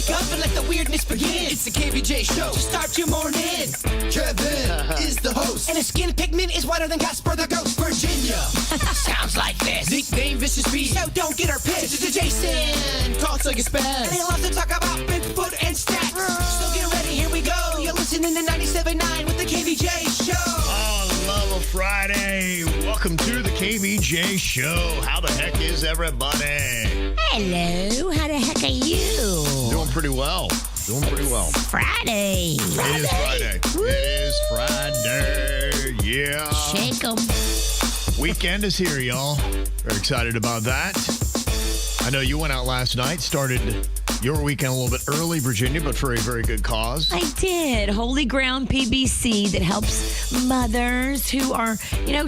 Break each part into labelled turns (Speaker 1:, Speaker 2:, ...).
Speaker 1: Wake up and let the weirdness begin. It's the KVJ Show to start your morning. Kevin is the host, and his skin pigment is whiter than Casper the Ghost. Virginia sounds like this. Nickname Vicious Beast, so don't get her pissed. It's Jason, talks like a spaz, and he loves to talk about Bigfoot and stats. So get ready, here we go. You're listening to 97.9 with the KVJ Show.
Speaker 2: Oh, love a Friday. Welcome to the KVJ Show. How the heck is everybody?
Speaker 3: Hello, how the heck are you?
Speaker 2: Doing pretty well.
Speaker 3: Friday.
Speaker 2: It is Friday.
Speaker 3: Woo.
Speaker 2: It is Friday. Yeah.
Speaker 3: Shake 'em.
Speaker 2: Weekend is here, y'all. Very excited about that. I know you went out last night, started your weekend a little bit early, Virginia, but for a very good cause.
Speaker 3: I did. Holy Ground PBC that helps mothers who are,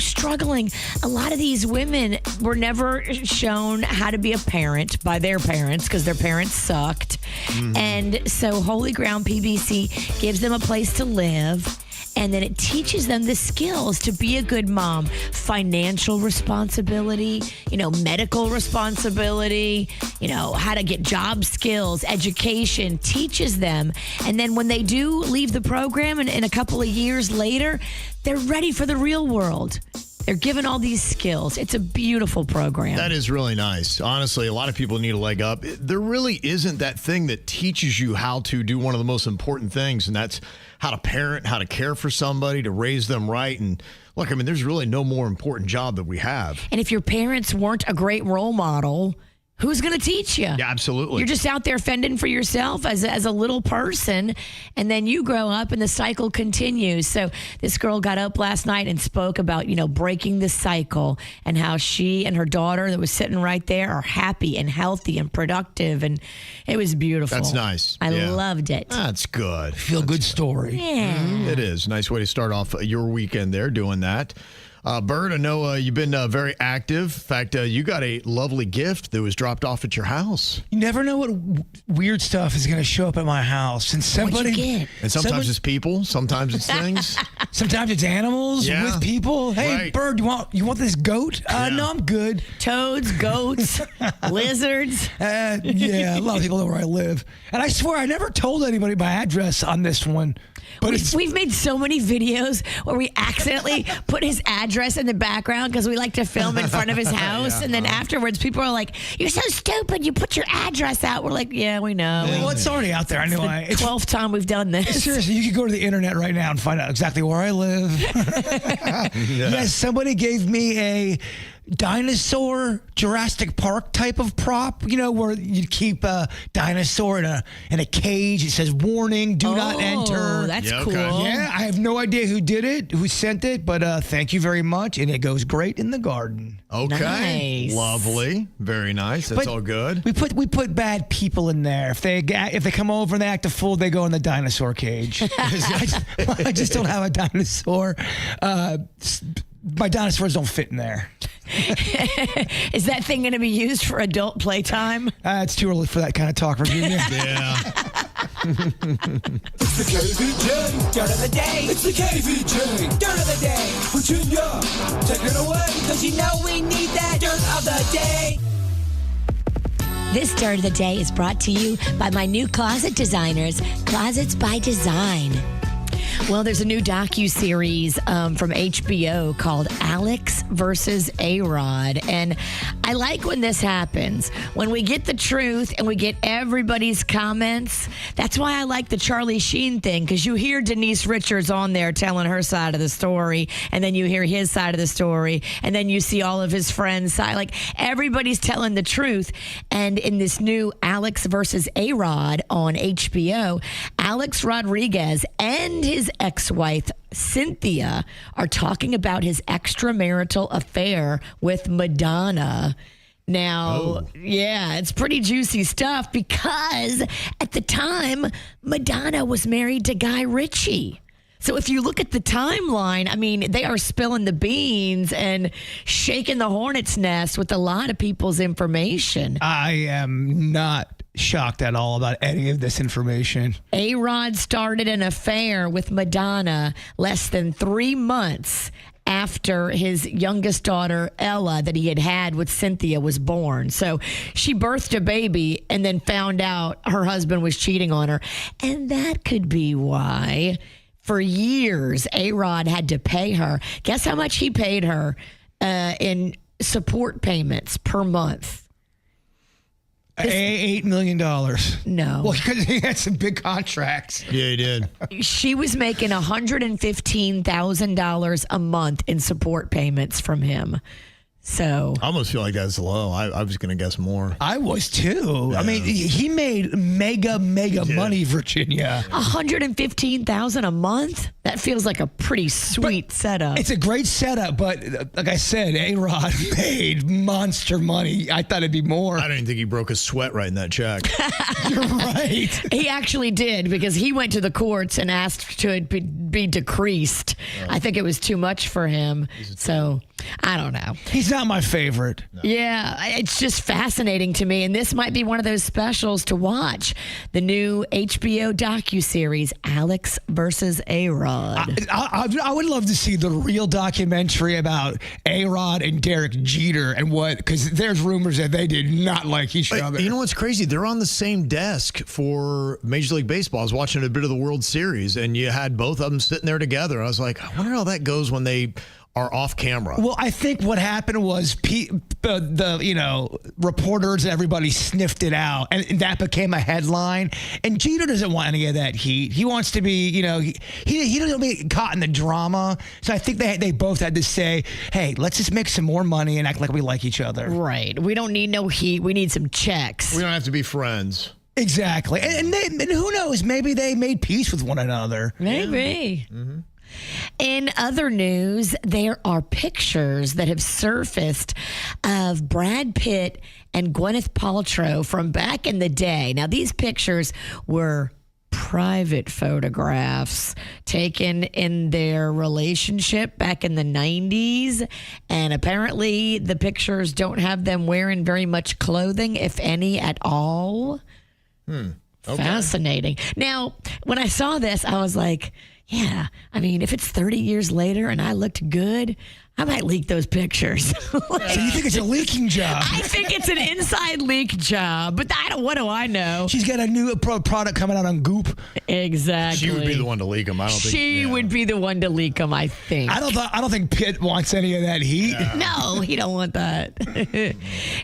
Speaker 3: struggling. A lot of these women were never shown how to be a parent by their parents because their parents sucked. Mm-hmm. And so Holy Ground PBC gives them a place to live. And then it teaches them the skills to be a good mom, financial responsibility, medical responsibility, how to get job skills, education, teaches them. And then when they do leave the program and a couple of years later, they're ready for the real world. They're given all these skills. It's a beautiful program.
Speaker 2: That is really nice. Honestly, a lot of people need a leg up. There really isn't that thing that teaches you how to do one of the most important things, and that's how to parent, how to care for somebody, to raise them right. And look, there's really no more important job that we have.
Speaker 3: And if your parents weren't a great role model, who's going to teach you?
Speaker 2: Yeah, absolutely.
Speaker 3: You're just out there fending for yourself as a little person, and then you grow up and the cycle continues. So this girl got up last night and spoke about, breaking the cycle and how she and her daughter that was sitting right there are happy and healthy and productive, and it was beautiful.
Speaker 2: That's nice.
Speaker 3: I loved it.
Speaker 2: That's good.
Speaker 4: Good story.
Speaker 3: Yeah.
Speaker 2: It is. Nice way to start off your weekend there doing that. Bird, I know you've been very active. In fact, you got a lovely gift that was dropped off at your house.
Speaker 4: You never know what weird stuff is going to show up at my house. And
Speaker 3: What'd you get?
Speaker 2: And sometimes it's people, sometimes it's things.
Speaker 4: Sometimes it's animals with people. Hey, right. Bird, you want this goat? No, I'm good.
Speaker 3: Toads, goats, lizards.
Speaker 4: Yeah, a lot of people know where I live. And I swear I never told anybody my address on this one. But
Speaker 3: we've made so many videos where we accidentally put his address in the background because we like to film in front of his house. And then afterwards, people are like, "You're so stupid. You put your address out." We're like, "Yeah, we know."
Speaker 4: Well, it's already out there. I know.
Speaker 3: It's the 12th time we've done this.
Speaker 4: Seriously, you could go to the internet right now and find out exactly where I live. Yes, somebody gave me a Dinosaur Jurassic Park type of prop, where you keep a dinosaur in a cage. It says warning, do not enter.
Speaker 3: That's cool.
Speaker 2: Okay.
Speaker 4: Yeah, I have no idea who did it, who sent it, but thank you very much, and it goes great in the garden.
Speaker 2: Okay.
Speaker 3: Nice.
Speaker 2: Lovely. Very nice. That's all good.
Speaker 4: We put bad people in there. If they come over and they act a fool, they go in the dinosaur cage. I just don't have a dinosaur. My dinosaurs don't fit in there.
Speaker 3: Is that thing going to be used for adult playtime?
Speaker 4: It's too early for that kind of talk, Virginia.
Speaker 2: Yeah.
Speaker 1: It's the KVJ Dirt of the Day. It's the KVJ Dirt of the Day. Virginia, take it away, because we need that Dirt of the Day.
Speaker 3: This Dirt of the Day is brought to you by my new closet designers, Closets by Design. Well, there's a new docuseries from HBO called Alex versus A-Rod. And I like when this happens. When we get the truth and we get everybody's comments. That's why I like the Charlie Sheen thing, because you hear Denise Richards on there telling her side of the story, and then you hear his side of the story, and then you see all of his friends' side. Like, everybody's telling the truth. And in this new Alex versus A-Rod on HBO, Alex Rodriguez and his ex-wife Cynthia are talking about his extramarital affair with Madonna. Now, yeah, it's pretty juicy stuff because at the time, Madonna was married to Guy Ritchie. So if you look at the timeline, they are spilling the beans and shaking the hornet's nest with a lot of people's information.
Speaker 4: I am not shocked at all about any of this information.
Speaker 3: A-Rod started an affair with Madonna less than 3 months after his youngest daughter, Ella, that he had with Cynthia was born. So she birthed a baby and then found out her husband was cheating on her. And that could be why, for years, A-Rod had to pay her. Guess how much he paid her in support payments per month?
Speaker 4: $8 million.
Speaker 3: No.
Speaker 4: Well, because he had some big contracts.
Speaker 2: Yeah, he did.
Speaker 3: She was making $115,000 a month in support payments from him. So
Speaker 2: I almost feel like that's low. I was going to guess more.
Speaker 4: I was too. I mean, he made mega money, Virginia.
Speaker 3: $115,000 a month? That feels like a pretty sweet setup.
Speaker 4: It's a great setup, but like I said, A-Rod made monster money. I thought it'd be more.
Speaker 2: I don't even think he broke a sweat writing that check.
Speaker 4: You're right.
Speaker 3: He actually did, because he went to the courts and asked to be decreased. I think it was too much for him. So I don't know.
Speaker 4: He's not my favorite.
Speaker 3: No. Yeah, it's just fascinating to me. And this might be one of those specials to watch. The new HBO docuseries, Alex versus A-Rod.
Speaker 4: I would love to see the real documentary about A-Rod and Derek Jeter and because there's rumors that they did not like each other.
Speaker 2: You know what's crazy? They're on the same desk for Major League Baseball. I was watching a bit of the World Series, and you had both of them sitting there together. I was like, I wonder how that goes when they are off camera.
Speaker 4: Well, I think what happened was the reporters and everybody sniffed it out, and that became a headline. And Jeter doesn't want any of that heat. He wants to be, he doesn't want to be caught in the drama. So I think they both had to say, hey, let's just make some more money and act like we like each other.
Speaker 3: Right. We don't need no heat. We need some checks.
Speaker 2: We don't have to be friends.
Speaker 4: Exactly. And who knows? Maybe they made peace with one another.
Speaker 3: Maybe. Yeah. Mm-hmm. In other news, there are pictures that have surfaced of Brad Pitt and Gwyneth Paltrow from back in the day. Now, these pictures were private photographs taken in their relationship back in the 90s. And apparently the pictures don't have them wearing very much clothing, if any at all.
Speaker 2: Okay.
Speaker 3: Fascinating. Now, when I saw this, I was like, yeah, I mean, if it's 30 years later and I looked good, I might leak those pictures.
Speaker 4: So you think it's a leaking job?
Speaker 3: I think it's an inside leak job, but what do I know?
Speaker 4: She's got a new product coming out on Goop.
Speaker 3: Exactly.
Speaker 2: She would be the one to leak them. I don't think
Speaker 3: she would be the one to leak them, I think.
Speaker 4: I don't think Pitt wants any of that heat.
Speaker 3: No, he don't want that.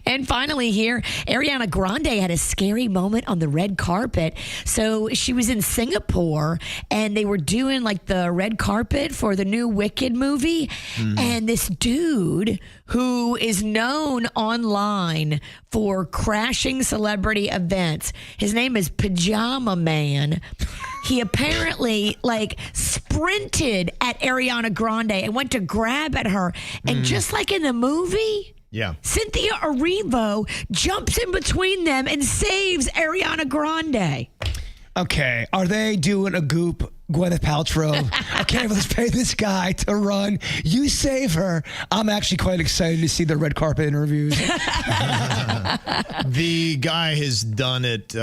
Speaker 3: And finally here, Ariana Grande had a scary moment on the red carpet. So she was in Singapore and they were doing like the red carpet for the new Wicked movie. And this dude who is known online for crashing celebrity events, his name is Pajama Man. He apparently sprinted at Ariana Grande and went to grab at her. And just like in the movie, Cynthia Erivo jumps in between them and saves Ariana Grande.
Speaker 4: Okay, are they doing a Goop? Gwyneth Paltrow. Okay, let's pay this guy to run. You save her. I'm actually quite excited to see the red carpet interviews.
Speaker 2: The guy has done it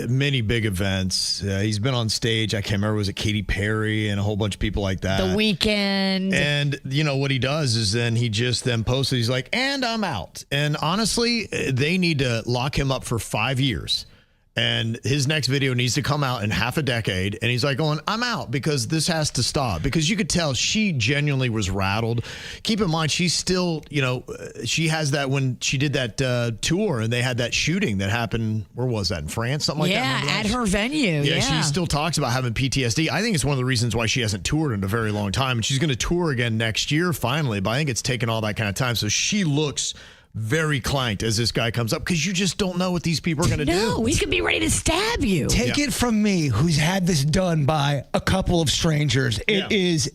Speaker 2: many big events. He's been on stage. I can't remember, was it Katy Perry and a whole bunch of people like that?
Speaker 3: The Weeknd.
Speaker 2: And what he does is then he just then posts it. He's like, and I'm out. And honestly, they need to lock him up for 5 years. And his next video needs to come out in half a decade. And he's like going, I'm out because this has to stop. Because you could tell she genuinely was rattled. Keep in mind, she's still, she has that when she did that tour and they had that shooting that happened. Where was that? In France? Something like that?
Speaker 3: Yeah, at her venue.
Speaker 2: Yeah, she still talks about having PTSD. I think it's one of the reasons why she hasn't toured in a very long time. And she's going to tour again next year, finally. But I think it's taken all that kind of time. So she looks very clanked as this guy comes up because you just don't know what these people are going to do.
Speaker 3: No, he could be ready to stab you.
Speaker 4: Take it from me, who's had this done by a couple of strangers. It is,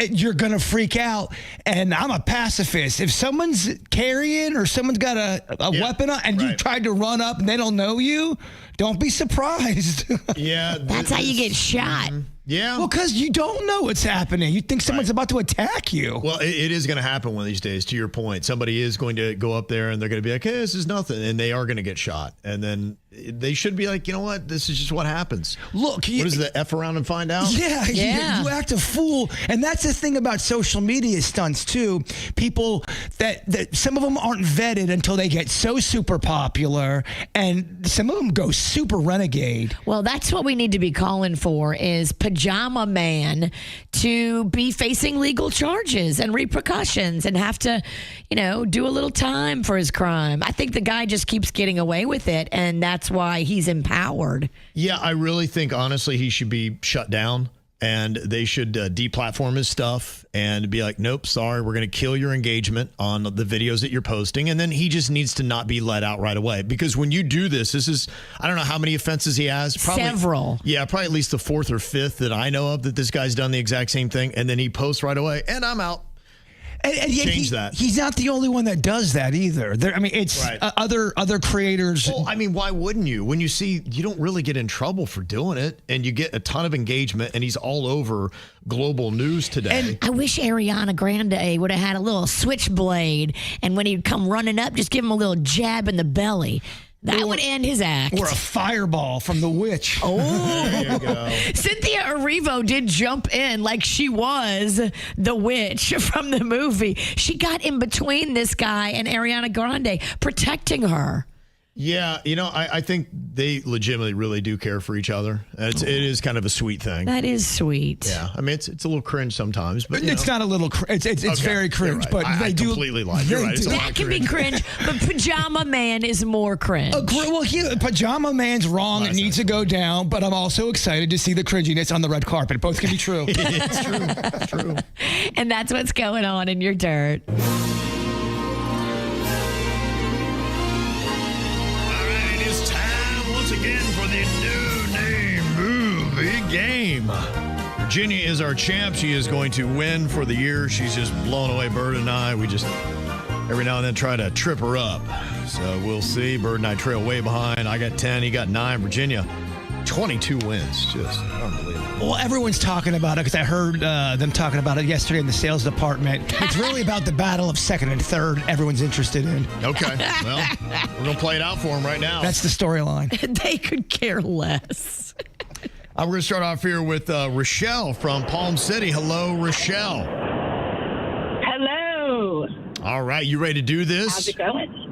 Speaker 4: you're going to freak out. And I'm a pacifist. If someone's carrying or someone's got a weapon and you tried to run up and they don't know you, don't be surprised.
Speaker 2: Yeah.
Speaker 3: That's how you get shot.
Speaker 2: Yeah.
Speaker 4: Well, because you don't know what's happening. You think someone's about to attack you.
Speaker 2: Well, it is going to happen one of these days, to your point. Somebody is going to go up there and they're going to be like, hey, this is nothing. And they are going to get shot. And then they should be like, you know what? This is just what happens.
Speaker 4: Look.
Speaker 2: What is the F around and find out?
Speaker 4: Yeah. You act a fool. And that's the thing about social media stunts, too. People that some of them aren't vetted until they get so super popular. And some of them go super renegade.
Speaker 3: Well, that's what we need to be calling for is Pajama Man to be facing legal charges and repercussions and have to, do a little time for his crime. I think the guy just keeps getting away with it, and that's why he's empowered. Yeah,
Speaker 2: I really think, honestly, he should be shut down. And they should deplatform his stuff and be like, nope, sorry, we're going to kill your engagement on the videos that you're posting. And then he just needs to not be let out right away. Because when you do this is, I don't know how many offenses he has. Probably,
Speaker 3: several. Yeah,
Speaker 2: probably at least the fourth or fifth that I know of that this guy's done the exact same thing. And then he posts right away, and I'm out.
Speaker 4: And
Speaker 2: change that.
Speaker 4: He's not the only one that does that either. It's right. Other creators.
Speaker 2: Well, why wouldn't you? When you see you don't really get in trouble for doing it, and you get a ton of engagement, and he's all over global news today.
Speaker 3: And I wish Ariana Grande would have had a little switchblade, and when he'd come running up, just give him a little jab in the belly. That would end his act.
Speaker 4: Or a fireball from the witch.
Speaker 3: Oh.
Speaker 2: There you go.
Speaker 3: Cynthia Erivo did jump in like she was the witch from the movie. She got in between this guy and Ariana Grande, protecting her.
Speaker 2: Yeah, I think they legitimately really do care for each other. It is kind of a sweet thing.
Speaker 3: That is sweet.
Speaker 2: Yeah, it's a little cringe sometimes, but
Speaker 4: it's not a little. It's okay, very cringe,
Speaker 2: right.
Speaker 4: but
Speaker 2: I
Speaker 4: do
Speaker 2: completely lied. You're right.
Speaker 3: That can be cringe, but Pajama Man is more cringe.
Speaker 4: Pajama Man's wrong. It needs to go down, but I'm also excited to see the cringiness on the red carpet. Both can be true.
Speaker 2: It's true. It's true.
Speaker 3: And that's what's going on in your dirt.
Speaker 2: Again for the new name movie game. Virginia is our champ. She is going to win for the year. She's just blown away Bird and I. We just every now and then try to trip her up. So we'll see. Bird and I trail way behind. I got 10. He got 9. Virginia, 22 wins. Just unbelievable.
Speaker 4: Well, everyone's talking about it because I heard them talking about it yesterday in the sales department. It's really about the battle of second and third everyone's interested in.
Speaker 2: Okay. Well, we're going to play it out for them right now.
Speaker 4: That's the storyline.
Speaker 3: They could care less.
Speaker 2: We're going to start off here with Rochelle from Palm City. Hello, Rochelle.
Speaker 5: Hello.
Speaker 2: All right. You ready to do this?
Speaker 5: How's it going?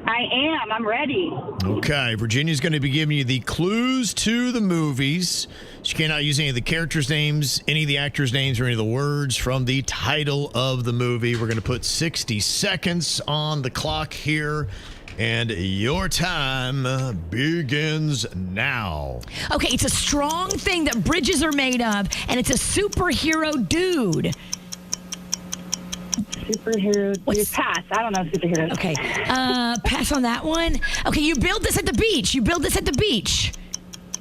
Speaker 5: I am. I'm ready.
Speaker 2: Okay. Virginia's going to be giving you the clues to the movies. She cannot use any of the characters' names, any of the actors' names, or any of the words from the title of the movie. We're going to put 60 seconds on the clock here. And your time begins now. Okay,
Speaker 3: it's a strong thing that bridges are made of, and it's a superhero dude.
Speaker 5: Superhero dude. Pass. I don't know superheroes.
Speaker 3: Okay. Pass on that one. Okay, you build this at the beach.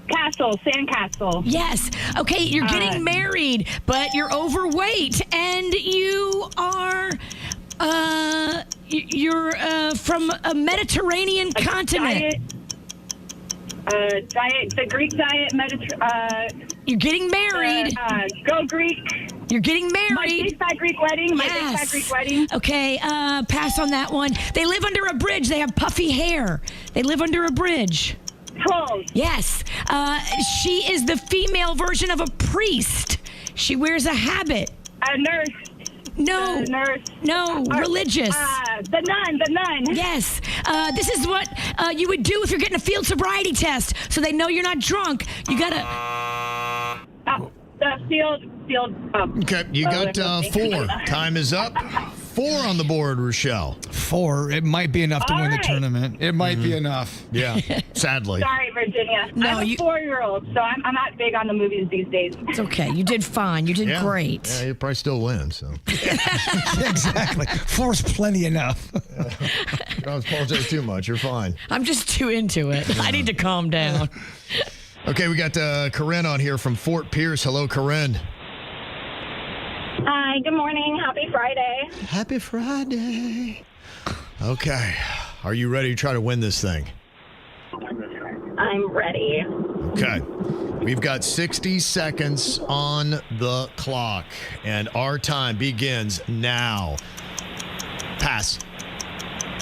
Speaker 5: Castle. Sandcastle.
Speaker 3: Yes. Okay, you're getting married, but you're overweight, and you are... You're from a Mediterranean continent.
Speaker 5: Diet, the Greek diet,
Speaker 3: you're getting married.
Speaker 5: Go Greek.
Speaker 3: You're getting married.
Speaker 5: My big fat Greek wedding.
Speaker 3: Yes.
Speaker 5: My big fat Greek wedding.
Speaker 3: Okay, pass on that one. They live under a bridge. They have puffy hair. They live under a bridge.
Speaker 5: Trolls.
Speaker 3: Yes. She is the female version of a priest. She wears a habit.
Speaker 5: A nurse.
Speaker 3: No.
Speaker 5: Nurse.
Speaker 3: No, religious.
Speaker 5: The nun.
Speaker 3: Yes. This is what you would do if you're getting a field sobriety test, so they know you're not drunk. You gotta...
Speaker 5: The field.
Speaker 2: Okay, you got 4. Time is up. 4 on the board, Rochelle.
Speaker 4: 4. It might be enough to win the tournament. It might be enough.
Speaker 2: Yeah, sadly.
Speaker 5: Sorry, Virginia.
Speaker 3: No,
Speaker 5: I'm a 4-year-old, so I'm not big on the movies these days.
Speaker 3: It's okay. You did fine. You did great.
Speaker 2: Yeah, you'll probably still win, so.
Speaker 4: Exactly. 4's plenty enough.
Speaker 2: Don't apologize too much. You're fine.
Speaker 3: I'm just too into it. I need to calm down.
Speaker 2: Okay, we got Corinne on here from Fort Pierce. Hello, Corinne.
Speaker 5: Hi, good morning. Happy Friday.
Speaker 2: Happy Friday. Okay. Are you ready to try to win this thing?
Speaker 5: I'm ready.
Speaker 2: Okay. We've got 60 seconds on the clock, and our time begins now. Pass.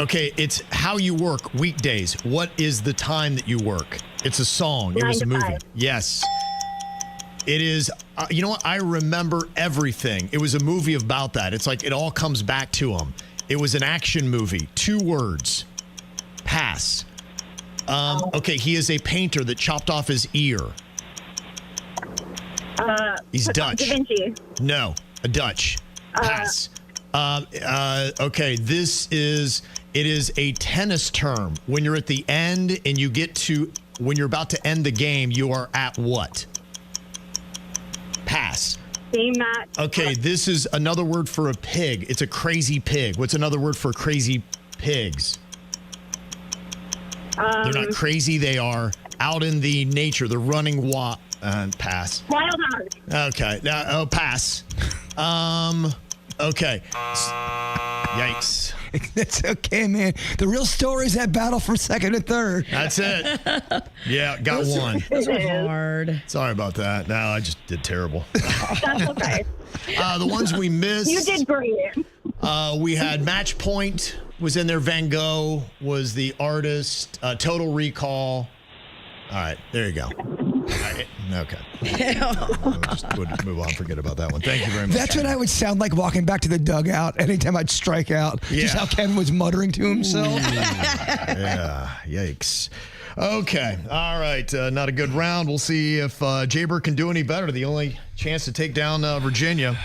Speaker 2: Okay, it's how you work weekdays. What is the time that you work? It's a song. It
Speaker 5: 9
Speaker 2: was a
Speaker 5: to
Speaker 2: movie.
Speaker 5: 5.
Speaker 2: Yes. It is, you know what? I remember everything. It was a movie about that. It's like it all comes back to him. It was an action movie. 2 words. Pass. Okay, he is a painter that chopped off his ear. He's Dutch.
Speaker 5: Da Vinci.
Speaker 2: No, a Dutch. Pass. Okay, it is a tennis term. When you're at the end and when you're about to end the game, you are at what? Pass.
Speaker 5: Game match.
Speaker 2: Okay, this is another word for a pig. It's a crazy pig. What's another word for crazy pigs? They're not crazy. They are out in the nature. They're running pass.
Speaker 5: Wild Hogs.
Speaker 2: Okay. Now, pass. Okay. Yikes.
Speaker 4: That's okay, man. The real story is that battle for second and third.
Speaker 2: That's it. Yeah, got one.
Speaker 3: Those are hard.
Speaker 2: Sorry about that. No, I just did terrible.
Speaker 5: That's okay.
Speaker 2: The ones we missed.
Speaker 5: You did great.
Speaker 2: We had Match Point was in there. Van Gogh was the artist. Total Recall. All right, there you go. Okay. We'll just move on. Forget about that one. Thank you very much.
Speaker 4: That's what I would sound like walking back to the dugout anytime I'd strike out.
Speaker 2: Yeah.
Speaker 4: Just how Kevin was muttering to himself.
Speaker 2: Yeah. Yikes. Okay. All right. Not a good round. We'll see if Jbird can do any better. The only chance to take down Virginia.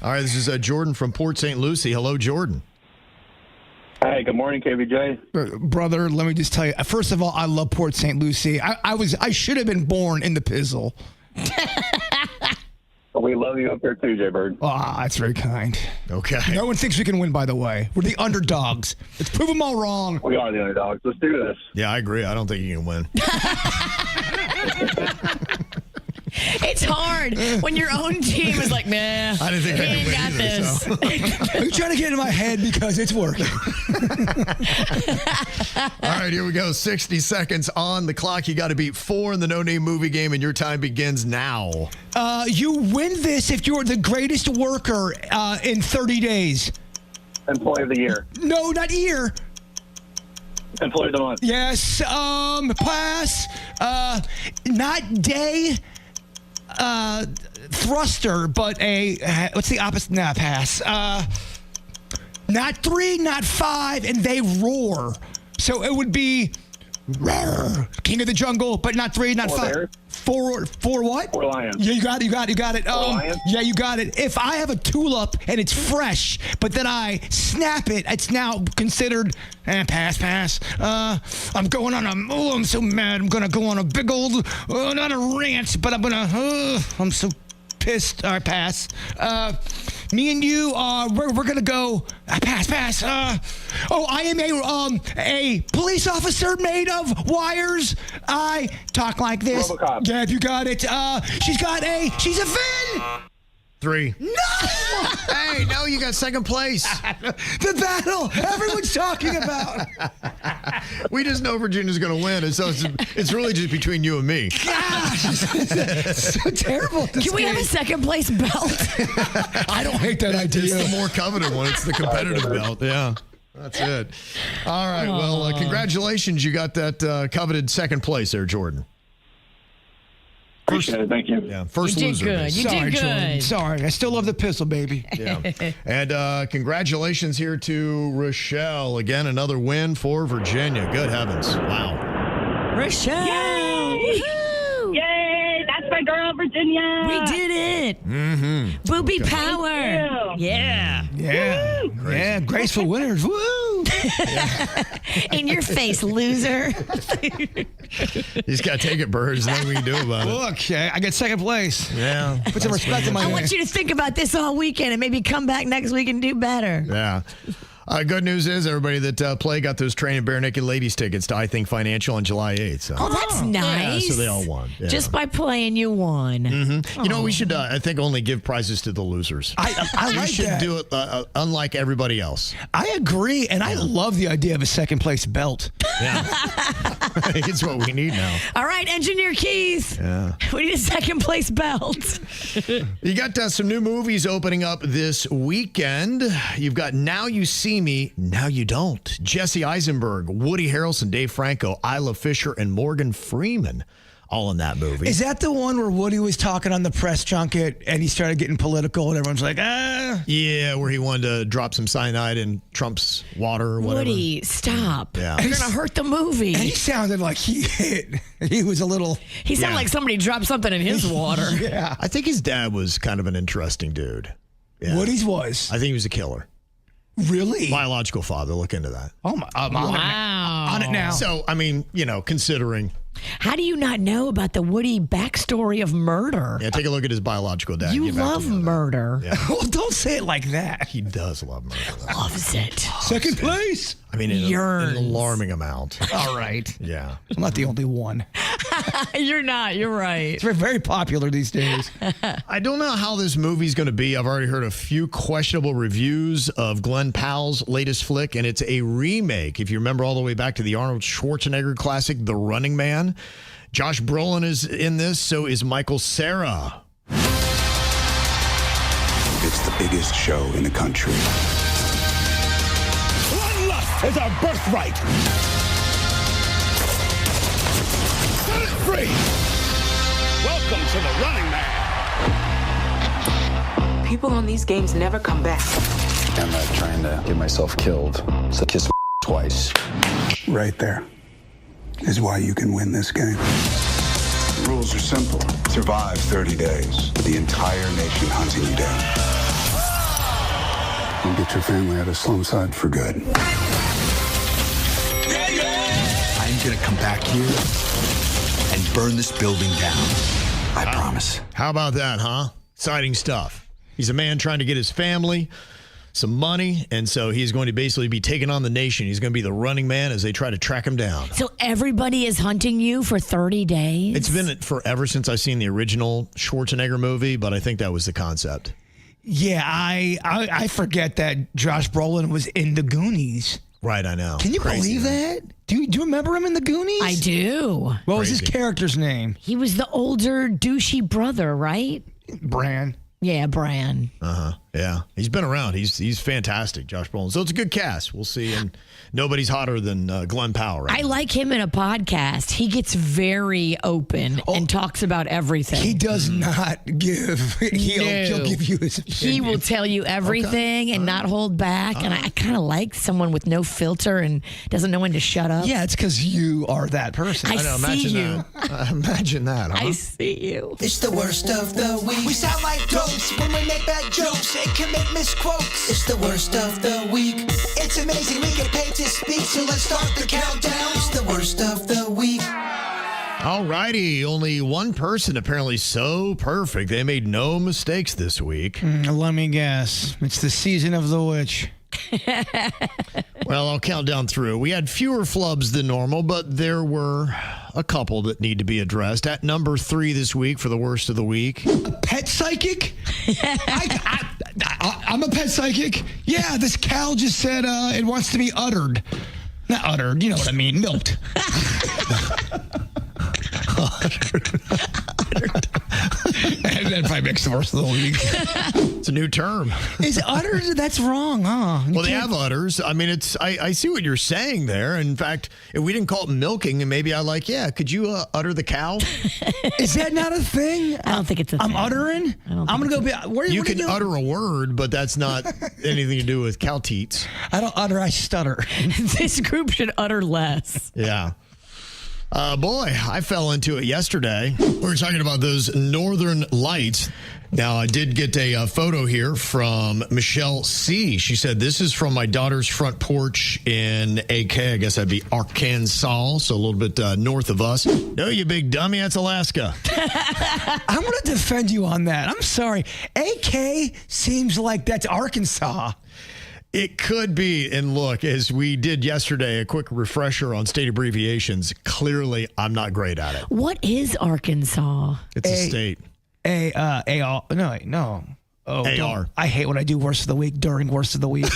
Speaker 2: All right. This is Jordan from Port St. Lucie. Hello, Jordan.
Speaker 6: Hey, good morning, KVJ.
Speaker 4: Brother, let me just tell you. First of all, I love Port St. Lucie. I should have been born in the Pizzle.
Speaker 6: We love you up here too, Jbird.
Speaker 4: Ah, that's very kind.
Speaker 2: Okay.
Speaker 4: No one thinks we can win, by the way. We're the underdogs. Let's prove them all wrong.
Speaker 6: We are the underdogs. Let's do this.
Speaker 2: Yeah, I agree. I don't think you can win.
Speaker 3: It's hard when your own team is like, nah,
Speaker 2: I didn't think
Speaker 3: we
Speaker 2: I
Speaker 3: ain't
Speaker 2: could
Speaker 3: got
Speaker 2: win either,
Speaker 3: this.
Speaker 4: Are you trying to get in my head because it's working?
Speaker 2: All right, here we go. 60 seconds on the clock. You got to beat 4 in the No Name Movie game, and your time begins now.
Speaker 4: You win this if you're the greatest worker in 30 days.
Speaker 6: Employee of the year.
Speaker 4: No, not year.
Speaker 6: Employee of the month.
Speaker 4: Yes. Pass. Not day. Thruster, but what's the opposite? Nah, pass. Not 3, not 5, and they roar. So it would be King of the Jungle, but not 3, not
Speaker 6: 4
Speaker 4: 5.
Speaker 6: bears.
Speaker 4: 4 what?
Speaker 6: 4 lions.
Speaker 4: Yeah, you got it.
Speaker 6: lions?
Speaker 4: Yeah, you got it. If I have a tulip and it's fresh, but then I snap it, it's now considered pass. I'm going on I'm so mad. I'm gonna go on a big old, not a rant, but I'm so pissed. All right, pass. Me and you, we're gonna go pass. I am a police officer made of wires. I talk like this.
Speaker 6: RoboCop.
Speaker 4: Yeah, you got it. She's a Finn.
Speaker 2: 3.
Speaker 4: No.
Speaker 2: Hey, no, you got second place.
Speaker 4: The battle everyone's talking about.
Speaker 2: We just know Virginia's going to win, and so it's really just between you and me.
Speaker 4: Gosh, so terrible.
Speaker 3: Can we have a second place belt?
Speaker 4: I don't hate that
Speaker 2: It's
Speaker 4: idea.
Speaker 2: the more coveted one. It's the competitive belt. Yeah, that's it. All right. Well, congratulations. You got that coveted second place there, Jordan.
Speaker 6: Appreciate it. Thank you.
Speaker 2: Yeah, first
Speaker 3: You did
Speaker 2: loser.
Speaker 3: good. You
Speaker 4: Sorry,
Speaker 3: did
Speaker 4: Jordan.
Speaker 3: good.
Speaker 4: Sorry, I still love the pistol, baby.
Speaker 2: Yeah. And congratulations here to Rochelle. Again, another win for Virginia. Good heavens. Wow.
Speaker 3: Rochelle. Woohoo.
Speaker 5: Yay! That's my girl, Virginia.
Speaker 3: We did it. Mm-hmm. Booby power.
Speaker 5: you.
Speaker 3: Yeah.
Speaker 4: Yeah. Yeah, graceful winners. Woo!
Speaker 3: In your face, loser.
Speaker 2: You just got to take it, Bird. There's nothing we can do about it.
Speaker 4: Look, I get second place.
Speaker 2: Yeah.
Speaker 4: Put some respect in my
Speaker 3: I
Speaker 4: name.
Speaker 3: want you to think about this all weekend and maybe come back next week and do better.
Speaker 2: Yeah. Good news is everybody that played got those Training Bare Naked Ladies tickets to I Think Financial on July 8th. So.
Speaker 3: Oh, that's nice.
Speaker 2: Yeah, so they all won. Yeah.
Speaker 3: Just by playing, you won.
Speaker 2: You know, we should, I think, only give prizes to the losers.
Speaker 4: I
Speaker 2: We
Speaker 4: like
Speaker 2: should
Speaker 4: that.
Speaker 2: do it unlike everybody else.
Speaker 4: I agree, and I love the idea of a second place belt.
Speaker 2: Yeah. I think it's what we need now.
Speaker 3: All right, Engineer Keith.
Speaker 2: Yeah.
Speaker 3: We need a second place belt.
Speaker 2: You got some new movies opening up this weekend. You've got Now You See Me, Now You Don't. Jesse Eisenberg, Woody Harrelson, Dave Franco, Isla Fisher, and Morgan Freeman. All in that movie.
Speaker 4: Is that the one where Woody was talking on the press junket and he started getting political and everyone's like, ah?
Speaker 2: Yeah, where he wanted to drop some cyanide in Trump's water or whatever.
Speaker 3: Woody, stop.
Speaker 2: Yeah.
Speaker 3: You're going to hurt the movie.
Speaker 4: And he sounded like he was a little.
Speaker 3: He sounded like somebody dropped something in his water.
Speaker 4: Yeah.
Speaker 2: I think his dad was kind of an interesting dude. Yeah.
Speaker 4: Woody's was.
Speaker 2: I think he was a killer.
Speaker 4: Really?
Speaker 2: Biological father. Look into that.
Speaker 4: Oh, my.
Speaker 3: Wow.
Speaker 4: On it now.
Speaker 2: So, I mean, considering.
Speaker 3: How do you not know about the Woody backstory of murder?
Speaker 2: Yeah, take a look at his biological dad.
Speaker 3: You
Speaker 2: Get back
Speaker 3: love
Speaker 2: to that.
Speaker 3: murder.
Speaker 2: Yeah.
Speaker 4: Well, don't say it like that.
Speaker 2: He does love murder.
Speaker 3: Loves it.
Speaker 4: Second place.
Speaker 2: I mean, in
Speaker 3: Yearns.
Speaker 2: an alarming amount.
Speaker 4: All right.
Speaker 2: Yeah.
Speaker 4: I'm not the only one.
Speaker 3: You're not. You're right.
Speaker 4: It's very popular these days.
Speaker 2: I don't know how this movie's going to be. I've already heard a few questionable reviews of Glenn Powell's latest flick, and it's a remake. If you remember all the way back to the Arnold Schwarzenegger classic, The Running Man. Josh Brolin is in this, so is Michael Cera.
Speaker 7: It's the biggest show in the country.
Speaker 8: Bloodlust is our birthright. Set it free. Welcome to the Running Man.
Speaker 9: People on these games never come back.
Speaker 7: I'm not trying to get myself killed, so kiss my twice.
Speaker 10: Right there is why you can win this game.
Speaker 7: The rules are simple. Survive 30 days. The entire nation hunting you down.
Speaker 10: And get your family out of Slumside for good.
Speaker 8: I'm gonna come back here and burn this building down. I promise.
Speaker 2: How about that, huh? Exciting stuff. He's a man trying to get his family some money, and so he's going to basically be taking on the nation. He's going to be the running man as they try to track him down.
Speaker 3: So everybody is hunting you for 30 days?
Speaker 2: It's been forever since I've seen the original Schwarzenegger movie, but I think that was the concept.
Speaker 4: Yeah, I forget that Josh Brolin was in the Goonies.
Speaker 2: Right, I know.
Speaker 4: Can you
Speaker 2: Crazy,
Speaker 4: believe
Speaker 2: man.
Speaker 4: that? Do you remember him in the Goonies?
Speaker 3: I do.
Speaker 4: What was his
Speaker 2: Crazy.
Speaker 4: character's name?
Speaker 3: He was the older douchey brother, right?
Speaker 4: Bran.
Speaker 3: Yeah, Bran.
Speaker 2: Yeah, he's been around. He's fantastic, Josh Brolin. So it's a good cast. We'll see. And nobody's hotter than Glenn Powell, right?
Speaker 3: I like him in a podcast. He gets very open and talks about everything.
Speaker 4: He does not give. He'll give you his opinion.
Speaker 3: He will tell you everything and not hold back. And I kind of like someone with no filter and doesn't know when to shut up.
Speaker 4: Yeah, it's because you are that person.
Speaker 3: I
Speaker 2: know,
Speaker 3: see
Speaker 2: imagine
Speaker 3: you.
Speaker 2: that. Imagine that, huh?
Speaker 3: I see you.
Speaker 1: It's the worst of the week. We sound like ghosts when we make bad jokes and commit misquotes. It's the worst of the week. It's amazing we get paid to speak, so let's start the countdown. It's the worst of the week.
Speaker 2: All righty. Only one person apparently so perfect. They made no mistakes this week.
Speaker 4: Let me guess. It's the season of the witch.
Speaker 2: Well, I'll count down through. We had fewer flubs than normal, but there were a couple that need to be addressed. At number 3 this week for the worst of the week.
Speaker 4: Pet psychic? I'm a pet psychic. Yeah, this cow just said it wants to be uttered. Not uttered, you know what I mean, milked. That probably makes the worst of the week.
Speaker 2: It's a new term.
Speaker 4: Is uttered? That's wrong, huh?
Speaker 2: Well, they have udders. I mean, I see what you're saying there. In fact, if we didn't call it milking, and maybe could you utter the cow?
Speaker 4: Is that not a thing?
Speaker 3: I don't think it's a thing.
Speaker 4: I'm uttering? I'm going to go be.
Speaker 2: You can utter a word, but that's not anything to do with cow teats.
Speaker 4: I don't utter, I stutter.
Speaker 3: This group should utter less.
Speaker 2: Yeah. Boy, I fell into it yesterday. We were talking about those northern lights. Now, I did get a photo here from Michelle C. She said, this is from my daughter's front porch in AK. I guess that'd be Arkansas, so a little bit north of us. No, you big dummy, that's Alaska.
Speaker 4: I'm going to defend you on that. I'm sorry. AK seems like that's Arkansas.
Speaker 2: It could be. And look, as we did yesterday, a quick refresher on state abbreviations. Clearly, I'm not great at it.
Speaker 3: What is Arkansas?
Speaker 2: It's a state.
Speaker 4: No. Oh,
Speaker 2: AR.
Speaker 4: I hate when I do worst of the week during worst of the week.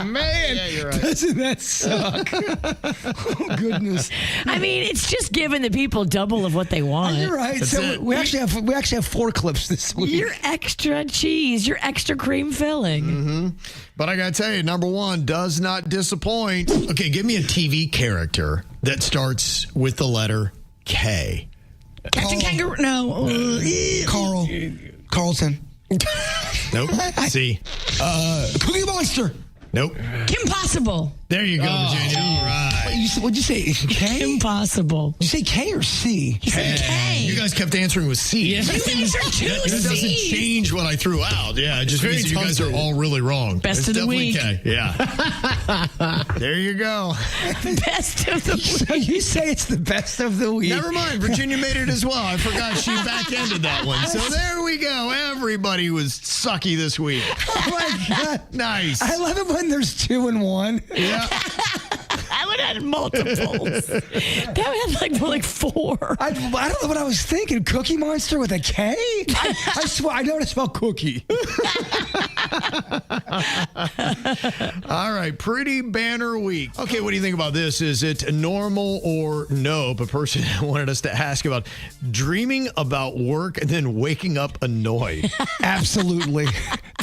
Speaker 4: Man,
Speaker 2: Yeah, you're right.
Speaker 4: doesn't that suck? Oh, goodness.
Speaker 3: I mean, it's just giving the people double of what they want.
Speaker 4: You're right.
Speaker 2: That's
Speaker 4: So
Speaker 2: it.
Speaker 4: we actually have 4 clips this week.
Speaker 3: Your extra cheese, your extra cream filling.
Speaker 2: But I got to tell you, number one does not disappoint. Okay, give me a TV character that starts with the letter K.
Speaker 3: Captain Kangaroo. No.
Speaker 4: Carlton.
Speaker 2: Nope. C.
Speaker 4: Cookie Monster.
Speaker 2: Nope.
Speaker 3: Kim Possible.
Speaker 2: There you go, Virginia. All right.
Speaker 4: What'd you say? K?
Speaker 3: Impossible.
Speaker 4: Did you say K or C?
Speaker 3: He said K.
Speaker 2: You guys kept answering with C.
Speaker 3: You guys are two
Speaker 2: That doesn't
Speaker 3: C's.
Speaker 2: change what I threw out. Yeah, it just means that you guys are all really wrong.
Speaker 3: Best
Speaker 2: It's
Speaker 3: of the
Speaker 2: definitely
Speaker 3: week.
Speaker 2: K. Yeah. There you go.
Speaker 3: Best of the
Speaker 4: So you say it's the best of the week.
Speaker 2: Never mind. Virginia made it as well. I forgot she back-ended that one. So there we go. Everybody was sucky this week.
Speaker 4: Oh, my God.
Speaker 2: Nice.
Speaker 4: I love it when there's 2 and 1.
Speaker 2: Yeah.
Speaker 3: I would have had multiples. That would have like 4.
Speaker 4: I don't know what I was thinking. Cookie Monster with a K? I swear, I know how to spell cookie.
Speaker 2: All right, pretty banner week. Okay, what do you think about this? Is it normal or nope? A person wanted us to ask about dreaming about work and then waking up annoyed.
Speaker 4: Absolutely.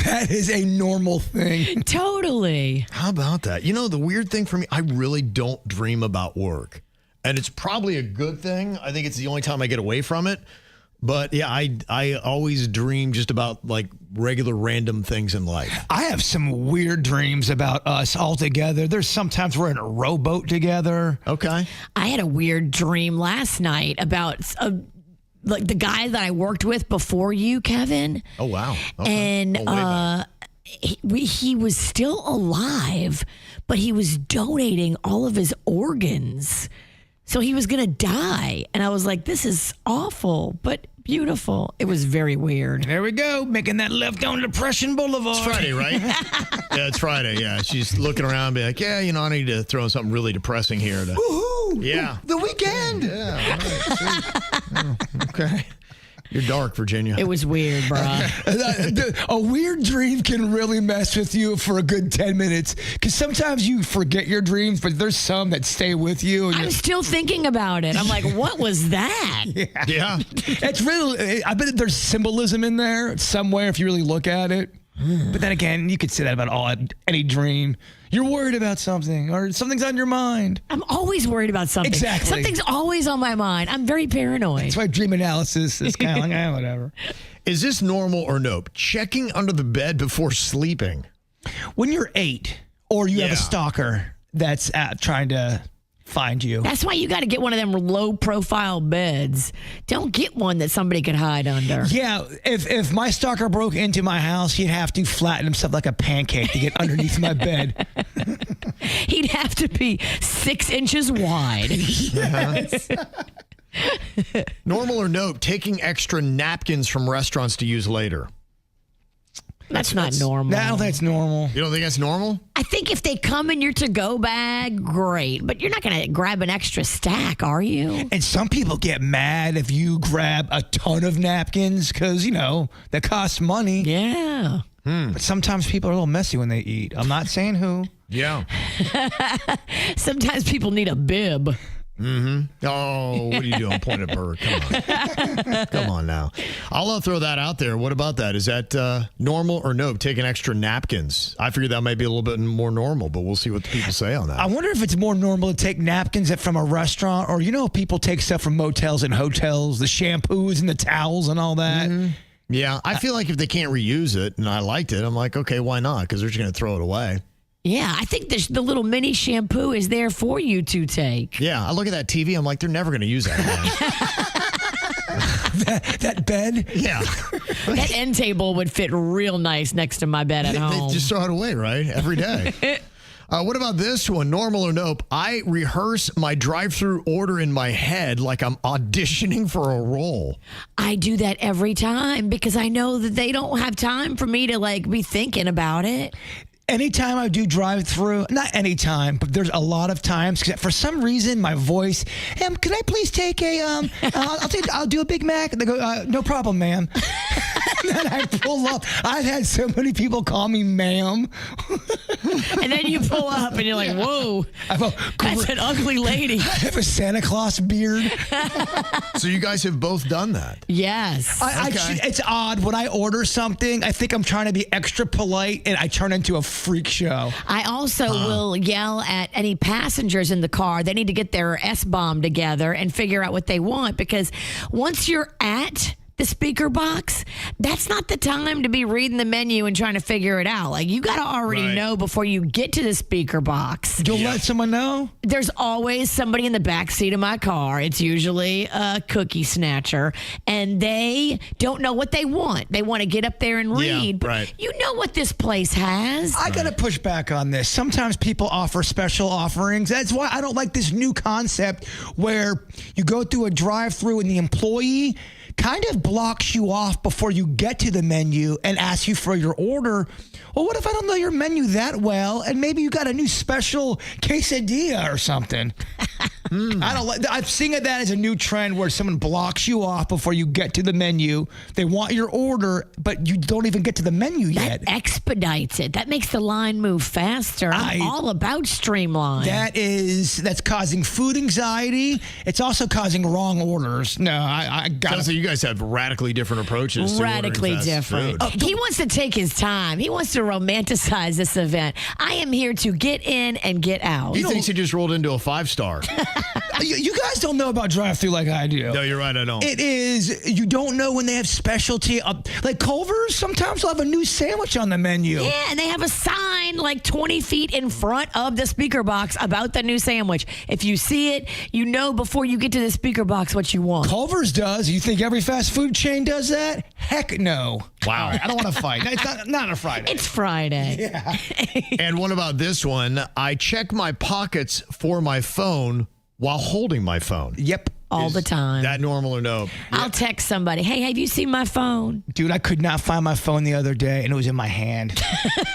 Speaker 4: That is a normal thing.
Speaker 3: Totally.
Speaker 2: How about that? You know, the weird thing for me, I really don't dream about work. And it's probably a good thing. I think it's the only time I get away from it. But yeah, I always dream just about like regular random things in life.
Speaker 4: I have some weird dreams about us all together. There's sometimes we're in a rowboat together.
Speaker 2: Okay.
Speaker 3: I had a weird dream last night about like the guy that I worked with before you, Kevin.
Speaker 2: Oh, wow. Okay.
Speaker 3: And
Speaker 2: way back.
Speaker 3: he was still alive, but he was donating all of his organs. So he was going to die. And I was like, this is awful, but beautiful. It was very weird.
Speaker 4: There we go, making that left on Depression Boulevard.
Speaker 2: It's Friday, right? Yeah, it's Friday. Yeah, she's looking around and be like, yeah, I need to throw in something really depressing here.
Speaker 4: Woohoo!
Speaker 2: Yeah.
Speaker 4: The weekend.
Speaker 2: Yeah. All right, oh, okay. You're dark, Virginia.
Speaker 3: It was weird, bro.
Speaker 4: A weird dream can really mess with you for a good 10 minutes because sometimes you forget your dreams, but there's some that stay with you. And
Speaker 3: I'm still thinking about it. I'm like, what was that?
Speaker 2: Yeah.
Speaker 4: It's really, I bet there's symbolism in there somewhere if you really look at it. But then again, you could say that about any dream. You're worried about something or something's on your mind.
Speaker 3: I'm always worried about something.
Speaker 4: Exactly.
Speaker 3: Something's always on my mind. I'm very paranoid.
Speaker 4: That's why dream analysis is kind of like, whatever.
Speaker 2: Is this normal or nope? Checking under the bed before sleeping.
Speaker 4: When you're 8 or you have a stalker that's trying to find you.
Speaker 3: That's why you got to get one of them low profile beds. Don't get one that somebody could hide under.
Speaker 4: Yeah, if my stalker broke into my house, he'd have to flatten himself like a pancake to get underneath my bed.
Speaker 3: He'd have to be 6 inches wide.
Speaker 2: Normal or nope? Taking extra napkins from restaurants to use later.
Speaker 3: That's not normal.
Speaker 4: I don't think it's normal.
Speaker 2: You don't think that's normal?
Speaker 3: I think if they come in your to-go bag, great. But you're not going to grab an extra stack, are you?
Speaker 4: And some people get mad if you grab a ton of napkins because, that costs money.
Speaker 3: Yeah.
Speaker 4: But sometimes people are a little messy when they eat. I'm not saying who.
Speaker 2: Yeah.
Speaker 3: Sometimes people need a bib.
Speaker 2: Mm-hmm. Oh, what are you doing? Point at Bird. Come on. Come on now. I'll throw that out there. What about that? Is that normal or no? Taking extra napkins. I figured that might be a little bit more normal, but we'll see what the people say on that.
Speaker 4: I wonder if it's more normal to take napkins from a restaurant or, people take stuff from motels and hotels, the shampoos and the towels and all that.
Speaker 2: Mm-hmm. Yeah. I feel like if they can't reuse it and I liked it, I'm like, okay, why not? Because they're just going to throw it away.
Speaker 3: Yeah, I think the little mini shampoo is there for you to take.
Speaker 2: Yeah, I look at that TV. I'm like, they're never going to use that again.
Speaker 4: that bed?
Speaker 2: Yeah.
Speaker 3: That end table would fit real nice next to my bed at home.
Speaker 2: They just throw it away, right? Every day. What about this one? Normal or nope? I rehearse my drive-through order in my head like I'm auditioning for a role.
Speaker 3: I do that every time because I know that they don't have time for me to be thinking about it.
Speaker 4: anytime I do drive-through, not anytime, but there's a lot of times, 'cause for some reason, my voice, hey, can I please take a, I'll do a Big Mac? And they go, no problem, ma'am. And I pull up. I've had so many people call me ma'am.
Speaker 3: And then you pull up and you're like, whoa, that's an ugly lady.
Speaker 4: I have a Santa Claus beard.
Speaker 2: So you guys have both done that?
Speaker 3: Yes.
Speaker 4: It's odd. When I order something, I think I'm trying to be extra polite, and I turn into a freak show.
Speaker 3: I also will yell at any passengers in the car. They need to get their S-bomb together and figure out what they want, because once you're at the speaker box, that's not the time to be reading the menu and trying to figure it out. Like, you got to already know before you get to the speaker box.
Speaker 4: You'll let someone know?
Speaker 3: There's always somebody in the back seat of my car. It's usually a cookie snatcher, and they don't know what they want. They want to get up there and read.
Speaker 2: Yeah, right.
Speaker 3: You know what this place has.
Speaker 4: I got to push back on this. Sometimes people offer special offerings. That's why I don't like this new concept where you go through a drive-through and the employee kind of blocks you off before you get to the menu and asks you for your order. Well, what if I don't know your menu that well, and maybe you got a new special quesadilla or something? I don't like. I'm seeing that as a new trend where someone blocks you off before you get to the menu. They want your order, but you don't even get to the menu yet.
Speaker 3: That expedites it. That makes the line move faster. I'm all about streamline.
Speaker 4: That's causing food anxiety. It's also causing wrong orders. No, I got
Speaker 2: Sounds like you guys have radically different approaches.
Speaker 3: Radically different. He wants to take his time. He wants to romanticize this event. I am here to get in and get out.
Speaker 2: He thinks he just rolled into a 5-star.
Speaker 4: You guys don't know about drive-thru like I do.
Speaker 2: No, you're right. I don't.
Speaker 4: It is. You don't know when they have specialty. Like Culver's, sometimes they'll have a new sandwich on the menu.
Speaker 3: Yeah, and they have a sign like 20 feet in front of the speaker box about the new sandwich. If you see it, you know before you get to the speaker box what you want.
Speaker 4: Culver's does. You think every fast food chain does that? Heck no.
Speaker 2: Wow.
Speaker 4: Right, I don't want to fight. It's not a Friday.
Speaker 3: It's Friday.
Speaker 4: Yeah.
Speaker 2: And what about this one? I check my pockets for my phone while holding my phone.
Speaker 4: Yep.
Speaker 3: All the time.
Speaker 2: That normal or no?
Speaker 3: I'll text somebody, hey, have you seen my phone?
Speaker 4: Dude, I could not find my phone the other day, and it was in my hand.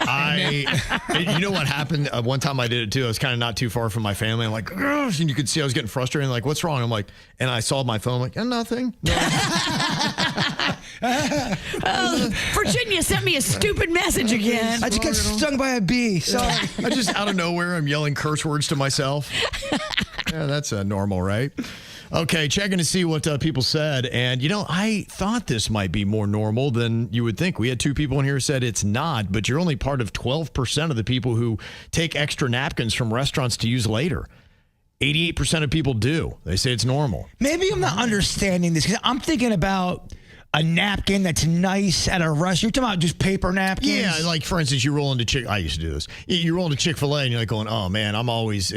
Speaker 2: You know what happened? One time I did it too. I was kind of not too far from my family. I'm like, gosh, and you could see I was getting frustrated. I'm like, what's wrong? I'm like, and I saw my phone. I'm like, nothing. No.
Speaker 3: Virginia sent me a stupid message again.
Speaker 4: I just got stung by a bee. Sorry.
Speaker 2: I just out of nowhere, I'm yelling curse words to myself. Yeah, that's normal, right? Okay, checking to see what people said. And, I thought this might be more normal than you would think. We had 2 people in here who said it's not, but you're only part of 12% of the people who take extra napkins from restaurants to use later. 88% of people do. They say it's normal.
Speaker 4: Maybe I'm not understanding this, because I'm thinking about a napkin that's nice at a restaurant. You're talking about just paper napkins?
Speaker 2: Yeah, like, for instance, you roll into I used to do this. You roll into Chick-fil-A and you're like going, oh, man,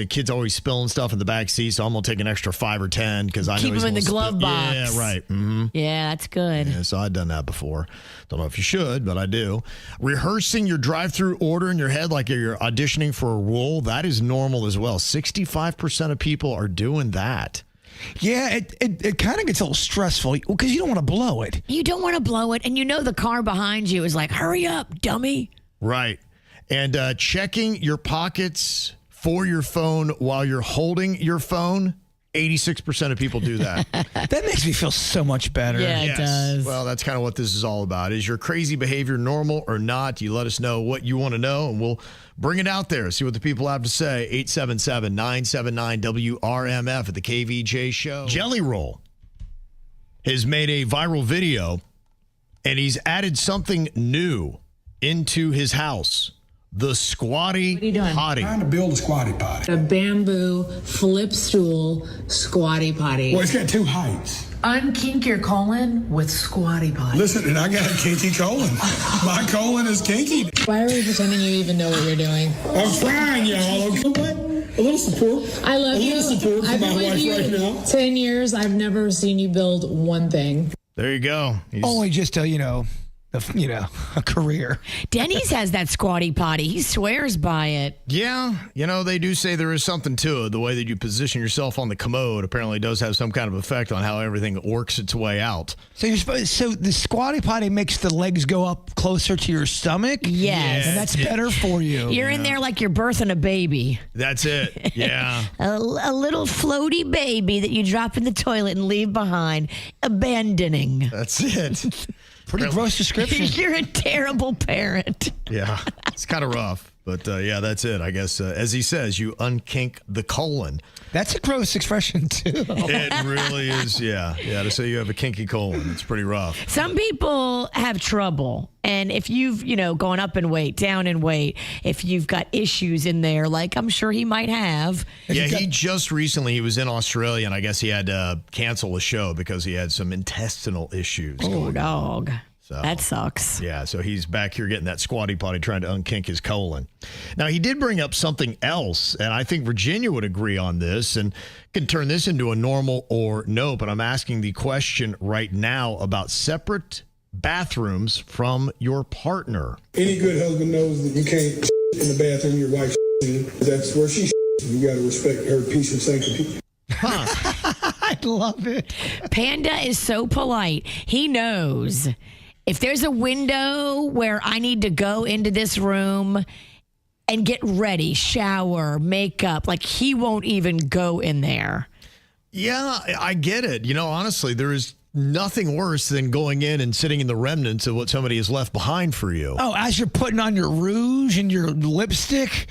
Speaker 2: kids always spilling stuff in the back seat, so I'm going to take an extra 5 or 10 because I know
Speaker 3: keep them in the glove box.
Speaker 2: Yeah, right. Mm-hmm.
Speaker 3: Yeah, that's good.
Speaker 2: Yeah, so I've done that before. Don't know if you should, but I do. Rehearsing your drive-through order in your head like you're auditioning for a role, that is normal as well. 65% of people are doing that.
Speaker 4: Yeah, it kind of gets a little stressful because you don't want to blow it.
Speaker 3: You don't want to blow it, and the car behind you is like, hurry up, dummy.
Speaker 2: Right. And checking your pockets for your phone while you're holding your phone, 86% of people do that.
Speaker 4: That makes me feel so much better.
Speaker 3: Yeah, it does.
Speaker 2: Well, that's kind of what this is all about. Is your crazy behavior normal or not? You let us know what you want to know, and we'll bring it out there. See what the people have to say. 877-979-WRMF at the KVJ Show. Jelly Roll has made a viral video, and he's added something new into his house. The squatty potty.
Speaker 10: Trying to build a squatty potty.
Speaker 9: A bamboo flip stool squatty potty.
Speaker 10: Well, it's got 2 heights.
Speaker 9: Unkink your colon with squatty potty.
Speaker 10: Listen, and I got a kinky colon. My colon is kinky.
Speaker 9: Why are we pretending you even know what you're doing?
Speaker 10: I'm trying, y'all. Okay, what? A little support.
Speaker 9: I love you.
Speaker 10: A little support from my wife right now.
Speaker 9: 10 years, I've never seen you build one thing.
Speaker 2: There you go.
Speaker 4: Only just to, a career.
Speaker 3: Denny's has that squatty potty. He swears by it.
Speaker 2: Yeah, they do say there is something to it. The way that you position yourself on the commode apparently does have some kind of effect on how everything works its way out.
Speaker 4: So the squatty potty makes the legs go up closer to your stomach?
Speaker 3: Yes.
Speaker 4: And that's better for you.
Speaker 3: You're in there like you're birthing a baby.
Speaker 2: That's it. Yeah.
Speaker 3: A little floaty baby that you drop in the toilet and leave behind, abandoning.
Speaker 2: That's it.
Speaker 4: Pretty gross description.
Speaker 3: You're a terrible parent.
Speaker 2: Yeah, it's kind of rough. But yeah, that's it. I guess, as he says, you unkink the colon.
Speaker 4: That's a gross expression, too.
Speaker 2: It really is, yeah. Yeah, to say you have a kinky colon, it's pretty rough.
Speaker 3: Some people have trouble. And if you've, gone up in weight, down in weight, if you've got issues in there, like I'm sure he might have.
Speaker 2: Yeah, he just recently, he was in Australia, and I guess he had to cancel a show because he had some intestinal issues.
Speaker 3: Oh, dog.
Speaker 2: So,
Speaker 3: that sucks.
Speaker 2: Yeah, so he's back here getting that squatty potty trying to unkink his colon. Now, he did bring up something else, and I think Virginia would agree on this and can turn this into a normal or no, but I'm asking the question right now about separate bathrooms from your partner.
Speaker 11: Any good husband knows that you can't in the bathroom your wife in. That's where she You got to respect her peace and sanctity.
Speaker 4: I love it.
Speaker 3: Panda is so polite. He knows if there's a window where I need to go into this room and get ready, shower, makeup, like he won't even go in there.
Speaker 2: Yeah, I get it. Honestly, there is nothing worse than going in and sitting in the remnants of what somebody has left behind for you.
Speaker 4: Oh, as you're putting on your rouge and your lipstick.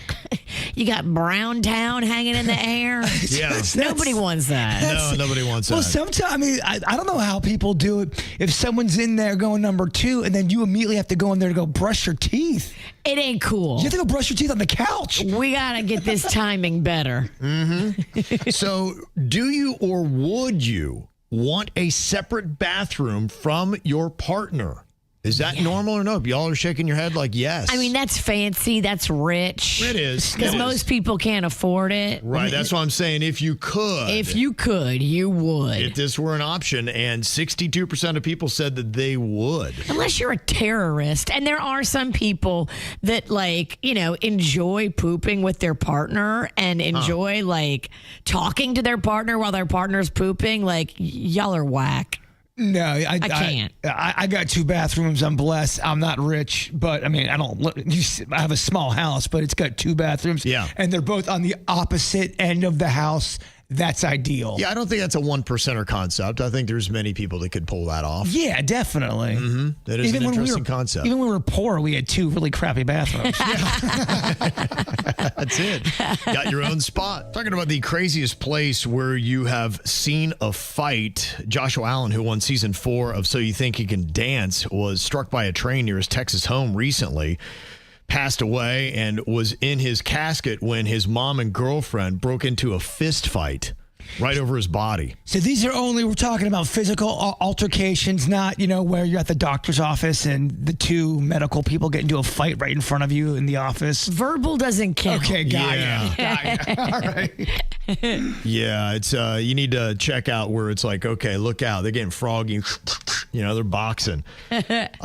Speaker 3: You got Brown Town hanging in the air.
Speaker 2: Yeah.
Speaker 3: Nobody wants that.
Speaker 2: No, nobody wants that.
Speaker 4: Well, sometimes, I don't know how people do it. If someone's in there going number 2 and then you immediately have to go in there to go brush your teeth.
Speaker 3: It ain't cool.
Speaker 4: You have to go brush your teeth on the couch.
Speaker 3: We got to get this timing better.
Speaker 2: Mm-hmm. So do you or would you want a separate bathroom from your partner? Is that normal or no? Y'all are shaking your head like yes.
Speaker 3: I mean, that's fancy. That's rich.
Speaker 2: It is.
Speaker 3: Because most people can't afford it.
Speaker 2: Right. That's what I'm saying. If you could.
Speaker 3: If you could, you would.
Speaker 2: If this were an option, and 62% of people said that they would.
Speaker 3: Unless you're a terrorist. And there are some people that, enjoy pooping with their partner and enjoy, talking to their partner while their partner's pooping. Y'all are whack.
Speaker 4: No, I
Speaker 3: can't.
Speaker 4: I got 2 bathrooms. I'm blessed. I'm not rich, but I have a small house, but it's got 2 bathrooms.
Speaker 2: Yeah.
Speaker 4: And they're both on the opposite end of the house. That's ideal.
Speaker 2: Yeah, I don't think that's a 1%er concept. I think there's many people that could pull that off.
Speaker 4: Yeah, definitely.
Speaker 2: Mm-hmm. That is an interesting concept.
Speaker 4: Even when we were poor, we had 2 really crappy bathrooms.
Speaker 2: That's it. Got your own spot. Talking about the craziest place where you have seen a fight. Joshua Allen, who won season 4 of So You Think You Can Dance, was struck by a train near his Texas home recently. Passed away and was in his casket when his mom and girlfriend broke into a fist fight right over his body.
Speaker 4: So we're talking about physical altercations, not, where you're at the doctor's office and the 2 medical people get into a fight right in front of you in the office.
Speaker 3: Verbal doesn't count.
Speaker 4: Okay, got you. All right.
Speaker 2: Yeah, it's you need to check out where it's like, okay, look out. They're getting froggy. They're boxing.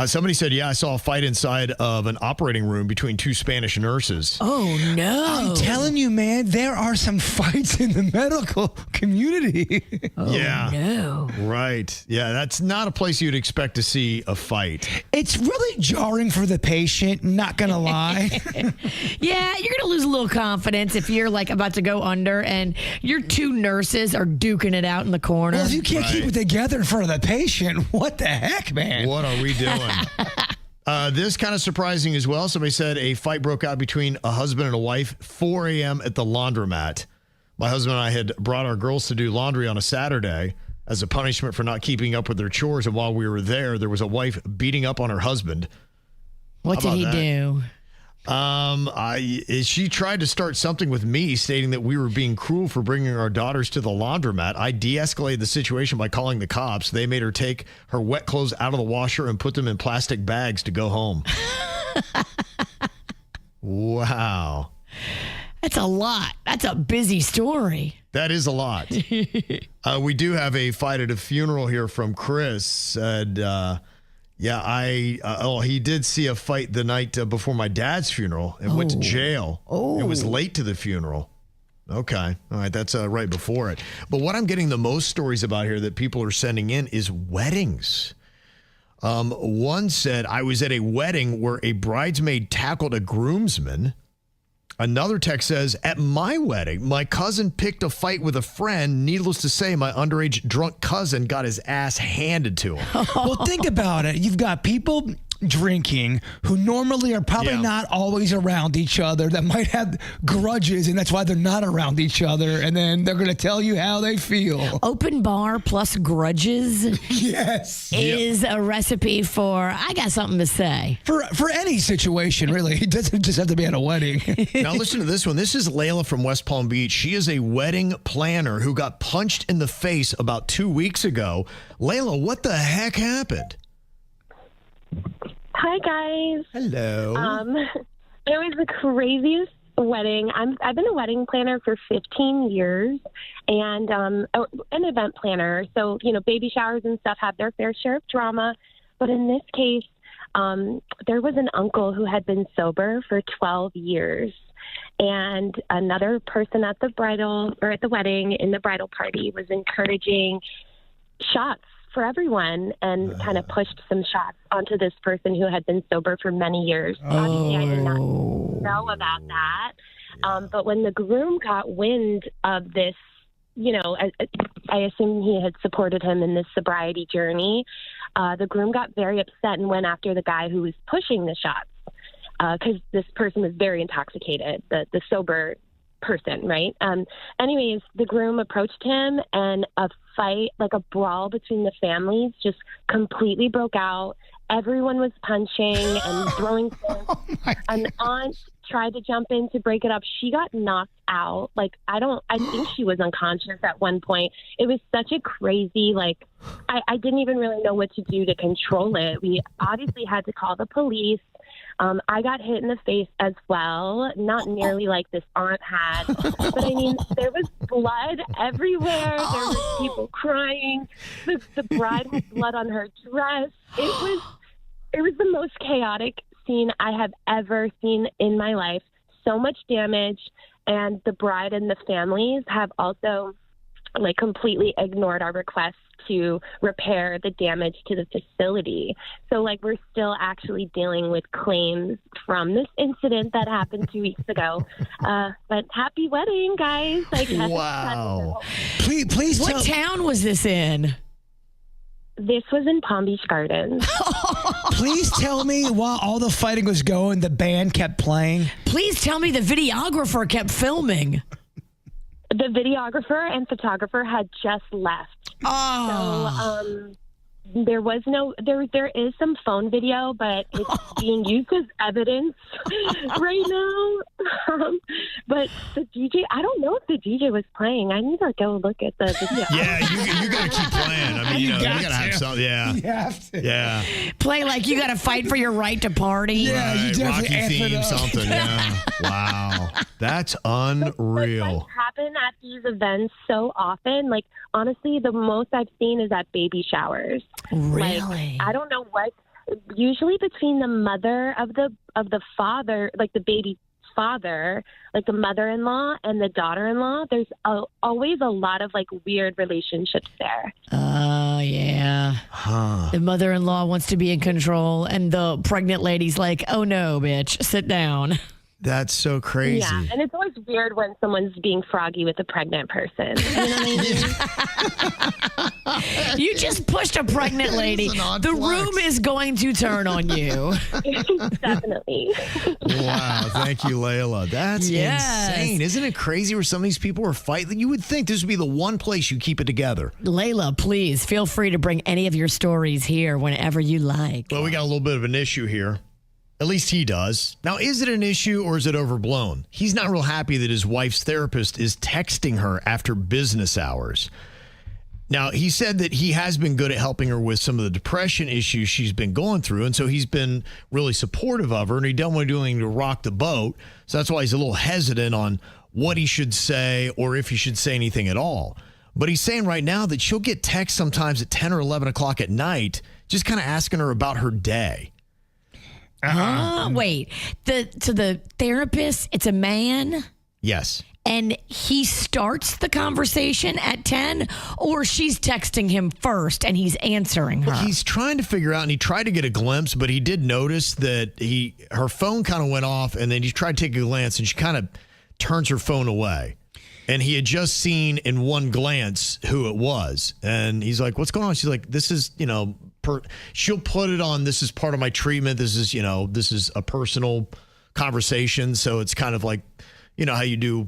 Speaker 2: Somebody said, I saw a fight inside of an operating room between 2 Spanish nurses.
Speaker 3: Oh, no.
Speaker 4: I'm telling you, man, there are some fights in the medical community.
Speaker 3: Oh,
Speaker 2: yeah.
Speaker 3: No.
Speaker 2: Right. Yeah, that's not a place you'd expect to see a fight.
Speaker 4: It's really jarring for the patient, not going to lie.
Speaker 3: Yeah, you're going to lose a little confidence if you're about to go under and your 2 nurses are duking it out in the corner.
Speaker 4: Well, if you can't keep it together in front of the patient, what the heck, man?
Speaker 2: What are we doing? This kind of surprising as well. Somebody said a fight broke out between a husband and a wife, 4 a.m. at the laundromat. My husband and I had brought our girls to do laundry on a Saturday as a punishment for not keeping up with their chores. And while we were there was a wife beating up on her husband.
Speaker 3: What did he do?
Speaker 2: She tried to start something with me, stating that we were being cruel for bringing our daughters to the laundromat. I de-escalated the situation by calling the cops. They made her take her wet clothes out of the washer and put them in plastic bags to go home. Wow.
Speaker 3: That's a lot. That's a busy story.
Speaker 2: That is a lot. We do have a fight at a funeral here from Chris. Said, Yeah, he did see a fight the night before my dad's funeral and went to jail. It was late to the funeral. Okay. All right. That's right before it. But what I'm getting the most stories about here that people are sending in is weddings. One said, I was at a wedding where a bridesmaid tackled a groomsman. Another text says, at my wedding, my cousin picked a fight with a friend. Needless to say, my underage drunk cousin got his ass handed to him.
Speaker 4: Well, think about it. You've got people drinking who normally are probably not always around each other, that might have grudges, and that's why they're not around each other, and then they're going to tell you how they feel.
Speaker 3: Open bar plus grudges is a recipe for I got something to say.
Speaker 4: For any situation, really. It doesn't just have to be at a wedding.
Speaker 2: Now listen to this one. This is Layla from West Palm Beach. She is a wedding planner who got punched in the face about 2 weeks ago. Layla, what the heck happened?
Speaker 5: Hi, guys.
Speaker 2: Hello.
Speaker 5: It was the craziest wedding. I've been a wedding planner for 15 years and an event planner. So, baby showers and stuff have their fair share of drama. But in this case, there was an uncle who had been sober for 12 years. And another person at the wedding in the bridal party was encouraging shots for everyone and kind of pushed some shots onto this person who had been sober for many years. Obviously, I did not know about that. But when the groom got wind of this, I assume he had supported him in this sobriety journey. The groom got very upset and went after the guy who was pushing the shots because this person was very intoxicated, the sober person, right? Anyways, the groom approached him and a fight, like a brawl between the families, just completely broke out. Everyone was punching and throwing things. An aunt tried to jump in to break it up. She got knocked out. I think she was unconscious at one point. It was such a crazy, I didn't even really know what to do to control it. We obviously had to call the police. I got hit in the face as well, not nearly like this aunt had, but I mean, there was blood everywhere. There were people crying. The bride had blood on her dress. It was the most chaotic scene I have ever seen in my life. So much damage, and the bride and the families have also completely ignored our requests to repair the damage to the facility. So we're still actually dealing with claims from this incident that happened 2 weeks ago. But happy wedding, guys.
Speaker 2: Wow.
Speaker 4: Please
Speaker 3: what town was this in?
Speaker 5: This was in Palm Beach Gardens.
Speaker 4: Please tell me while all the fighting was going, the band kept playing.
Speaker 3: Please tell me the videographer kept filming.
Speaker 5: The videographer and photographer had just left. So there was there is some phone video, but it's being used as evidence right now. But the DJ, I don't know if the DJ was playing. I need to go look at the video.
Speaker 2: Yeah, you got to keep playing. I mean, you got to have something. Yeah.
Speaker 4: You have to.
Speaker 2: Yeah.
Speaker 3: Play you got to fight for your right to party.
Speaker 4: Yeah,
Speaker 2: right,
Speaker 4: you definitely
Speaker 2: Rocky theme, something. Yeah. Wow. That's unreal.
Speaker 5: Happen at these events so often. Honestly, the most I've seen is at baby showers.
Speaker 3: Really?
Speaker 5: I don't know what. Usually between the mother of the father, the baby father, the mother-in-law and the daughter-in-law, there's always a lot of weird relationships there.
Speaker 3: Oh, yeah.
Speaker 2: Huh.
Speaker 3: The mother-in-law wants to be in control, and the pregnant lady's like, oh, no, bitch, sit down.
Speaker 2: That's so crazy.
Speaker 5: Yeah, and it's always weird when someone's being froggy with a pregnant person. You know what I mean?
Speaker 3: You just pushed a pregnant lady. The room is going to turn on you.
Speaker 5: Definitely.
Speaker 2: Wow. Thank you, Layla. That's insane. Isn't it crazy where some of these people are fighting? You would think this would be the one place you keep it together.
Speaker 3: Layla, please feel free to bring any of your stories here whenever you like.
Speaker 2: Well, we got a little bit of an issue here. At least he does. Now, is it an issue or is it overblown? He's not real happy that his wife's therapist is texting her after business hours. Now, he said that he has been good at helping her with some of the depression issues she's been going through, and so he's been really supportive of her, and he doesn't want to do anything to rock the boat, so that's why he's a little hesitant on what he should say or if he should say anything at all. But he's saying right now that she'll get texts sometimes at 10 or 11 o'clock at night, just kind of asking her about her day.
Speaker 3: Wait. The therapist, it's a man?
Speaker 2: Yes.
Speaker 3: And he starts the conversation at 10, or she's texting him first and he's answering her?
Speaker 2: Well, he's trying to figure out, and he tried to get a glimpse, but he did notice that her phone kind of went off, and then he tried to take a glance, and she kind of turns her phone away. And he had just seen in one glance who it was. And he's like, what's going on? She's like, this is, she'll put it on, this is part of my treatment. This is a personal conversation. So it's kind of like, how you do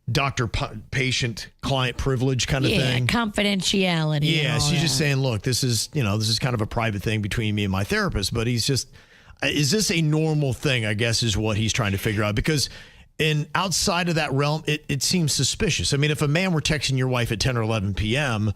Speaker 2: doctor-patient client privilege kind of thing.
Speaker 3: Yeah, confidentiality.
Speaker 2: Yeah, she's just saying, look, this is kind of a private thing between me and my therapist. But he's just, is this a normal thing, I guess, is what he's trying to figure out. Because outside of that realm, it seems suspicious. I mean, if a man were texting your wife at 10 or 11 p.m.,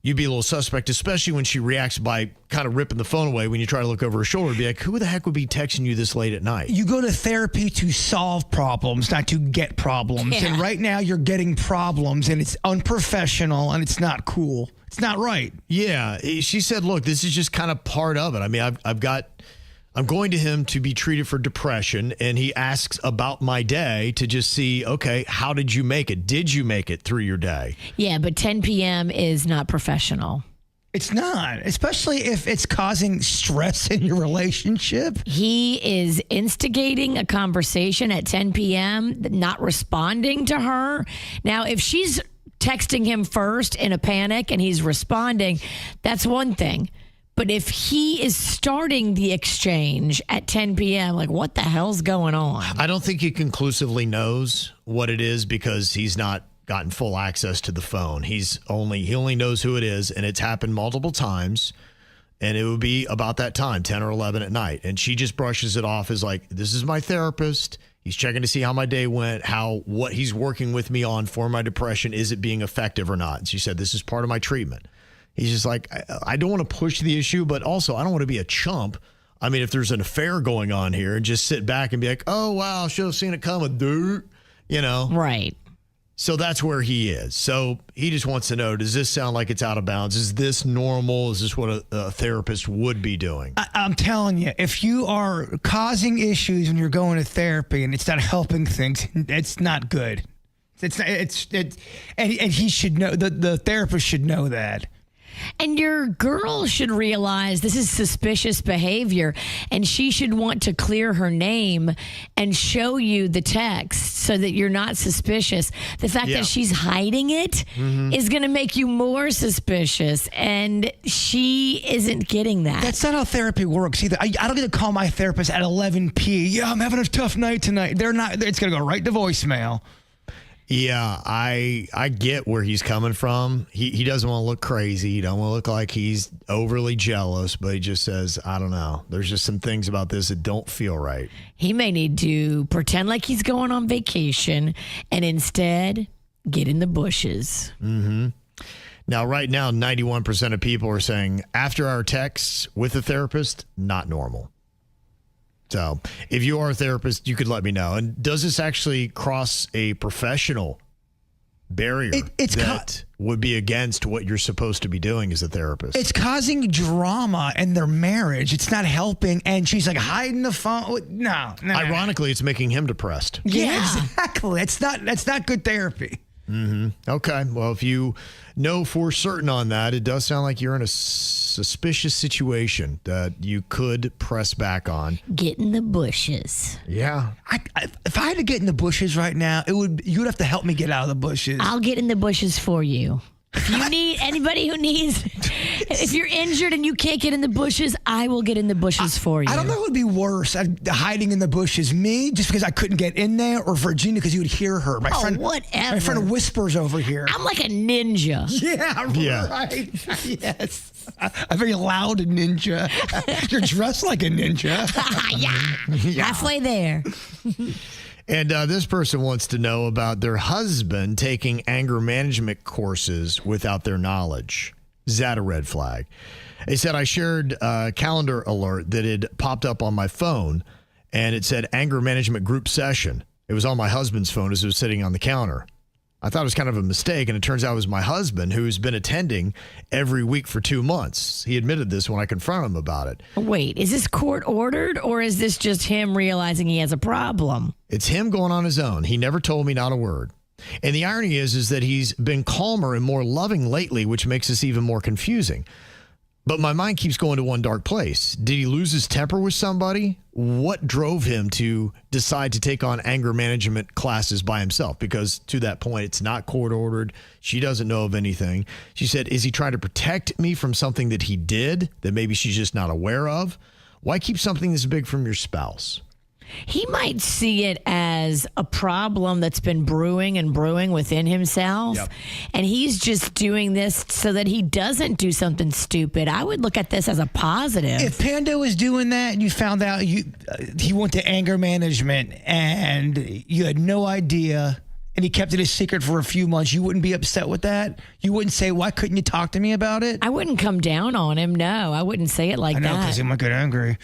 Speaker 2: you'd be a little suspect, especially when she reacts by kind of ripping the phone away when you try to look over her shoulder. Be like, who the heck would be texting you this late at night?
Speaker 4: You go to therapy to solve problems, not to get problems.
Speaker 3: Yeah.
Speaker 4: And right now you're getting problems, and it's unprofessional, and it's not cool. It's not right.
Speaker 2: Yeah. She said, look, this is just kind of part of it. I mean, I'm going to him to be treated for depression, and he asks about my day to just see, okay, how did you make it? Did you make it through your day?
Speaker 3: Yeah, but 10 p.m. is not professional.
Speaker 4: It's not, especially if it's causing stress in your relationship.
Speaker 3: He is instigating a conversation at 10 p.m., not responding to her. Now, if she's texting him first in a panic and he's responding, that's one thing. But if he is starting the exchange at 10 p.m., like, what the hell's going on?
Speaker 2: I don't think he conclusively knows what it is because he's not gotten full access to the phone. He only knows who it is, and it's happened multiple times. And it would be about that time, 10 or 11 at night. And she just brushes it off as like, this is my therapist. He's checking to see how my day went, what he's working with me on for my depression. Is it being effective or not? And she said, this is part of my treatment. He's just like, I don't want to push the issue, but also I don't want to be a chump. I mean, if there's an affair going on here, and just sit back and be like, oh, wow, should have seen it coming, dude.
Speaker 3: Right.
Speaker 2: So that's where he is. So he just wants to know, does this sound like it's out of bounds? Is this normal? Is this what a therapist would be doing?
Speaker 4: I'm telling you, if you are causing issues when you're going to therapy and it's not helping things, it's not good. And he should know, the therapist should know that.
Speaker 3: And your girl should realize this is suspicious behavior, and she should want to clear her name and show you the text so that you're not suspicious. The fact that she's hiding it is going to make you more suspicious, and she isn't getting that.
Speaker 4: That's not how therapy works either. I don't get to call my therapist at 11 p. Yeah, I'm having a tough night tonight. They're not. It's going to go right to voicemail.
Speaker 2: Yeah, I get where he's coming from. He doesn't want to look crazy. He don't want to look like he's overly jealous, but he just says, I don't know. There's just some things about this that don't feel right.
Speaker 3: He may need to pretend like he's going on vacation and instead get in the bushes.
Speaker 2: Mm-hmm. Now, right now, 91% of people are saying after our texts with a therapist, not normal. So if you are a therapist, you could let me know. And does this actually cross a professional barrier that would be against what you're supposed to be doing as a therapist?
Speaker 4: It's causing drama in their marriage. It's not helping. And she's like hiding the phone. No.
Speaker 2: Ironically, it's making him depressed.
Speaker 4: Yeah, exactly. That's not good therapy.
Speaker 2: Mm-hmm. Okay. Well, if you know for certain on that, it does sound like you're in a suspicious situation that you could press back on.
Speaker 3: Get in the bushes.
Speaker 2: Yeah.
Speaker 4: If I had to get in the bushes right now, you'd have to help me get out of the bushes.
Speaker 3: I'll get in the bushes for you. If you need anybody who needs, if you're injured and you can't get in the bushes, I will get in the bushes for you.
Speaker 4: I don't know what would be worse, hiding in the bushes, me just because I couldn't get in there, or Virginia because you would hear her.
Speaker 3: Whatever.
Speaker 4: My friend whispers over here.
Speaker 3: I'm like a ninja.
Speaker 4: Yeah. Right. Yes. A very loud ninja. You're dressed like a ninja.
Speaker 3: Yeah. Halfway there.
Speaker 2: And this person wants to know about their husband taking anger management courses without their knowledge. Is that a red flag? They said, I shared a calendar alert that had popped up on my phone, and it said anger management group session. It was on my husband's phone as it was sitting on the counter. I thought it was kind of a mistake, and it turns out it was my husband who's been attending every week for 2 months. He admitted this when I confronted him about it.
Speaker 3: Wait, is this court ordered, or is this just him realizing he has a problem?
Speaker 2: It's him going on his own. He never told me not a word. And the irony is that he's been calmer and more loving lately, which makes this even more confusing. But my mind keeps going to one dark place. Did he lose his temper with somebody? What drove him to decide to take on anger management classes by himself? Because to that point, it's not court ordered. She doesn't know of anything. She said, is he trying to protect me from something that he did that maybe she's just not aware of? Why keep something this big from your spouse?
Speaker 3: He might see it as a problem that's been brewing and brewing within himself.
Speaker 2: Yep.
Speaker 3: And he's just doing this so that he doesn't do something stupid. I would look at this as a positive.
Speaker 4: If Pando was doing that and you found out he went to anger management and you had no idea and he kept it a secret for a few months, you wouldn't be upset with that? You wouldn't say, why couldn't you talk to me about it?
Speaker 3: I wouldn't come down on him. No, I wouldn't say it like
Speaker 4: I know,
Speaker 3: that.
Speaker 4: because he might get angry.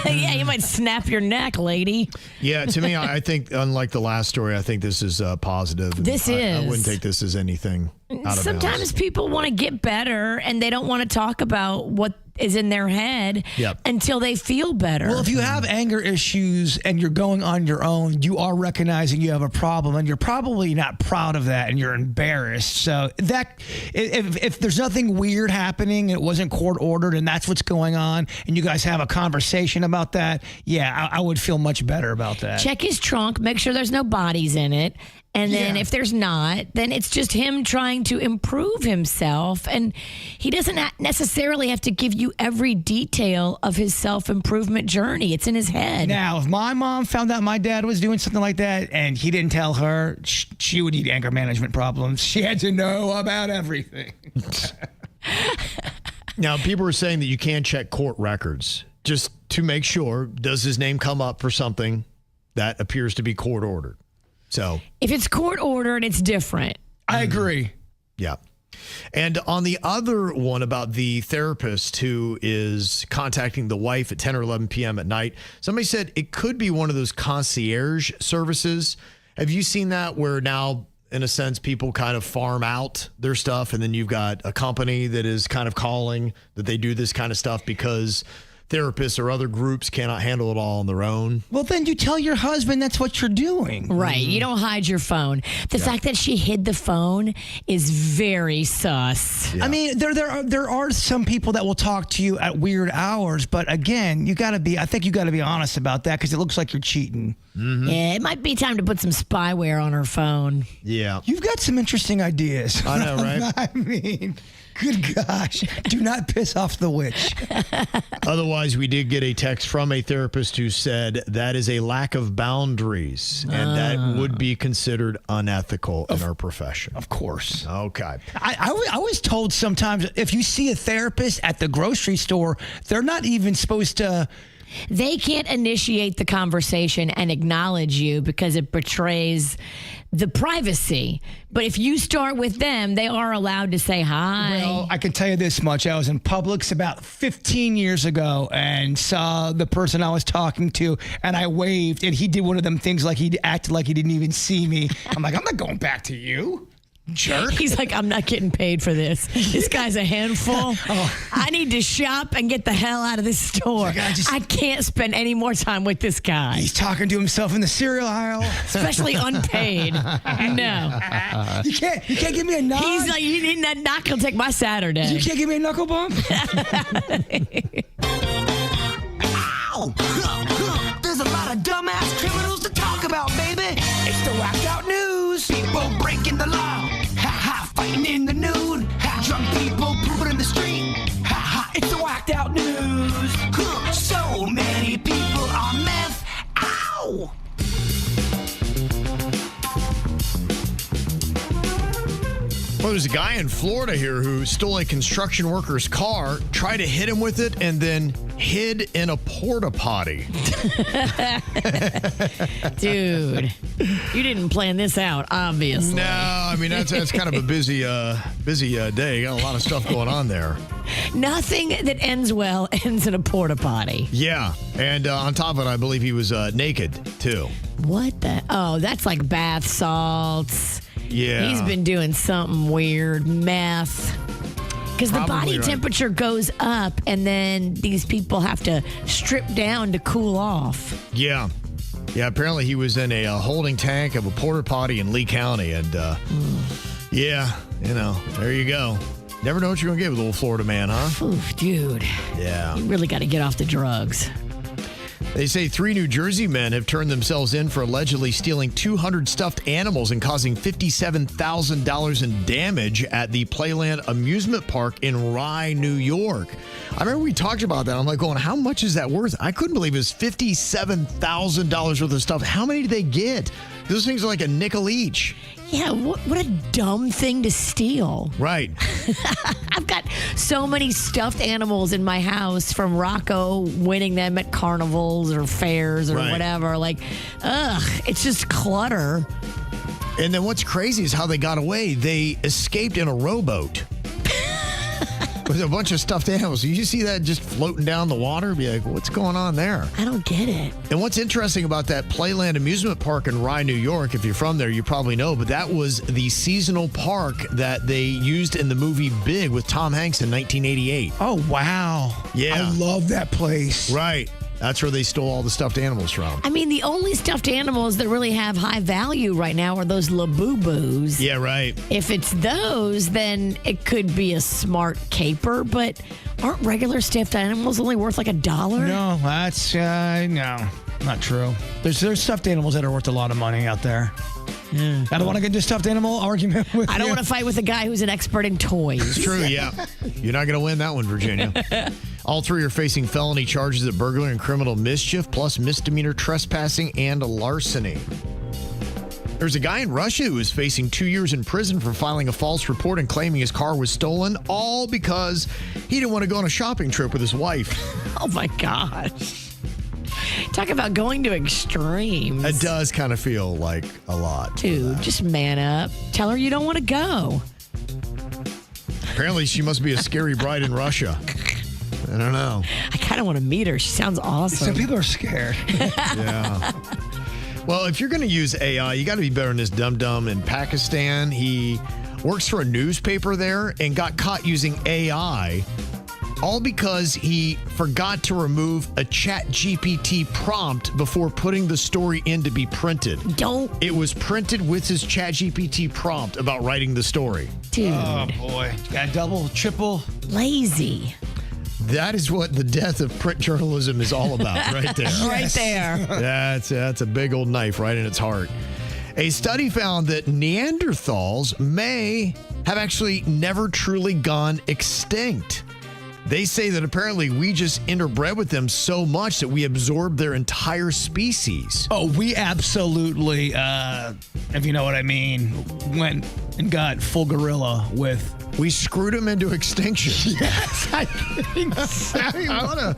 Speaker 3: Yeah, you might snap your neck, lady.
Speaker 2: Yeah, to me, I think, unlike the last story, I think this is positive.
Speaker 3: This is.
Speaker 2: I wouldn't take this as anything out of
Speaker 3: Sometimes
Speaker 2: bounds.
Speaker 3: people want to get better and they don't want to talk about what is in their head until they feel better.
Speaker 4: Well, if you have anger issues and you're going on your own, you are recognizing you have a problem and you're probably not proud of that and you're embarrassed. So that if there's nothing weird happening, it wasn't court ordered and that's what's going on and you guys have a conversation about that, I would feel much better about that.
Speaker 3: Check his trunk, make sure there's no bodies in it. And then if there's not, then it's just him trying to improve himself. And he doesn't necessarily have to give you every detail of his self-improvement journey. It's in his head.
Speaker 4: Now, if my mom found out my dad was doing something like that and he didn't tell her, she would need anger management problems. She had to know about everything.
Speaker 2: Now, people are saying that you can check court records just to make sure, does his name come up for something that appears to be court ordered? So
Speaker 3: if it's court ordered, it's different.
Speaker 4: I agree.
Speaker 2: Yeah. And on the other one about the therapist who is contacting the wife at 10 or 11 p.m. at night, somebody said it could be one of those concierge services. Have you seen that where now, in a sense, people kind of farm out their stuff and then you've got a company that is kind of calling that they do this kind of stuff because therapists or other groups cannot handle it all on their own?
Speaker 4: Well, then you tell your husband that's what you're doing.
Speaker 3: Right. You don't hide your phone. The fact that she hid the phone is very sus.
Speaker 2: Yeah.
Speaker 4: I mean, there are some people that will talk to you at weird hours, but again, I think you got to be honest about that because it looks like you're cheating.
Speaker 2: Mm-hmm.
Speaker 3: Yeah, it might be time to put some spyware on her phone.
Speaker 2: Yeah.
Speaker 4: You've got some interesting ideas.
Speaker 2: I know, right?
Speaker 4: I mean, good gosh. Do not piss off the witch.
Speaker 2: Otherwise, we did get a text from a therapist who said that is a lack of boundaries and that would be considered unethical in our profession.
Speaker 4: Of course.
Speaker 2: Okay.
Speaker 4: I was told sometimes if you see a therapist at the grocery store, they're not even supposed to.
Speaker 3: They can't initiate the conversation and acknowledge you because it betrays the privacy. But if you start with them, they are allowed to say hi.
Speaker 4: Well, I can tell you this much. I was in Publix about 15 years ago and saw the person I was talking to, and I waved, and he did one of them things like he acted like he didn't even see me. I'm like, I'm not going back to you. Jerk.
Speaker 3: He's like, I'm not getting paid for this. This guy's a handful. I need to shop and get the hell out of this store. I can't spend any more time with this guy.
Speaker 4: He's talking to himself in the cereal aisle.
Speaker 3: Especially unpaid. No.
Speaker 4: You can't give me a nod?
Speaker 3: He's like, you need that knock, he'll take my Saturday.
Speaker 4: You can't give me a knuckle bump?
Speaker 1: Ow! There's a lot of dumbass criminals to talk about, baby. It's the whacked out news. People breaking the law. Fighting in the nude. Drunk people pooping in the street. It's the whacked out news. So many people on meth. Ow!
Speaker 2: Well, there's a guy in Florida here who stole a construction worker's car, tried to hit him with it, and then hid in a porta potty.
Speaker 3: Dude, you didn't plan this out, obviously.
Speaker 2: No, I mean, that's kind of a busy day. Got a lot of stuff going on there.
Speaker 3: Nothing that ends well ends in a porta potty.
Speaker 2: Yeah, and on top of it, I believe he was naked, too.
Speaker 3: What the? Oh, that's like bath salts.
Speaker 2: Yeah.
Speaker 3: He's been doing something weird, meth. Because the body temperature goes up, and then these people have to strip down to cool off.
Speaker 2: Yeah. Yeah, apparently he was in a holding tank of a porta potty in Lee County. And, yeah, there you go. Never know what you're going to get with old Florida man, huh?
Speaker 3: Oof, dude.
Speaker 2: Yeah.
Speaker 3: You really got to get off the drugs.
Speaker 2: They say 3 New Jersey men have turned themselves in for allegedly stealing 200 stuffed animals and causing $57,000 in damage at the Playland amusement park in Rye, New York. I remember we talked about that. I'm like going, how much is that worth? I couldn't believe it was $57,000 worth of stuff. How many did they get? Those things are like a nickel each.
Speaker 3: Yeah, what a dumb thing to steal.
Speaker 2: Right.
Speaker 3: I've got so many stuffed animals in my house from Rocco winning them at carnivals or fairs or whatever. Like, it's just clutter.
Speaker 2: And then what's crazy is how they got away. They escaped in a rowboat. With a bunch of stuffed animals. You see that just floating down the water? Be like, what's going on there?
Speaker 3: I don't get it.
Speaker 2: And what's interesting about that Playland amusement park in Rye, New York, if you're from there, you probably know, but that was the seasonal park that they used in the movie Big with Tom Hanks in 1988.
Speaker 4: Oh, wow.
Speaker 2: Yeah.
Speaker 4: I love that place.
Speaker 2: Right. That's where they stole all the stuffed animals from.
Speaker 3: I mean, the only stuffed animals that really have high value right now are those Labubu's.
Speaker 2: Yeah, right.
Speaker 3: If it's those, then it could be a smart caper, but aren't regular stuffed animals only worth like $1?
Speaker 4: No, that's, no, not true. There's stuffed animals that are worth a lot of money out there. I don't want to get into a stuffed animal argument with
Speaker 3: I don't want to fight with a guy who's an expert in toys.
Speaker 2: It's true, yeah. You're not going to win that one, Virginia. All 3 are facing felony charges of burglary and criminal mischief, plus misdemeanor trespassing and larceny. There's a guy in Russia who is facing 2 years in prison for filing a false report and claiming his car was stolen, all because he didn't want to go on a shopping trip with his wife.
Speaker 3: Oh, my gosh. Talk about going to extremes.
Speaker 2: It does kind of feel like a lot.
Speaker 3: Dude, just man up. Tell her you don't want to go.
Speaker 2: Apparently, she must be a scary bride in Russia. I don't know.
Speaker 3: I kind of want to meet her. She sounds awesome.
Speaker 4: Some people are scared.
Speaker 2: Yeah. Well, if you're going to use AI, you got to be better than this dum-dum in Pakistan. He works for a newspaper there and got caught using AI, all because he forgot to remove a ChatGPT prompt before putting the story in to be printed. It was printed with his ChatGPT prompt about writing the story.
Speaker 3: Dude.
Speaker 4: Oh, boy. Got double, triple.
Speaker 3: Lazy.
Speaker 2: That is what the death of print journalism is all about, right there.
Speaker 3: Right there.
Speaker 2: That's a big old knife right in its heart. A study found that Neanderthals may have actually never truly gone extinct. They say that apparently we just interbred with them so much that we absorbed their entire species.
Speaker 4: Oh, we absolutely, if you know what I mean, went and got full gorilla with.
Speaker 2: We screwed them into extinction.
Speaker 4: Yes, I think so.
Speaker 2: What a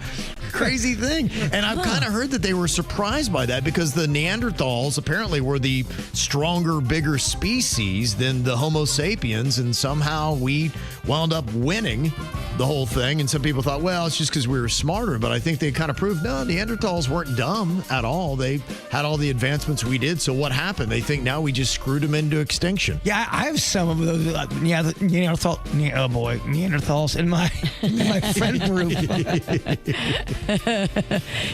Speaker 2: crazy thing. And I've kind of heard that they were surprised by that because the Neanderthals apparently were the stronger, bigger species than the Homo sapiens. And somehow we wound up winning the whole thing. And some people thought, well, it's just because we were smarter. But I think they kind of proved, no, Neanderthals weren't dumb at all. They had all the advancements we did. So what happened? They think now we just screwed them into extinction.
Speaker 4: Yeah, I have some of those Neanderthals in my friend group.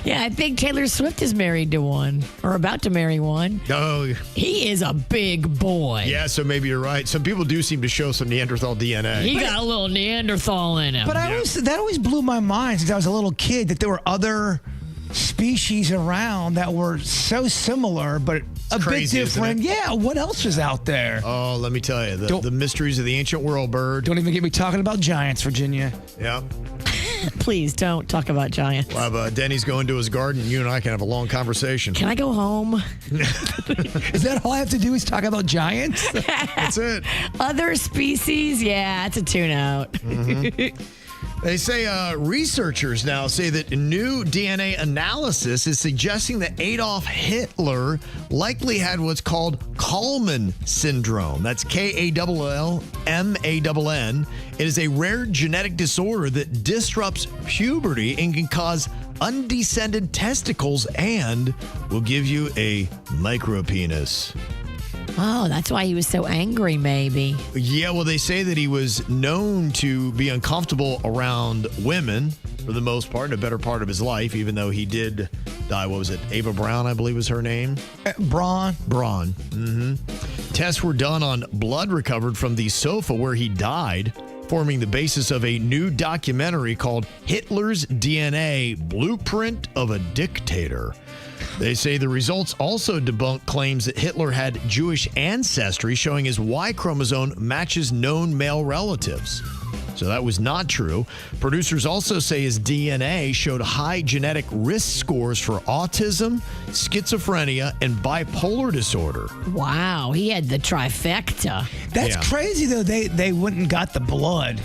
Speaker 3: Yeah, I think Taylor Swift is married to one or about to marry one.
Speaker 2: Oh,
Speaker 3: he is a big boy.
Speaker 2: Yeah, so maybe you're right. Some people do seem to show some Neanderthal DNA.
Speaker 3: He got a little Neanderthal in him.
Speaker 4: But that always blew my mind since I was a little kid that there were other species around that were so similar, but a bit different. Yeah, what else was out there?
Speaker 2: Oh, let me tell you, the mysteries of the ancient world, Bird.
Speaker 4: Don't even get me talking about giants, Virginia.
Speaker 2: Yeah.
Speaker 3: Please don't talk about giants.
Speaker 2: We'll have Denny's go into his garden, and you and I can have a long conversation.
Speaker 3: Can I go home?
Speaker 4: Is that all I have to do is talk about giants?
Speaker 2: That's it.
Speaker 3: Other species? Yeah, it's a tune-out.
Speaker 2: Mm-hmm. They say researchers now say that new DNA analysis is suggesting that Adolf Hitler likely had what's called Kallmann syndrome. That's Kallmann. It is a rare genetic disorder that disrupts puberty and can cause undescended testicles and will give you a micropenis.
Speaker 3: Oh, that's why he was so angry, maybe.
Speaker 2: Yeah, well, they say that he was known to be uncomfortable around women for the most part, a better part of his life, even though he did die. What was it? Ava Braun, I believe was her name.
Speaker 4: Braun.
Speaker 2: Tests were done on blood recovered from the sofa where he died, forming the basis of a new documentary called Hitler's DNA: Blueprint of a Dictator. They say the results also debunk claims that Hitler had Jewish ancestry, showing his Y chromosome matches known male relatives. So that was not true. Producers also say his DNA showed high genetic risk scores for autism, schizophrenia, and bipolar disorder.
Speaker 3: Wow, he had the trifecta.
Speaker 4: That's crazy, though. They wouldn't got the blood.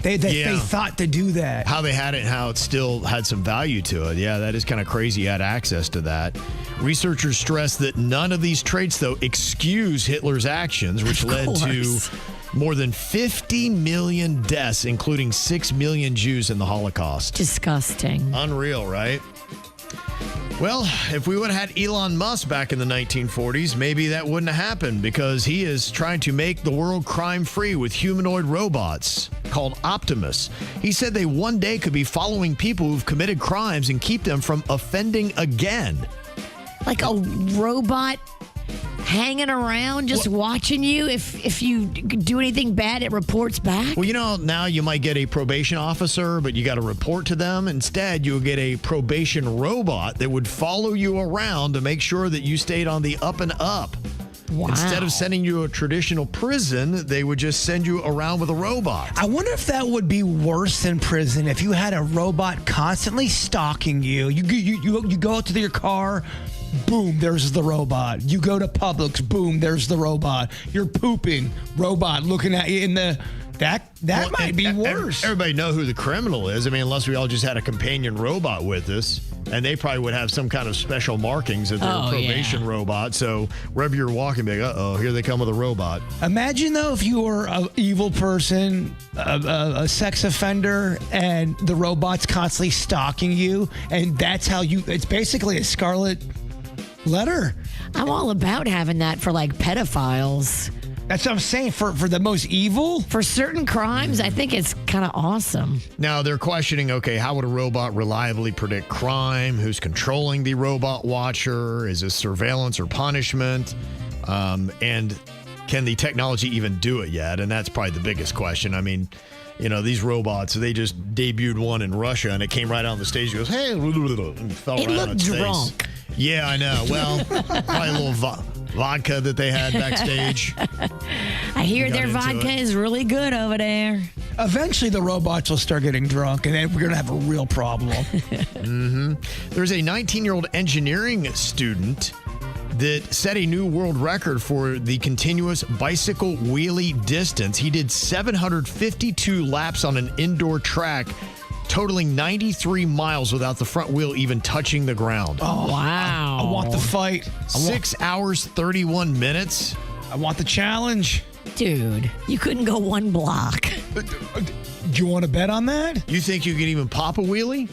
Speaker 4: They thought to do that.
Speaker 2: How they had it and how it still had some value to it. Yeah, that is kind of crazy. He had access to that. Researchers stress that none of these traits, though, excuse Hitler's actions, which led to more than 50 million deaths, including 6 million Jews in the Holocaust.
Speaker 3: Disgusting.
Speaker 2: Unreal, right? Well, if we would have had Elon Musk back in the 1940s, maybe that wouldn't have happened, because he is trying to make the world crime-free with humanoid robots called Optimus. He said they one day could be following people who've committed crimes and keep them from offending again.
Speaker 3: Like a robot hanging around just watching you? If you do anything bad, it reports back?
Speaker 2: Well, you know, now you might get a probation officer, but you got to report to them. Instead, you'll get a probation robot that would follow you around to make sure that you stayed on the up and up.
Speaker 3: Wow.
Speaker 2: Instead of sending you to a traditional prison, they would just send you around with a robot.
Speaker 4: I wonder if that would be worse than prison if you had a robot constantly stalking you. You go out to your car, boom, there's the robot. You go to Publix, boom, there's the robot. You're pooping, robot looking at you in the... That might be worse.
Speaker 2: Everybody know who the criminal is. I mean, unless we all just had a companion robot with us, and they probably would have some kind of special markings that they're a probation robot. So wherever you're walking, be like, uh-oh, here they come with a robot.
Speaker 4: Imagine, though, if you were an evil person, a sex offender, and the robot's constantly stalking you, and that's how you... It's basically a scarlet letter.
Speaker 3: I'm all about having that for, like, pedophiles.
Speaker 4: That's what I'm saying. For the most evil?
Speaker 3: For certain crimes, I think it's kind of awesome.
Speaker 2: Now, they're questioning, okay, how would a robot reliably predict crime? Who's controlling the robot watcher? Is this surveillance or punishment? And can the technology even do it yet? And that's probably the biggest question. I mean, you know, these robots, they just debuted one in Russia, and it came right on the stage. It goes, hey, and fell right on its
Speaker 3: drunk.
Speaker 2: face. Yeah, I know. Well, probably a little vodka that they had backstage.
Speaker 3: I hear their vodka is really good over there.
Speaker 4: Eventually, the robots will start getting drunk, and then we're going to have a real problem.
Speaker 2: There's a 19-year-old engineering student that set a new world record for the continuous bicycle wheelie distance. He did 752 laps on an indoor track, totaling 93 miles without the front wheel even touching the ground.
Speaker 4: Oh, wow. I want the fight.
Speaker 2: 6 hours, 31 minutes.
Speaker 4: I want the challenge.
Speaker 3: Dude, you couldn't go one block.
Speaker 4: Do you want to bet on that?
Speaker 2: You think you can even pop a wheelie?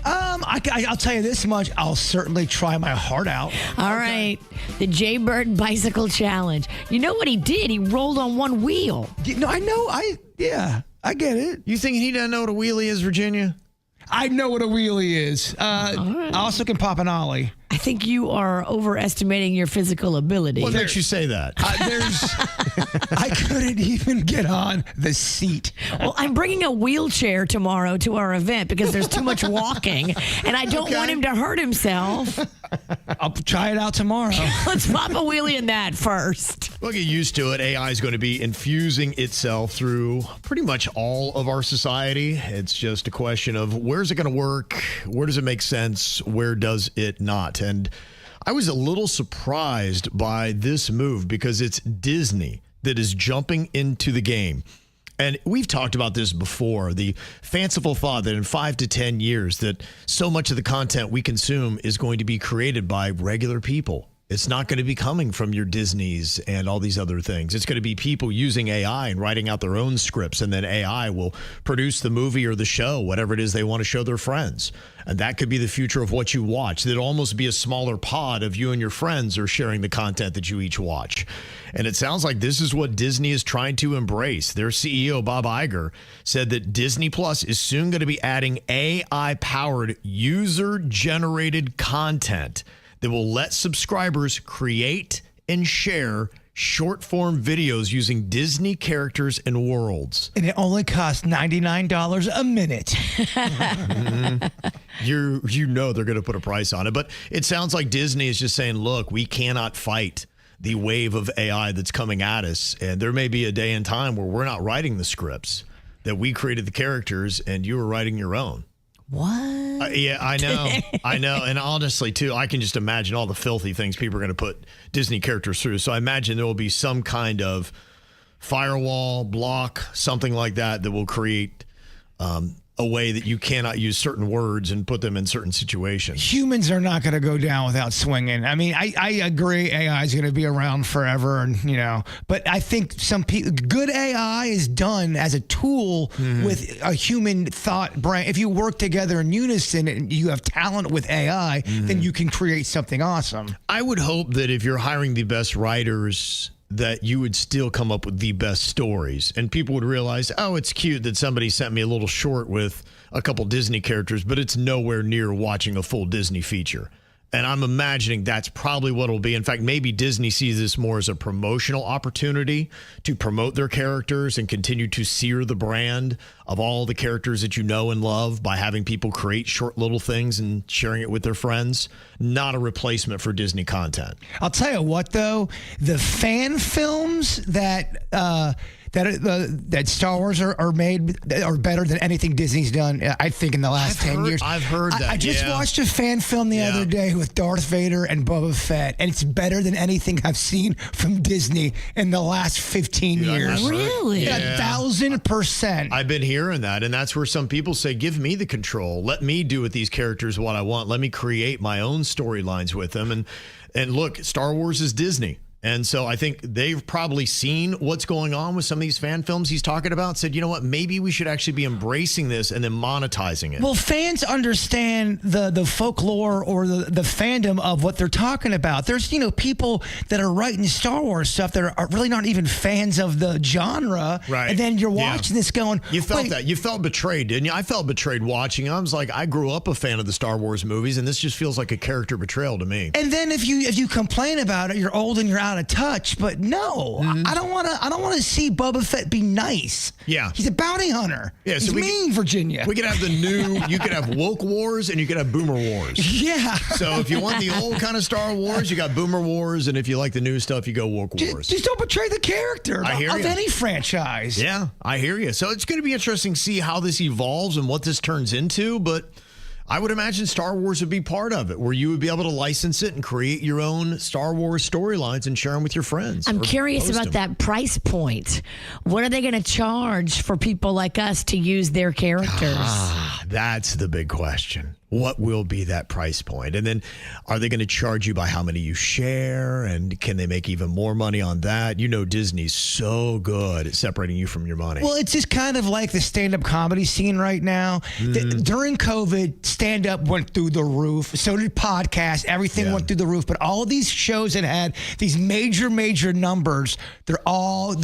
Speaker 4: I'll tell you this much. I'll certainly try my heart out.
Speaker 3: All right. The Jbird Bicycle Challenge. You know what he did? He rolled on one wheel.
Speaker 4: No, I know. I get it.
Speaker 2: You think he doesn't know what a wheelie is, Virginia?
Speaker 4: I know what a wheelie is. I also can pop an ollie.
Speaker 3: I think you are overestimating your physical ability.
Speaker 2: What makes you say that?
Speaker 4: I couldn't even get on the seat.
Speaker 3: Well, I'm bringing a wheelchair tomorrow to our event because there's too much walking, and I don't want him to hurt himself.
Speaker 4: I'll try it out tomorrow.
Speaker 3: Let's pop a wheelie in that first.
Speaker 2: We'll get used to it. AI is going to be infusing itself through pretty much all of our society. It's just a question of where's it going to work? Where does it make sense? Where does it not? And I was a little surprised by this move because it's Disney that is jumping into the game. And we've talked about this before, the fanciful thought that in 5 to 10 years that so much of the content we consume is going to be created by regular people. It's not going to be coming from your Disneys and all these other things. It's going to be people using AI and writing out their own scripts, and then AI will produce the movie or the show, whatever it is they want to show their friends. And that could be the future of what you watch. It'll almost be a smaller pod of you and your friends are sharing the content that you each watch. And it sounds like this is what Disney is trying to embrace. Their CEO, Bob Iger, said that Disney Plus is soon going to be adding AI-powered user-generated content that will let subscribers create and share short-form videos using Disney characters and worlds.
Speaker 4: And it only costs $99 a minute.
Speaker 2: Mm-hmm. You know they're going to put a price on it. But it sounds like Disney is just saying, look, we cannot fight the wave of AI that's coming at us. And there may be a day and time where we're not writing the scripts, that we created the characters and you were writing your own.
Speaker 3: What?
Speaker 2: Yeah, I know. I know. And honestly, too, I can just imagine all the filthy things people are going to put Disney characters through. So I imagine there will be some kind of firewall, block, something like that will create a way that you cannot use certain words and put them in certain situations.
Speaker 4: Humans are not going to go down without swinging. I mean, I agree AI is going to be around forever, and but I think some people, good AI is done as a tool with a human thought brain. If you work together in unison and you have talent with AI, then you can create something awesome.
Speaker 2: I would hope that if you're hiring the best writers, that you would still come up with the best stories, and people would realize, oh, it's cute that somebody sent me a little short with a couple Disney characters, but it's nowhere near watching a full Disney feature. And I'm imagining that's probably what it'll be. In fact, maybe Disney sees this more as a promotional opportunity to promote their characters and continue to sear the brand of all the characters that you know and love by having people create short little things and sharing it with their friends. Not a replacement for Disney content.
Speaker 4: I'll tell you what, though, the fan films that Star Wars are made are better than anything Disney's done, I think, in the last 10 years.
Speaker 2: I've heard that.
Speaker 4: I just watched a fan film the other day with Darth Vader and Boba Fett, and it's better than anything I've seen from Disney in the last 15 years.
Speaker 3: Really?
Speaker 2: Yeah.
Speaker 4: 1,000%.
Speaker 2: I've been hearing that, and that's where some people say, give me the control. Let me do with these characters what I want. Let me create my own storylines with them. And look, Star Wars is Disney. And so I think they've probably seen what's going on with some of these fan films he's talking about, said, you know what, maybe we should actually be embracing this and then monetizing it.
Speaker 4: Well, fans understand the folklore or the fandom of what they're talking about. There's, people that are writing Star Wars stuff that are really not even fans of the genre.
Speaker 2: Right.
Speaker 4: And then you're watching this going,
Speaker 2: you felt that. You felt betrayed, didn't you? I felt betrayed watching. I was like, I grew up a fan of the Star Wars movies, and this just feels like a character betrayal to me.
Speaker 4: And then if you complain about it, you're old and you're out of touch. But no, I don't want to see Boba Fett be nice.
Speaker 2: Yeah,
Speaker 4: he's a bounty hunter.
Speaker 2: Yeah, so
Speaker 4: he's mean, Virginia.
Speaker 2: We could have the new. You could have woke wars and you could have boomer wars.
Speaker 4: Yeah.
Speaker 2: So if you want the old kind of Star Wars, you got boomer wars, and if you like the new stuff, you go woke wars.
Speaker 4: Just don't betray the character of any franchise.
Speaker 2: Yeah, I hear you. So it's going to be interesting to see how this evolves and what this turns into, but I would imagine Star Wars would be part of it, where you would be able to license it and create your own Star Wars storylines and share them with your friends.
Speaker 3: I'm curious about that price point. What are they going to charge for people like us to use their characters?
Speaker 2: That's the big question. What will be that price point? And then are they going to charge you by how many you share? And can they make even more money on that? Disney's so good at separating you from your money.
Speaker 4: Well, it's just kind of like the stand-up comedy scene right now. During COVID, stand-up went through the roof. So did podcasts. Everything went through the roof. But all these shows that had these major numbers, they're all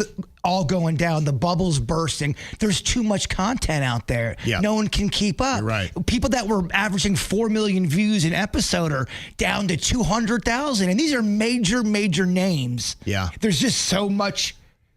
Speaker 4: going down. The bubble's bursting. There's too much content out there.
Speaker 2: Yeah.
Speaker 4: No one can keep up.
Speaker 2: You're right.
Speaker 4: People that were averaging 4 million views an episode are down to 200,000. And these are major names.
Speaker 2: Yeah.
Speaker 4: There's just so much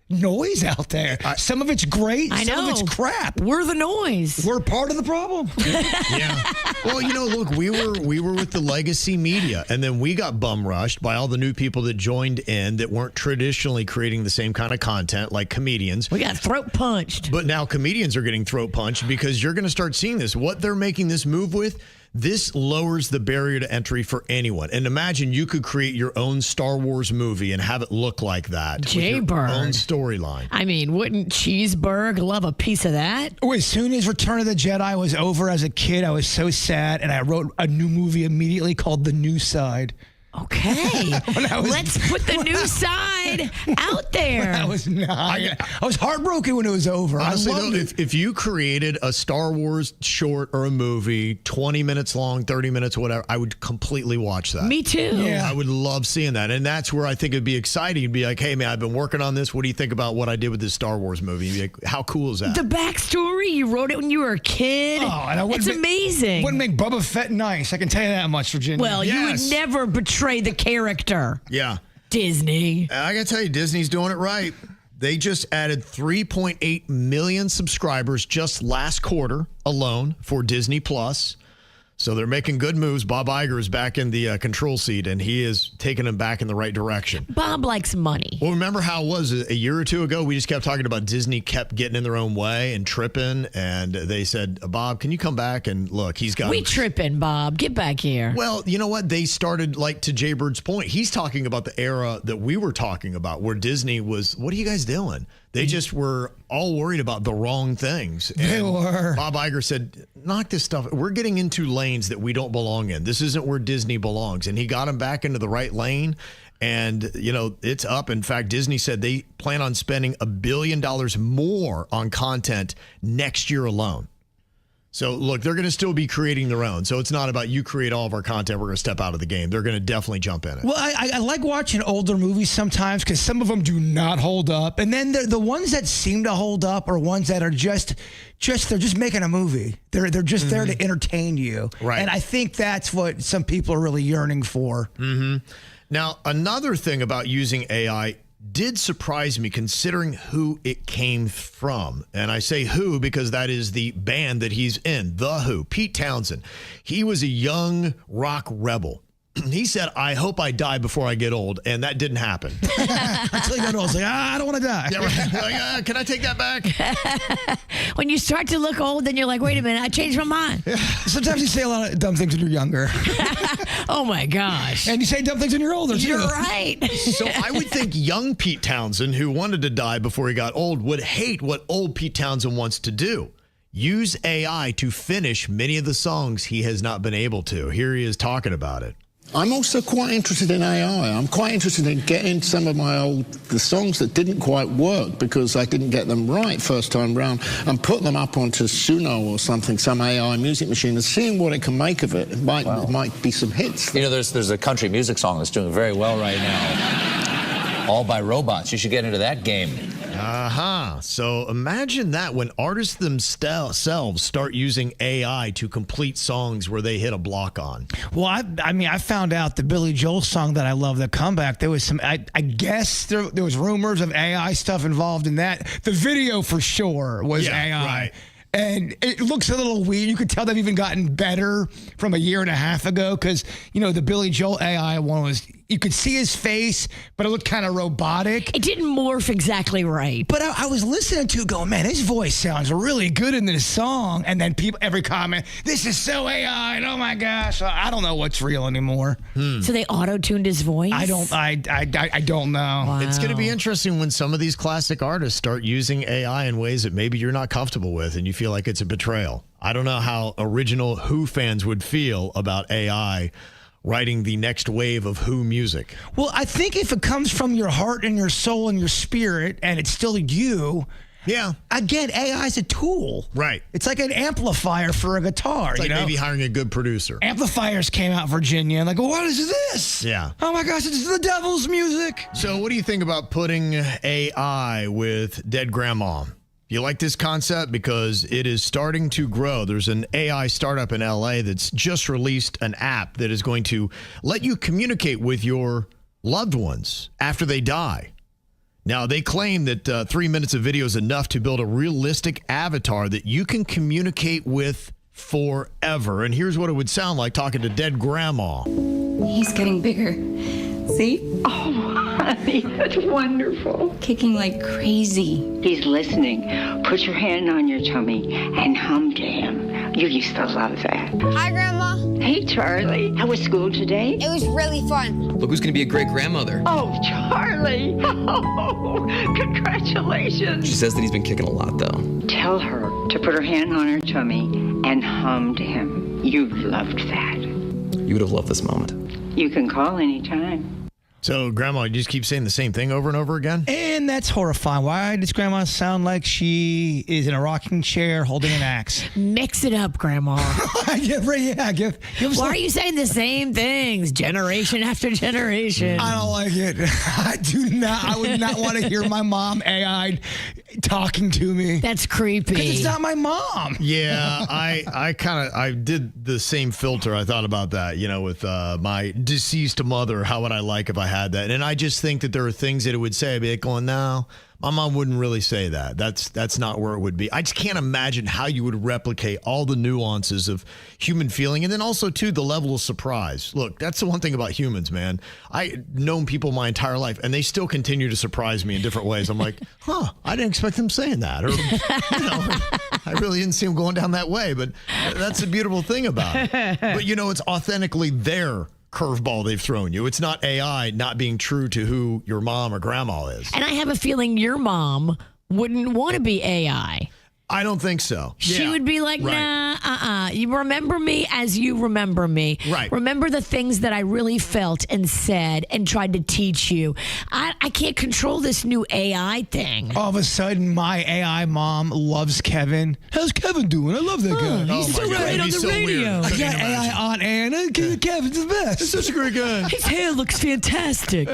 Speaker 4: noise out there. Some of it's great. Some of it's crap.
Speaker 3: We're the noise.
Speaker 4: We're part of the problem.
Speaker 2: Yeah. Well, look, we were with the legacy media, and then we got bum rushed by all the new people that joined in that weren't traditionally creating the same kind of content, like comedians.
Speaker 3: We got throat punched.
Speaker 2: But now comedians are getting throat punched because you're going to start seeing this. What they're making this move with, this lowers the barrier to entry for anyone. And imagine you could create your own Star Wars movie and have it look like that.
Speaker 3: Jbird.
Speaker 2: With your own storyline.
Speaker 3: I mean, wouldn't Cheeseburg love a piece of that?
Speaker 4: Oh, as soon as Return of the Jedi was over as a kid, I was so sad, and I wrote a new movie immediately called The New Side.
Speaker 3: Okay. Let's put the new side out there.
Speaker 4: I was heartbroken when it was over.
Speaker 2: Honestly, though, if you created a Star Wars short or a movie, 20 minutes long, 30 minutes, whatever, I would completely watch that.
Speaker 3: Me too.
Speaker 2: Yeah. I would love seeing that. And that's where I think it'd be exciting. You'd be like, hey, man, I've been working on this. What do you think about what I did with this Star Wars movie? You'd be like, how cool is that?
Speaker 3: The backstory, you wrote it when you were a kid.
Speaker 4: Oh, and
Speaker 3: it's amazing.
Speaker 4: Wouldn't make Boba Fett nice. I can tell you that much, Virginia.
Speaker 3: Well, you would never betray the character.
Speaker 2: Yeah.
Speaker 3: Disney.
Speaker 2: I got to tell you, Disney's doing it right. They just added 3.8 million subscribers just last quarter alone for Disney Plus. So they're making good moves. Bob Iger is back in the control seat, and he is taking them back in the right direction.
Speaker 3: Bob likes money.
Speaker 2: Well, remember how it was a year or two ago? We just kept talking about Disney kept getting in their own way and tripping, and they said, Bob, can you come back? And look, he's got...
Speaker 3: We tripping, Bob. Get back here.
Speaker 2: Well, you know what? They started, like, to Jbird's point. He's talking about the era that we were talking about, where Disney was, what are you guys doing? They just were all worried about the wrong things. And
Speaker 4: they were.
Speaker 2: Bob Iger said, knock this stuff. We're getting into lanes that we don't belong in. This isn't where Disney belongs. And he got him back into the right lane. And, you know, it's up. In fact, Disney said they plan on spending $1 billion more on content next year alone. So, look, they're going to still be creating their own. So it's not about you create all of our content, we're going to step out of the game. They're going to definitely jump in it.
Speaker 4: Well, I like watching older movies sometimes because some of them do not hold up. And then the ones that seem to hold up are ones that are just they're just making a movie. They're just there to entertain you.
Speaker 2: Right.
Speaker 4: And I think that's what some people are really yearning for.
Speaker 2: Mm-hmm. Now, another thing about using AI did surprise me considering who it came from. And I say who because that is the band that he's in, The Who, Pete Townsend. He was a young rock rebel. He said, I hope I die before I get old. And that didn't happen.
Speaker 4: Until he got old. I was like, I don't want to die.
Speaker 2: Yeah, right. Like, can I take that back?
Speaker 3: When you start to look old, then you're like, wait a minute, I changed my mind.
Speaker 4: Sometimes you say a lot of dumb things when you're younger.
Speaker 3: Oh, my gosh.
Speaker 4: And you say dumb things when you're older, too.
Speaker 3: You're right.
Speaker 2: So I would think young Pete Townsend, who wanted to die before he got old, would hate what old Pete Townsend wants to do. Use AI to finish many of the songs he has not been able to. Here he is talking about it.
Speaker 12: I'm also quite interested in AI. I'm quite interested in getting some of the songs that didn't quite work because I didn't get them right first time round, and put them up onto Suno or something, some AI music machine, and seeing what it can make of it. It might be some hits.
Speaker 13: You know, there's a country music song that's doing very well right now. All by robots. You should get into that game.
Speaker 2: So imagine that when artists themselves start using AI to complete songs where they hit a block on.
Speaker 4: Well, I found out the Billy Joel song that I love, The Comeback, there was some, I guess there was rumors of AI stuff involved in that. The video for sure was AI. Right. And it looks a little weird. You could tell they've even gotten better from a year and a half ago because, you know, the Billy Joel AI one was, you could see his face, but it looked kind of robotic.
Speaker 3: It didn't morph exactly right.
Speaker 4: But I was listening to it going, man, his voice sounds really good in this song. And then every comment, this is so AI, and oh my gosh, I don't know what's real anymore.
Speaker 3: So they auto-tuned his voice?
Speaker 4: I don't know.
Speaker 3: Wow.
Speaker 2: It's going to be interesting when some of these classic artists start using AI in ways that maybe you're not comfortable with and you feel like it's a betrayal. I don't know how original Who fans would feel about AI writing the next wave of Who music.
Speaker 4: Well, I think if it comes from your heart and your soul and your spirit and it's still you,
Speaker 2: yeah.
Speaker 4: Again, AI is a tool.
Speaker 2: Right.
Speaker 4: It's like an amplifier for a guitar.
Speaker 2: It's like maybe hiring a good producer.
Speaker 4: Amplifiers came out in Virginia and like, well, what is this?
Speaker 2: Yeah.
Speaker 4: Oh my gosh, it's the devil's music.
Speaker 2: So what do you think about putting AI with dead grandma? You like this concept because it is starting to grow. There's an AI startup in LA that's just released an app that is going to let you communicate with your loved ones after they die. Now, they claim that 3 minutes of video is enough to build a realistic avatar that you can communicate with forever. And here's what it would sound like talking to dead grandma.
Speaker 14: He's getting bigger. See?
Speaker 15: Oh, honey, that's wonderful.
Speaker 14: Kicking like crazy.
Speaker 15: He's listening. Put your hand on your tummy and hum to him. You used to love that.
Speaker 16: Hi, Grandma.
Speaker 15: Hey, Charlie. How was school today?
Speaker 16: It was really fun.
Speaker 17: Look who's going to be a great grandmother.
Speaker 15: Oh, Charlie. Oh, congratulations.
Speaker 17: She says that he's been kicking a lot, though.
Speaker 15: Tell her to put her hand on her tummy and hum to him. You loved that.
Speaker 17: You would have loved this moment.
Speaker 15: You can call anytime.
Speaker 2: So, Grandma, you just keep saying the same thing over and over again?
Speaker 4: And that's horrifying. Why does Grandma sound like she is in a rocking chair holding an axe?
Speaker 3: Mix it up, Grandma. Why are you saying the same things generation after generation?
Speaker 4: I don't like it. I would not want to hear my mom AI talking to me.
Speaker 3: That's creepy.
Speaker 4: Because it's not my mom.
Speaker 2: Yeah, I did the same filter. I thought about that, with my deceased mother. How would I like if I had that? And I just think that there are things that it would say. I'd be like going, no, my mom wouldn't really say that. That's not where it would be. I just can't imagine how you would replicate all the nuances of human feeling. And then also, too, the level of surprise. Look, that's the one thing about humans, man. I've known people my entire life, and they still continue to surprise me in different ways. I'm like, I didn't expect them saying that. Or, I really didn't see them going down that way. But that's the beautiful thing about it. But, it's authentically their curveball they've thrown you. It's not AI not being true to who your mom or grandma is.
Speaker 3: And I have a feeling your mom wouldn't want to be AI.
Speaker 2: I don't think so.
Speaker 3: She would be like, nah, you remember me as you remember me.
Speaker 2: Right.
Speaker 3: Remember the things that I really felt and said and tried to teach you. I can't control this new AI thing.
Speaker 4: All of a sudden, my AI mom loves Kevin. How's Kevin doing? I love that guy.
Speaker 3: He's so great on the radio.
Speaker 4: I got AI Aunt Anna. Kevin's the best.
Speaker 2: He's such a great guy.
Speaker 3: His hair looks fantastic.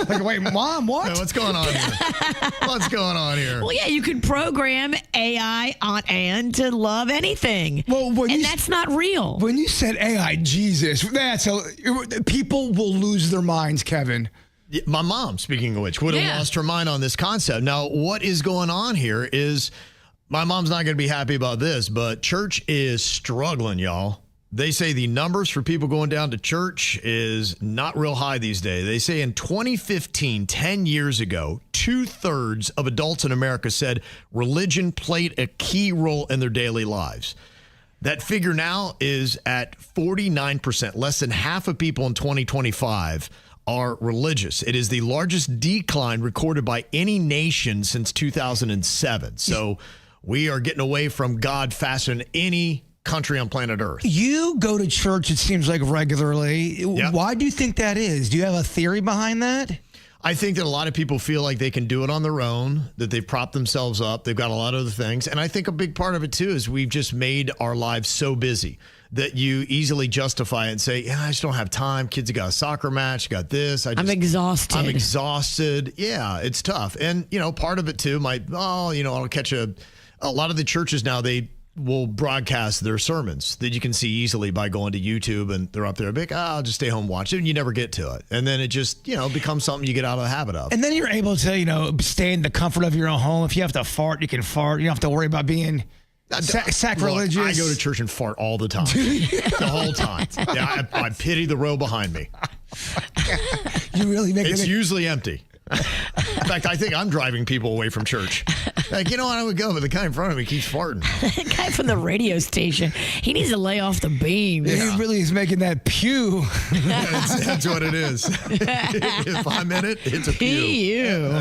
Speaker 4: Like, wait, Mom, what?
Speaker 2: Hey, what's going on here? What's going on here?
Speaker 3: Well, yeah, you can program AI Aunt Ann to love anything.
Speaker 4: Well,
Speaker 3: that's not real.
Speaker 4: When you said AI, Jesus, people will lose their minds, Kevin.
Speaker 2: My mom, speaking of which, would have lost her mind on this concept. Now, what is going on here is my mom's not going to be happy about this, but church is struggling, y'all. They say the numbers for people going down to church is not real high these days. They say in 2015, 10 years ago, 2/3 of adults in America said religion played a key role in their daily lives. That figure now is at 49%. Less than half of people in 2025 are religious. It is the largest decline recorded by any nation since 2007. So we are getting away from God faster than any country on planet Earth.
Speaker 4: You go to church, it seems like, regularly.
Speaker 2: Yep.
Speaker 4: Why do you think that is? Do you have a theory behind that?
Speaker 2: I think that a lot of people feel like they can do it on their own, that they've propped themselves up. They've got a lot of other things. And I think a big part of it, too, is we've just made our lives so busy that you easily justify it and say, I just don't have time. Kids have got a soccer match, got this.
Speaker 3: I'm exhausted.
Speaker 2: I'm exhausted. Yeah, it's tough. And, part of it, too, I'll catch a lot of the churches now, they will broadcast their sermons that you can see easily by going to YouTube, and they're up there big. I'll just stay home and watch it, and you never get to it. And then it just, becomes something you get out of the habit of.
Speaker 4: And then you're able to, stay in the comfort of your own home. If you have to fart, you can fart. You don't have to worry about being sacrilegious.
Speaker 2: Look, I go to church and fart all the time. The whole time. Yeah, I pity the row behind me.
Speaker 4: You really make
Speaker 2: It's usually empty. In fact, I think I'm driving people away from church. Like, I would go, but the guy in front of me keeps farting.
Speaker 3: The guy from the radio station, he needs to lay off the beam.
Speaker 4: Yeah. He really is making that pew.
Speaker 2: That's what it is. If I'm in it, it's a pew.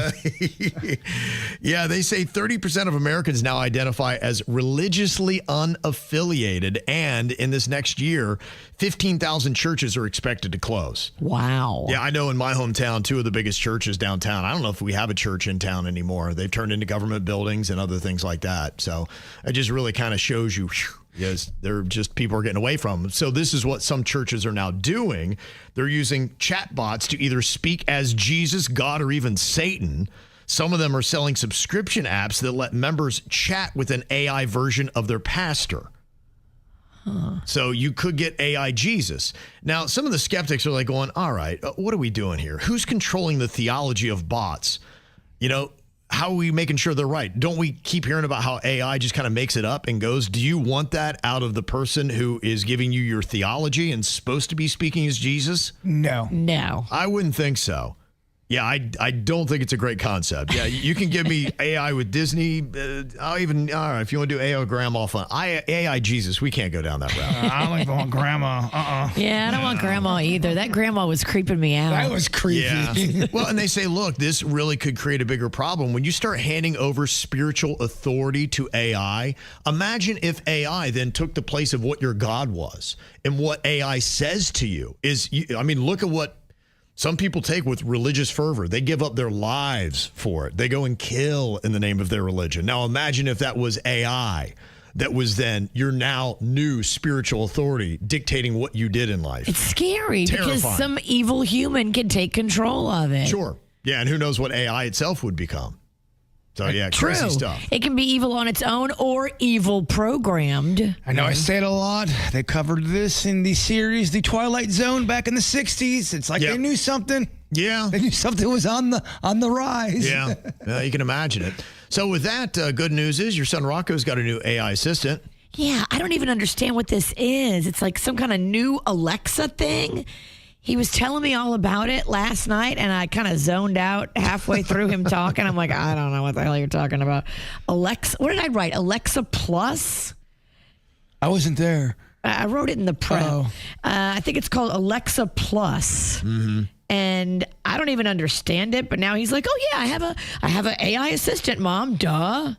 Speaker 2: Yeah, they say 30% of Americans now identify as religiously unaffiliated. And in this next year, 15,000 churches are expected to close.
Speaker 3: Wow.
Speaker 2: Yeah, I know in my hometown, two of the biggest churches downtown. I don't know if we have a church in town anymore. They've turned into government buildings and other things like that. So it just really kind of shows you, yes, they're just, people are getting away from them. So this is what some churches are now doing. They're using chatbots to either speak as Jesus, God, or even Satan. Some of them are selling subscription apps that let members chat with an AI version of their pastor. So you could get AI Jesus. Now, some of the skeptics are like going, all right, what are we doing here? Who's controlling the theology of bots? How are we making sure they're right? Don't we keep hearing about how AI just kind of makes it up and goes? Do you want that out of the person who is giving you your theology and supposed to be speaking as Jesus?
Speaker 4: No.
Speaker 3: No.
Speaker 2: I wouldn't think so. Yeah, I don't think it's a great concept. Yeah, you can give me AI with Disney. All right, if you want to do AI Grandma fun. AI Jesus, we can't go down that route.
Speaker 4: I don't even want Grandma.
Speaker 3: Yeah, I don't want Grandma either. That Grandma was creeping me out.
Speaker 4: That was creepy.
Speaker 2: Yeah. Well, and they say, look, this really could create a bigger problem. When you start handing over spiritual authority to AI, imagine if AI then took the place of what your God was and what AI says to you. Look at what some people take with religious fervor. They give up their lives for it. They go and kill in the name of their religion. Now imagine if that was AI that was then your now new spiritual authority dictating what you did in life.
Speaker 3: It's scary
Speaker 2: Terrifying.
Speaker 3: because some evil human can take control of it.
Speaker 2: Sure. Yeah, and who knows what AI itself would become. So, yeah,
Speaker 3: True.
Speaker 2: crazy stuff.
Speaker 3: It can be evil on its own or evil programmed.
Speaker 4: I know I say it a lot. They covered this in the series, The Twilight Zone, back in the 60s. It's like they knew something.
Speaker 2: Yeah.
Speaker 4: They knew something was on the rise.
Speaker 2: Yeah, you can imagine it. So with that, good news is your son Rocco's got a new AI assistant.
Speaker 3: Yeah, I don't even understand what this is. It's like some kind of new Alexa thing. He was telling me all about it last night, and I kind of zoned out halfway through him talking. I'm like, I don't know what the hell you're talking about. Alexa, what did I write? Alexa Plus?
Speaker 4: I wasn't there.
Speaker 3: I wrote it in the prep. I think it's called Alexa Plus.
Speaker 2: Mm-hmm.
Speaker 3: And I don't even understand it, but now he's like, oh, yeah, I have an AI assistant, Mom. Duh.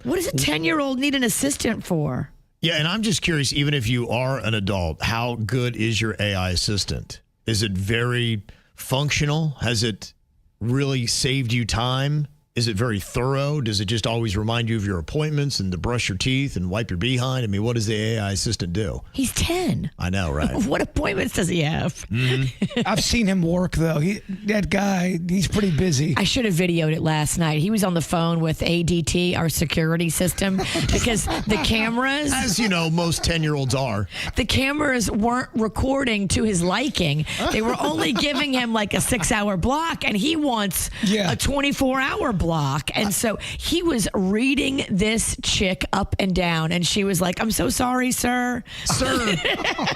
Speaker 3: What does a 10-year-old need an assistant for?
Speaker 2: Yeah, and I'm just curious, even if you are an adult, how good is your AI assistant? Is it very functional? Has it really saved you time? Is it very thorough? Does it just always remind you of your appointments and to brush your teeth and wipe your behind? I mean, what does the AI assistant do?
Speaker 3: He's 10.
Speaker 2: I know, right?
Speaker 3: What appointments does he have?
Speaker 2: Mm-hmm.
Speaker 4: I've seen him work, though. That guy, he's pretty busy.
Speaker 3: I should have videoed it last night. He was on the phone with ADT, our security system, because the cameras...
Speaker 2: As you know, most 10-year-olds are.
Speaker 3: The cameras weren't recording to his liking. They were only giving him like a 6-hour block, and he wants a 24-hour block. And so he was reading this chick up and down, and she was like, I'm so sorry, sir.
Speaker 2: Sir,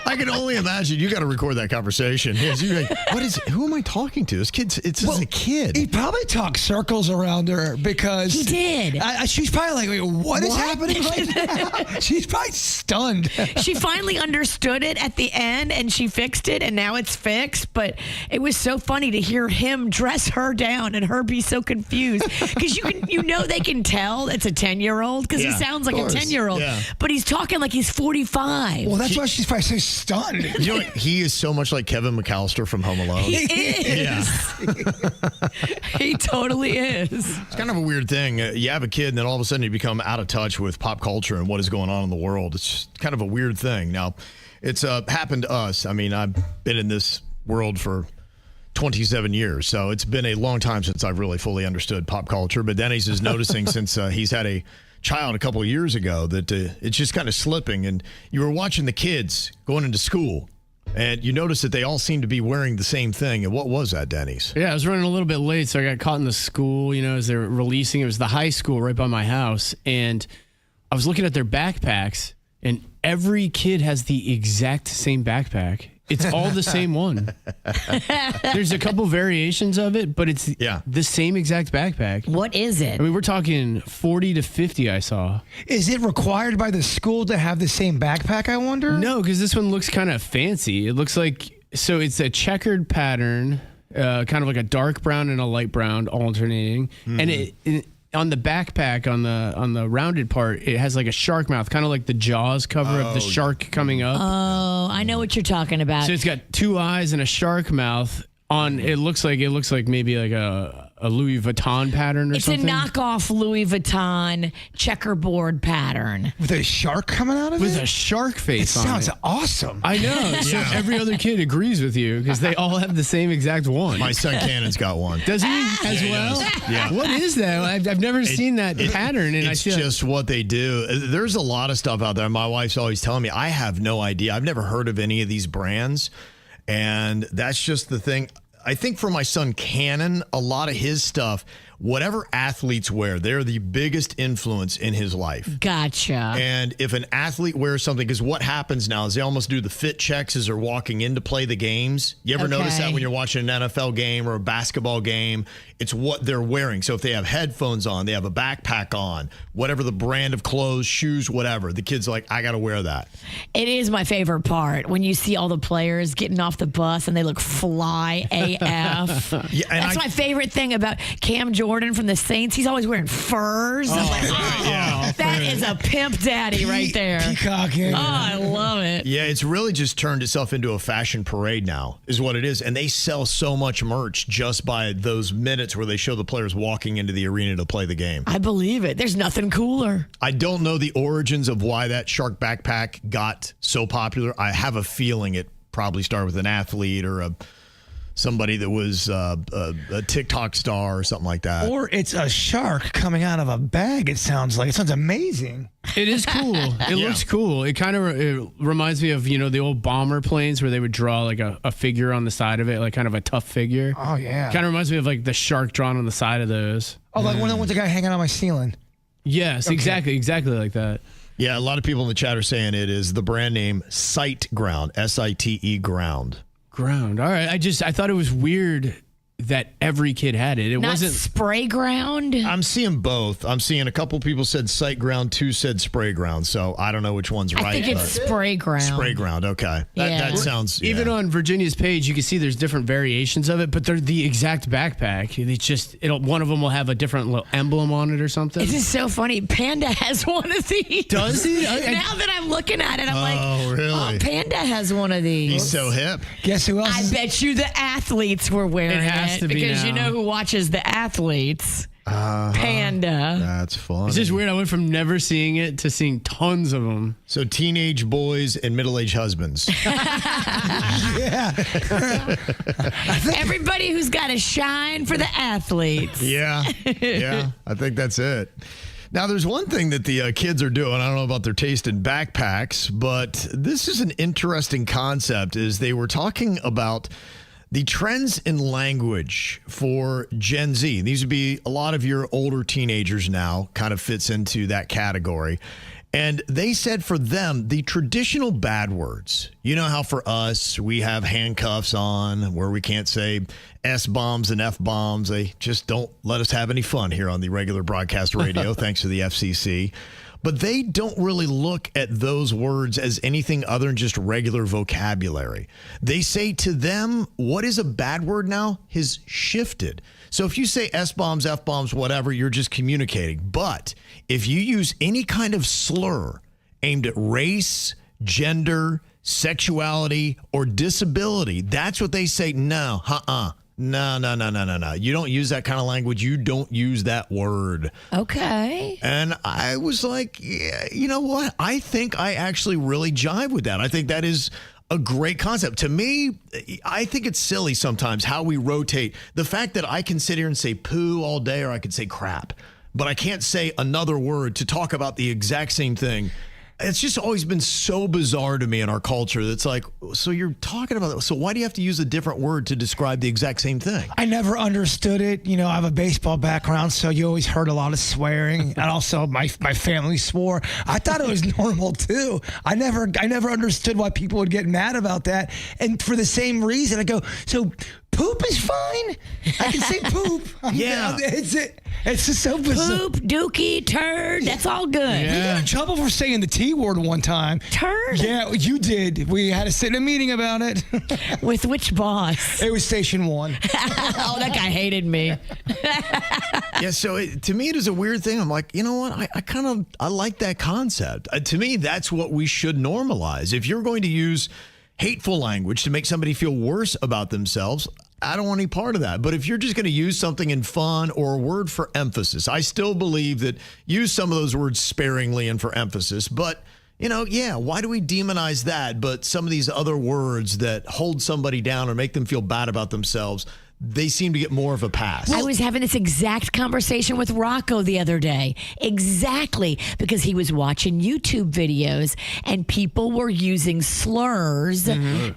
Speaker 2: I can only imagine. You got to record that conversation. Yes, you're like, what is it? Who am I talking to? This kid's, it's just a kid.
Speaker 4: He probably talked circles around her because...
Speaker 3: He did.
Speaker 4: She's probably like, wait, what is happening right now? She's probably stunned.
Speaker 3: She finally understood it at the end, and she fixed it, and now it's fixed. But it was so funny to hear him dress her down and her be so confused. Because they can tell it's a 10-year-old because he sounds like a 10-year-old, but he's talking like he's 45.
Speaker 4: Well, that's why she's probably so stunned.
Speaker 2: You know what? He is so much like Kevin McAllister from Home Alone.
Speaker 3: He is. He totally is.
Speaker 2: It's kind of a weird thing. You have a kid, and then all of a sudden you become out of touch with pop culture and what is going on in the world. It's kind of a weird thing. Now, it's happened to us. I mean, I've been in this world for 27 years. So it's been a long time since I've really fully understood pop culture. But Denny's is noticing since he's had a child a couple of years ago that it's just kind of slipping. And you were watching the kids going into school, and you noticed that they all seem to be wearing the same thing. And what was that, Denny's?
Speaker 16: Yeah, I was running a little bit late, so I got caught in the school, as they were releasing. It was the high school right by my house. And I was looking at their backpacks, and every kid has the exact same backpack. It's all the same one. There's a couple variations of it, but it's the same exact backpack.
Speaker 3: What is it?
Speaker 16: I mean, we're talking 40 to 50 I saw.
Speaker 4: Is it required by the school to have the same backpack, I wonder?
Speaker 16: No, because this one looks kind of fancy. It looks like, so it's a checkered pattern, kind of like a dark brown and a light brown alternating. Mm-hmm. And it on the backpack, on the rounded part, it has like a shark mouth, kind of like the Jaws cover of the shark coming up.
Speaker 3: Oh, I know what you're talking about.
Speaker 16: So it's got two eyes and a shark mouth. It looks like maybe like a Louis Vuitton pattern or something.
Speaker 3: It's a knockoff Louis Vuitton checkerboard pattern.
Speaker 4: With a shark coming out of it?
Speaker 16: With a shark face on it.
Speaker 4: Sounds awesome.
Speaker 16: I know. So every other kid agrees with you because they all have the same exact one.
Speaker 2: My son Cannon's got one.
Speaker 16: Does he as well?
Speaker 2: Yeah.
Speaker 16: What is that? I've never seen that pattern. And
Speaker 2: it's just what they do. There's a lot of stuff out there. My wife's always telling me, I have no idea. I've never heard of any of these brands. And that's just the thing. I think for my son Cannon, a lot of his stuff, whatever athletes wear, they're the biggest influence in his life.
Speaker 3: Gotcha.
Speaker 2: And if an athlete wears something, because what happens now is they almost do the fit checks as they're walking in to play the games. You ever notice that when you're watching an NFL game or a basketball game? It's what they're wearing. So if they have headphones on, they have a backpack on, whatever the brand of clothes, shoes, whatever, the kid's like, I got to wear that.
Speaker 3: It is my favorite part when you see all the players getting off the bus and they look fly AF. That's my favorite thing about Cam Jordan from the Saints. He's always wearing furs. I'm like, that is a pimp daddy right there.
Speaker 4: Peacocking.
Speaker 3: Oh, I love it.
Speaker 2: Yeah, it's really just turned itself into a fashion parade now, is what it is. And they sell so much merch just by those minutes where they show the players walking into the arena to play the game.
Speaker 3: I believe it. There's nothing cooler.
Speaker 2: I don't know the origins of why that shark backpack got so popular. I have a feeling it probably started with an athlete or somebody that was a TikTok star or something like that.
Speaker 4: Or it's a shark coming out of a bag, it sounds like. It sounds amazing.
Speaker 16: It is cool. It looks cool. It kind of reminds me of, the old bomber planes where they would draw like a figure on the side of it, like kind of a tough figure.
Speaker 4: Oh, yeah.
Speaker 16: Kind of reminds me of like the shark drawn on the side of those.
Speaker 4: Oh, like one with the guy hanging on my ceiling.
Speaker 16: Yes, exactly like that.
Speaker 2: Yeah, a lot of people in the chat are saying it is the brand name Site Ground, SITE Ground.
Speaker 16: Ground. All right. I thought it was weird that every kid had it. It
Speaker 3: Not
Speaker 16: wasn't
Speaker 3: spray ground.
Speaker 2: I'm seeing both. I'm seeing a couple people said Site Ground, 2 said Spray Ground. So I don't know which one's right.
Speaker 3: I think it's Spray Ground.
Speaker 2: Spray Ground. Okay. That sounds.
Speaker 16: Even on Virginia's page, you can see there's different variations of it, but they're the exact backpack. It's just one of them will have a different little emblem on it or something.
Speaker 3: This is so funny. Panda has one of these.
Speaker 16: Does he?
Speaker 3: Now that I'm looking at it, I'm like,
Speaker 2: oh, really?
Speaker 3: Panda has one of these.
Speaker 2: He's so hip.
Speaker 4: Guess who else?
Speaker 3: I bet you the athletes were wearing it.
Speaker 16: Has to be
Speaker 3: because
Speaker 16: now.
Speaker 3: you know who watches the athletes. Panda.
Speaker 2: That's funny.
Speaker 16: It's just weird. I went from never seeing it to seeing tons of them.
Speaker 2: So teenage boys and middle-aged husbands.
Speaker 4: Yeah.
Speaker 3: Everybody who's got a shine for the athletes.
Speaker 2: Yeah. I think that's it. Now, there's one thing that the kids are doing. I don't know about their taste in backpacks, but this is an interesting concept. Is they were talking about the trends in language for Gen Z. These would be a lot of your older teenagers now, kind of fits into that category. And they said for them, the traditional bad words, you know how for us, we have handcuffs on where we can't say S-bombs and F-bombs. They just don't let us have any fun here on the regular broadcast radio, thanks to the FCC. But they don't really look at those words as anything other than just regular vocabulary. They say to them, what is a bad word now has shifted. So if you say S-bombs, F-bombs, whatever, you're just communicating. But if you use any kind of slur aimed at race, gender, sexuality, or disability, that's what they say, no, No. You don't use that kind of language. You don't use that word.
Speaker 3: Okay.
Speaker 2: And I was like, yeah, you know what? I think I actually really jive with that. I think that is a great concept. To me, I think it's silly sometimes how we rotate. The fact that I can sit here and say poo all day or I could say crap, but I can't say another word to talk about the exact same thing. It's just always been so bizarre to me in our culture. That's like, so you're talking about that. So why do you have to use a different word to describe the exact same thing?
Speaker 4: I never understood it. You know, I have a baseball background, so you always heard a lot of swearing. And also my family swore. I thought it was normal too. I never understood why people would get mad about that. And for the same reason, I go, so poop is fine? I can say poop.
Speaker 2: Yeah.
Speaker 4: It's just so bizarre.
Speaker 3: Poop, dookie, turd, that's all good.
Speaker 4: We got in trouble for saying the T word one time.
Speaker 3: Turd?
Speaker 4: Yeah, you did. We had to sit in a meeting about it.
Speaker 3: With which boss?
Speaker 4: It was Station 1.
Speaker 3: Oh, that guy hated me.
Speaker 2: Yeah, so to me, it is a weird thing. I'm like, you know what? I like that concept. To me, that's what we should normalize. If you're going to use hateful language to make somebody feel worse about themselves, I don't want any part of that. But if you're just going to use something in fun or a word for emphasis, I still believe that use some of those words sparingly and for emphasis. But, you know, yeah, why do we demonize that? But some of these other words that hold somebody down or make them feel bad about themselves, they seem to get more of a pass.
Speaker 3: I was having this exact conversation with Rocco the other day. Exactly. Because he was watching YouTube videos and people were using slurs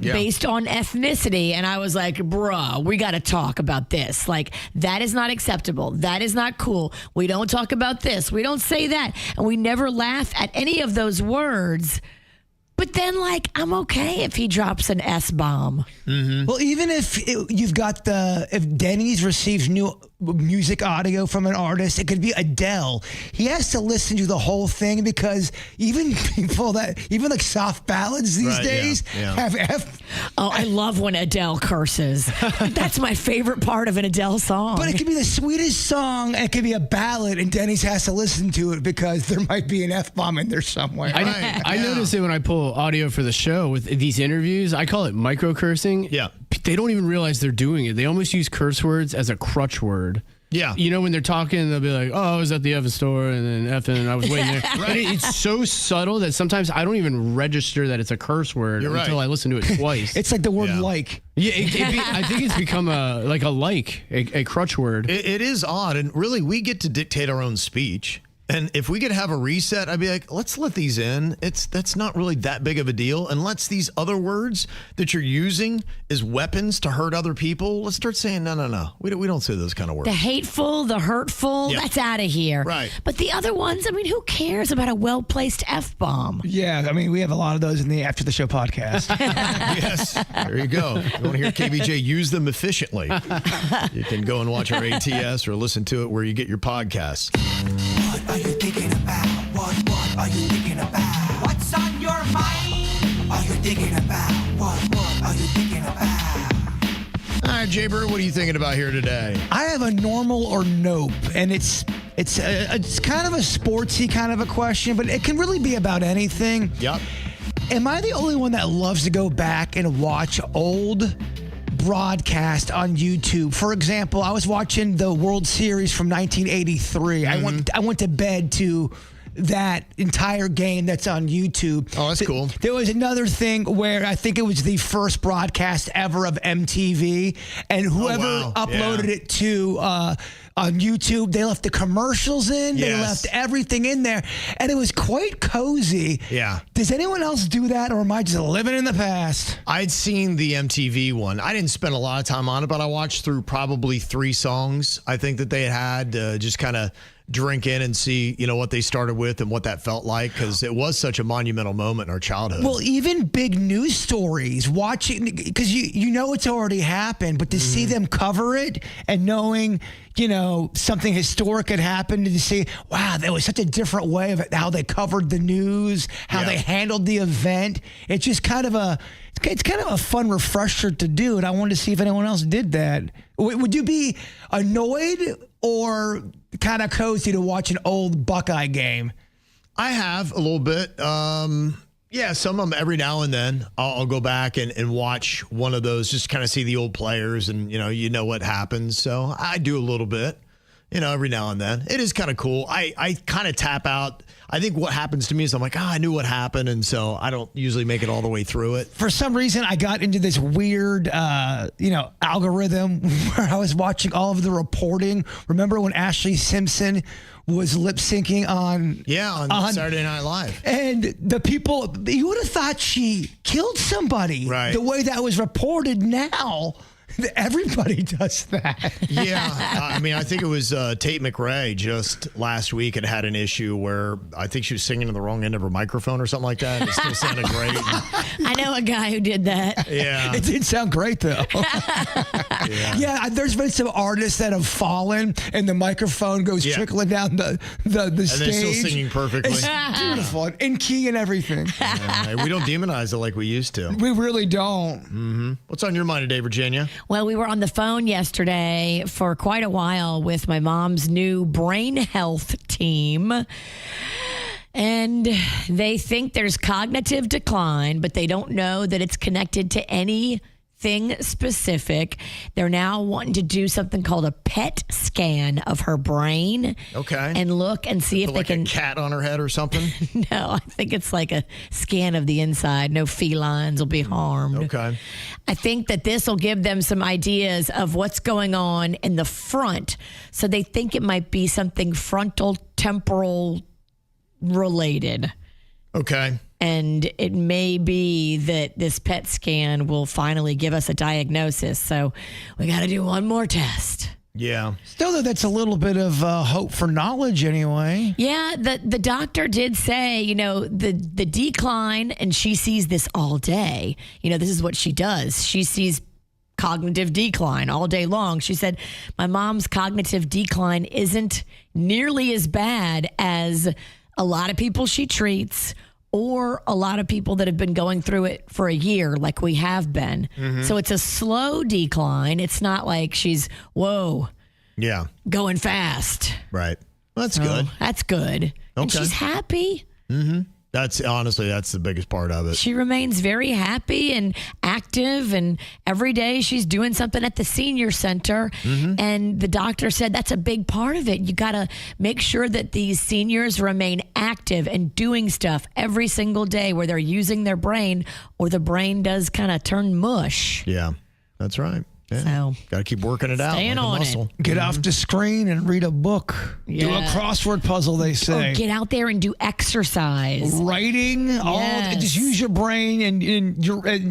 Speaker 3: based on ethnicity. And I was like, bruh, we got to talk about this. Like, that is not acceptable. That is not cool. We don't talk about this. We don't say that. And we never laugh at any of those words. But then, like, I'm okay if he drops an S-bomb.
Speaker 4: Well, even if if Denny's receives new music audio from an artist, it could be Adele. He has to listen to the whole thing because even like soft ballads these days have F.
Speaker 3: Oh, I love when Adele curses. That's my favorite part of an Adele song.
Speaker 4: But it could be the sweetest song, and it could be a ballad, and Denny's has to listen to it because there might be an F-bomb in there somewhere.
Speaker 16: I notice it when I pull audio for the show with these interviews. I call it micro cursing.
Speaker 2: Yeah.
Speaker 16: They don't even realize they're doing it. They almost use curse words as a crutch word.
Speaker 2: Yeah.
Speaker 16: You know, when they're talking, they'll be like, oh, I was at the F store and then F and I was waiting there. And it's so subtle that sometimes I don't even register that it's a curse word until I listen to it twice.
Speaker 4: It's like the word like.
Speaker 16: Yeah, I think it's become a crutch word.
Speaker 2: It is odd. And really, we get to dictate our own speech. And if we could have a reset, I'd be like, let's let these in. That's not really that big of a deal. Unless these other words that you're using as weapons to hurt other people, let's start saying, no. We don't say those kind of words.
Speaker 3: The hateful, the hurtful, that's out of here.
Speaker 2: Right.
Speaker 3: But the other ones, I mean, who cares about a well-placed F-bomb?
Speaker 4: Yeah, I mean, we have a lot of those in the After the Show podcast.
Speaker 2: Yes, there you go. If you want to hear KVJ use them efficiently, you can go and watch our ATS or listen to it where you get your podcasts.
Speaker 1: What are you thinking about? What are you thinking about? What's on your mind? Are you thinking about? What are you thinking about?
Speaker 2: All right, Jbird, what are you thinking about here today?
Speaker 4: I have a normal or nope, and it's kind of a sportsy kind of a question, but it can really be about anything.
Speaker 2: Yep.
Speaker 4: Am I the only one that loves to go back and watch old broadcast on YouTube? For example, I was watching the World Series from 1983. I went to bed to that entire game that's on YouTube.
Speaker 2: Oh, that's cool.
Speaker 4: There was another thing where I think it was the first broadcast ever of MTV, and whoever uploaded it to on YouTube, they left the commercials in. They left everything in there, and it was quite cozy.
Speaker 2: Yeah.
Speaker 4: Does anyone else do that, or am I just living in the past?
Speaker 2: I'd seen the MTV one. I didn't spend a lot of time on it, but I watched through probably 3 songs. I think that they had just kind of drink in and see, what they started with and what that felt like, because it was such a monumental moment in our childhood.
Speaker 4: Well, even big news stories, watching, because you know it's already happened, but to see them cover it and knowing, something historic had happened, and to see, wow, that was such a different way of it, how they covered the news, how they handled the event. It's just kind of a fun refresher to do, and I wanted to see if anyone else did that. Would you be annoyed or kind of cozy to watch an old Buckeye game?
Speaker 2: I have a little bit. Some of them every now and then. I'll go back and watch one of those, just kind of see the old players and, what happens. So I do a little bit, every now and then. It is kind of cool. I kind of tap out. I think what happens to me is I'm like, I knew what happened, and so I don't usually make it all the way through it.
Speaker 4: For some reason, I got into this weird, algorithm where I was watching all of the reporting. Remember when Ashley Simpson was lip syncing on
Speaker 2: Saturday Night Live,
Speaker 4: and the people, you would have thought she killed somebody.
Speaker 2: Right.
Speaker 4: The way that was reported now. Everybody does that.
Speaker 2: Yeah. I think it was Tate McRae just last week had an issue where I think she was singing in the wrong end of her microphone or something like that. And it still sounded great.
Speaker 3: I know a guy who did that.
Speaker 2: Yeah.
Speaker 4: It did sound great, though. Yeah, there's been some artists that have fallen and the microphone goes trickling down the stage.
Speaker 2: And they're still singing perfectly.
Speaker 4: It's beautiful. In key and everything.
Speaker 2: We don't demonize it like we used to.
Speaker 4: We really don't.
Speaker 2: Mm-hmm. What's on your mind today, Virginia?
Speaker 3: Well, we were on the phone yesterday for quite a while with my mom's new brain health team. And they think there's cognitive decline, but they don't know that it's connected to any nothing specific. They're now wanting to do something called a PET scan of her brain.
Speaker 2: Okay.
Speaker 3: And look and see if
Speaker 2: like
Speaker 3: they can.
Speaker 2: a cat on her head or something?
Speaker 3: No, I think it's like a scan of the inside. No felines will be harmed.
Speaker 2: Okay.
Speaker 3: I think that this will give them some ideas of what's going on in the front. So they think it might be something frontal temporal related.
Speaker 2: Okay.
Speaker 3: And it may be that this PET scan will finally give us a diagnosis. So we got to do one more test.
Speaker 2: Yeah.
Speaker 4: Still, though, that's a little bit of hope for knowledge anyway.
Speaker 3: Yeah, the doctor did say, the decline, and she sees this all day. This is what she does. She sees cognitive decline all day long. She said, my mom's cognitive decline isn't nearly as bad as a lot of people she treats or a lot of people that have been going through it for a year like we have been. Mm-hmm. So it's a slow decline. It's not like she's, whoa, going fast.
Speaker 2: Right. Well, that's good.
Speaker 3: That's good. Okay. And she's happy.
Speaker 2: Mm-hmm. That's the biggest part of it.
Speaker 3: She remains very happy and active, and every day she's doing something at the senior center. Mm-hmm. And the doctor said that's a big part of it. You got to make sure that these seniors remain active and doing stuff every single day where they're using their brain, or the brain does kind of turn mush.
Speaker 2: Yeah, that's right. Yeah.
Speaker 3: So
Speaker 2: got to keep working it out.
Speaker 3: Staying on it.
Speaker 4: Get off the screen and read a book.
Speaker 3: Yeah.
Speaker 4: Do a crossword puzzle, they say.
Speaker 3: Or get out there and do exercise.
Speaker 4: Writing. Just use your brain, and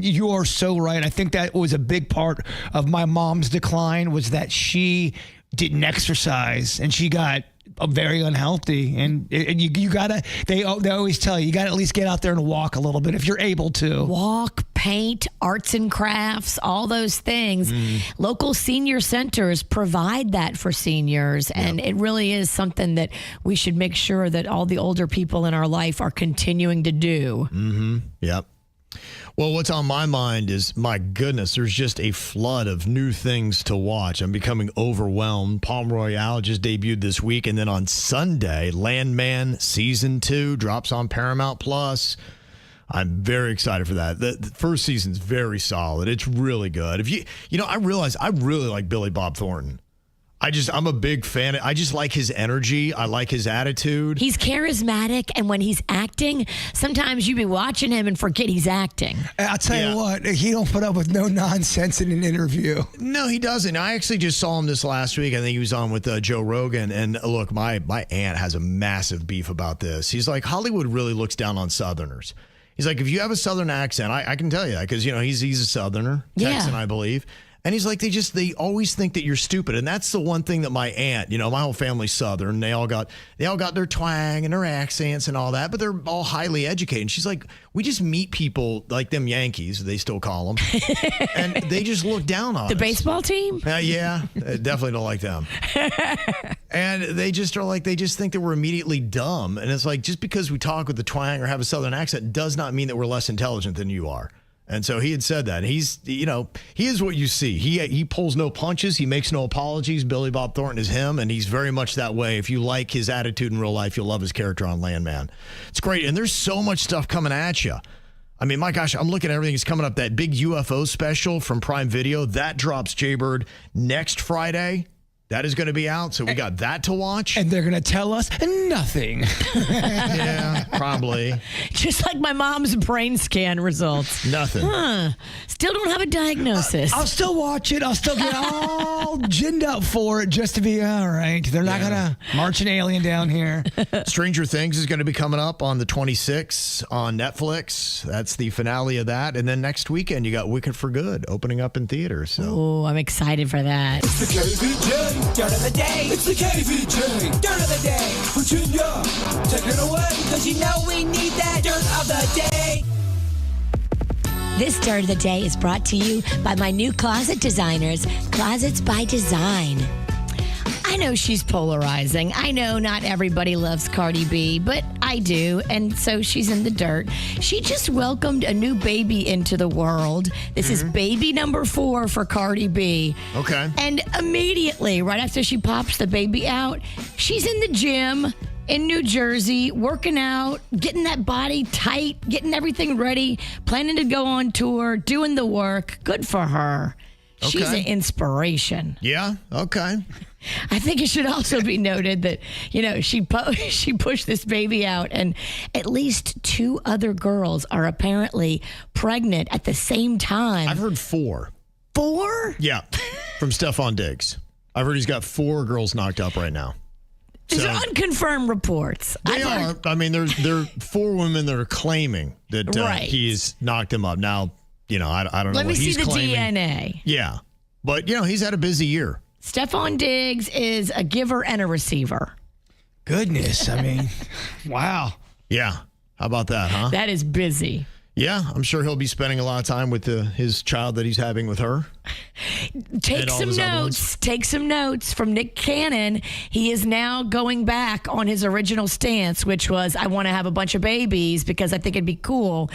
Speaker 4: you are so right. I think that was a big part of my mom's decline, was that she didn't exercise and she got very unhealthy, and you gotta. They always tell you gotta at least get out there and walk a little bit if you're able to.
Speaker 3: Walk, paint, arts and crafts, all those things. Local senior centers provide that for seniors, and it really is something that we should make sure that all the older people in our life are continuing to do.
Speaker 2: Mm-hmm. Yep. Well, what's on my mind is, my goodness, there's just a flood of new things to watch. I'm becoming overwhelmed. Palm Royale just debuted this week, and then on Sunday, Landman Season 2 drops on Paramount Plus. I'm very excited for that. The first season's very solid. It's really good. I realize I really like Billy Bob Thornton. I'm a big fan. I just like his energy. I like his attitude.
Speaker 3: He's charismatic, and when he's acting, sometimes you be watching him and forget he's acting.
Speaker 4: I'll tell you what, he don't put up with no nonsense in an interview.
Speaker 2: No, he doesn't. I actually just saw him this last week. I think he was on with Joe Rogan. And look, my aunt has a massive beef about this. He's like, Hollywood really looks down on Southerners. He's like, if you have a Southern accent, I can tell you that, because he's a Southerner, Texan, I believe. And he's like, they always think that you're stupid. And that's the one thing that my aunt, my whole family's Southern. They all got their twang and their accents and all that, but they're all highly educated. And she's like, we just meet people like them Yankees, they still call them, and they just look down on us.
Speaker 3: The baseball team?
Speaker 2: Yeah, definitely don't like them. And they just are like, they just think that we're immediately dumb. And it's like, just because we talk with the twang or have a Southern accent does not mean that we're less intelligent than you are. And so he had said that. He's, he is what you see. He pulls no punches. He makes no apologies. Billy Bob Thornton is him, and he's very much that way. If you like his attitude in real life, you'll love his character on Landman. It's great. And there's so much stuff coming at you. I mean, my gosh, I'm looking at everything that's coming up. That big UFO special from Prime Video, that drops, Jbird, next Friday. That is going to be out, so we got that to watch.
Speaker 4: And they're going to tell us nothing.
Speaker 2: Yeah, probably.
Speaker 3: Just like my mom's brain scan results.
Speaker 2: Nothing.
Speaker 3: Still don't have a diagnosis.
Speaker 4: I'll still watch it. I'll still get all ginned up for it just to be all right. They're not going to march an alien down here.
Speaker 2: Stranger Things is going to be coming up on the 26th on Netflix. That's the finale of that. And then next weekend, you got Wicked for Good opening up in theaters. So.
Speaker 3: Oh, I'm excited for that.
Speaker 1: It's the KVJ Dirt of the Day. It's the KVJ Dirt of the Day. Virginia, take it away, because we need that Dirt of the Day.
Speaker 3: This Dirt of the Day is brought to you by my new closet designers, Closets by Design. I know she's polarizing. I know not everybody loves Cardi B, but I do, and so she's in the dirt. She just welcomed a new baby into the world. This is baby number 4 for Cardi B.
Speaker 2: Okay.
Speaker 3: And immediately, right after she pops the baby out, she's in the gym in New Jersey, working out, getting that body tight, getting everything ready, planning to go on tour, doing the work. Good for her.
Speaker 2: Okay.
Speaker 3: She's an inspiration.
Speaker 2: Yeah. Okay.
Speaker 3: I think it should also be noted that, she pushed this baby out, and at least 2 other girls are apparently pregnant at the same time.
Speaker 2: I've heard 4.
Speaker 3: 4?
Speaker 2: Yeah. From Stephon Diggs. I've heard he's got 4 girls knocked up right now.
Speaker 3: These are unconfirmed reports.
Speaker 2: They are. I mean, there are 4 women that are claiming that he's knocked him up. Now, I don't know
Speaker 3: Let
Speaker 2: what
Speaker 3: me see
Speaker 2: he's
Speaker 3: the
Speaker 2: claiming.
Speaker 3: DNA.
Speaker 2: Yeah. But, he's had a busy year.
Speaker 3: Stephon Diggs is a giver and a receiver.
Speaker 4: Goodness. I mean, wow.
Speaker 2: Yeah. How about that, huh?
Speaker 3: That is busy.
Speaker 2: Yeah. I'm sure he'll be spending a lot of time with his child that he's having with her.
Speaker 3: Take some notes from Nick Cannon. He is now going back on his original stance, which was, I want to have a bunch of babies because I think it'd be cool.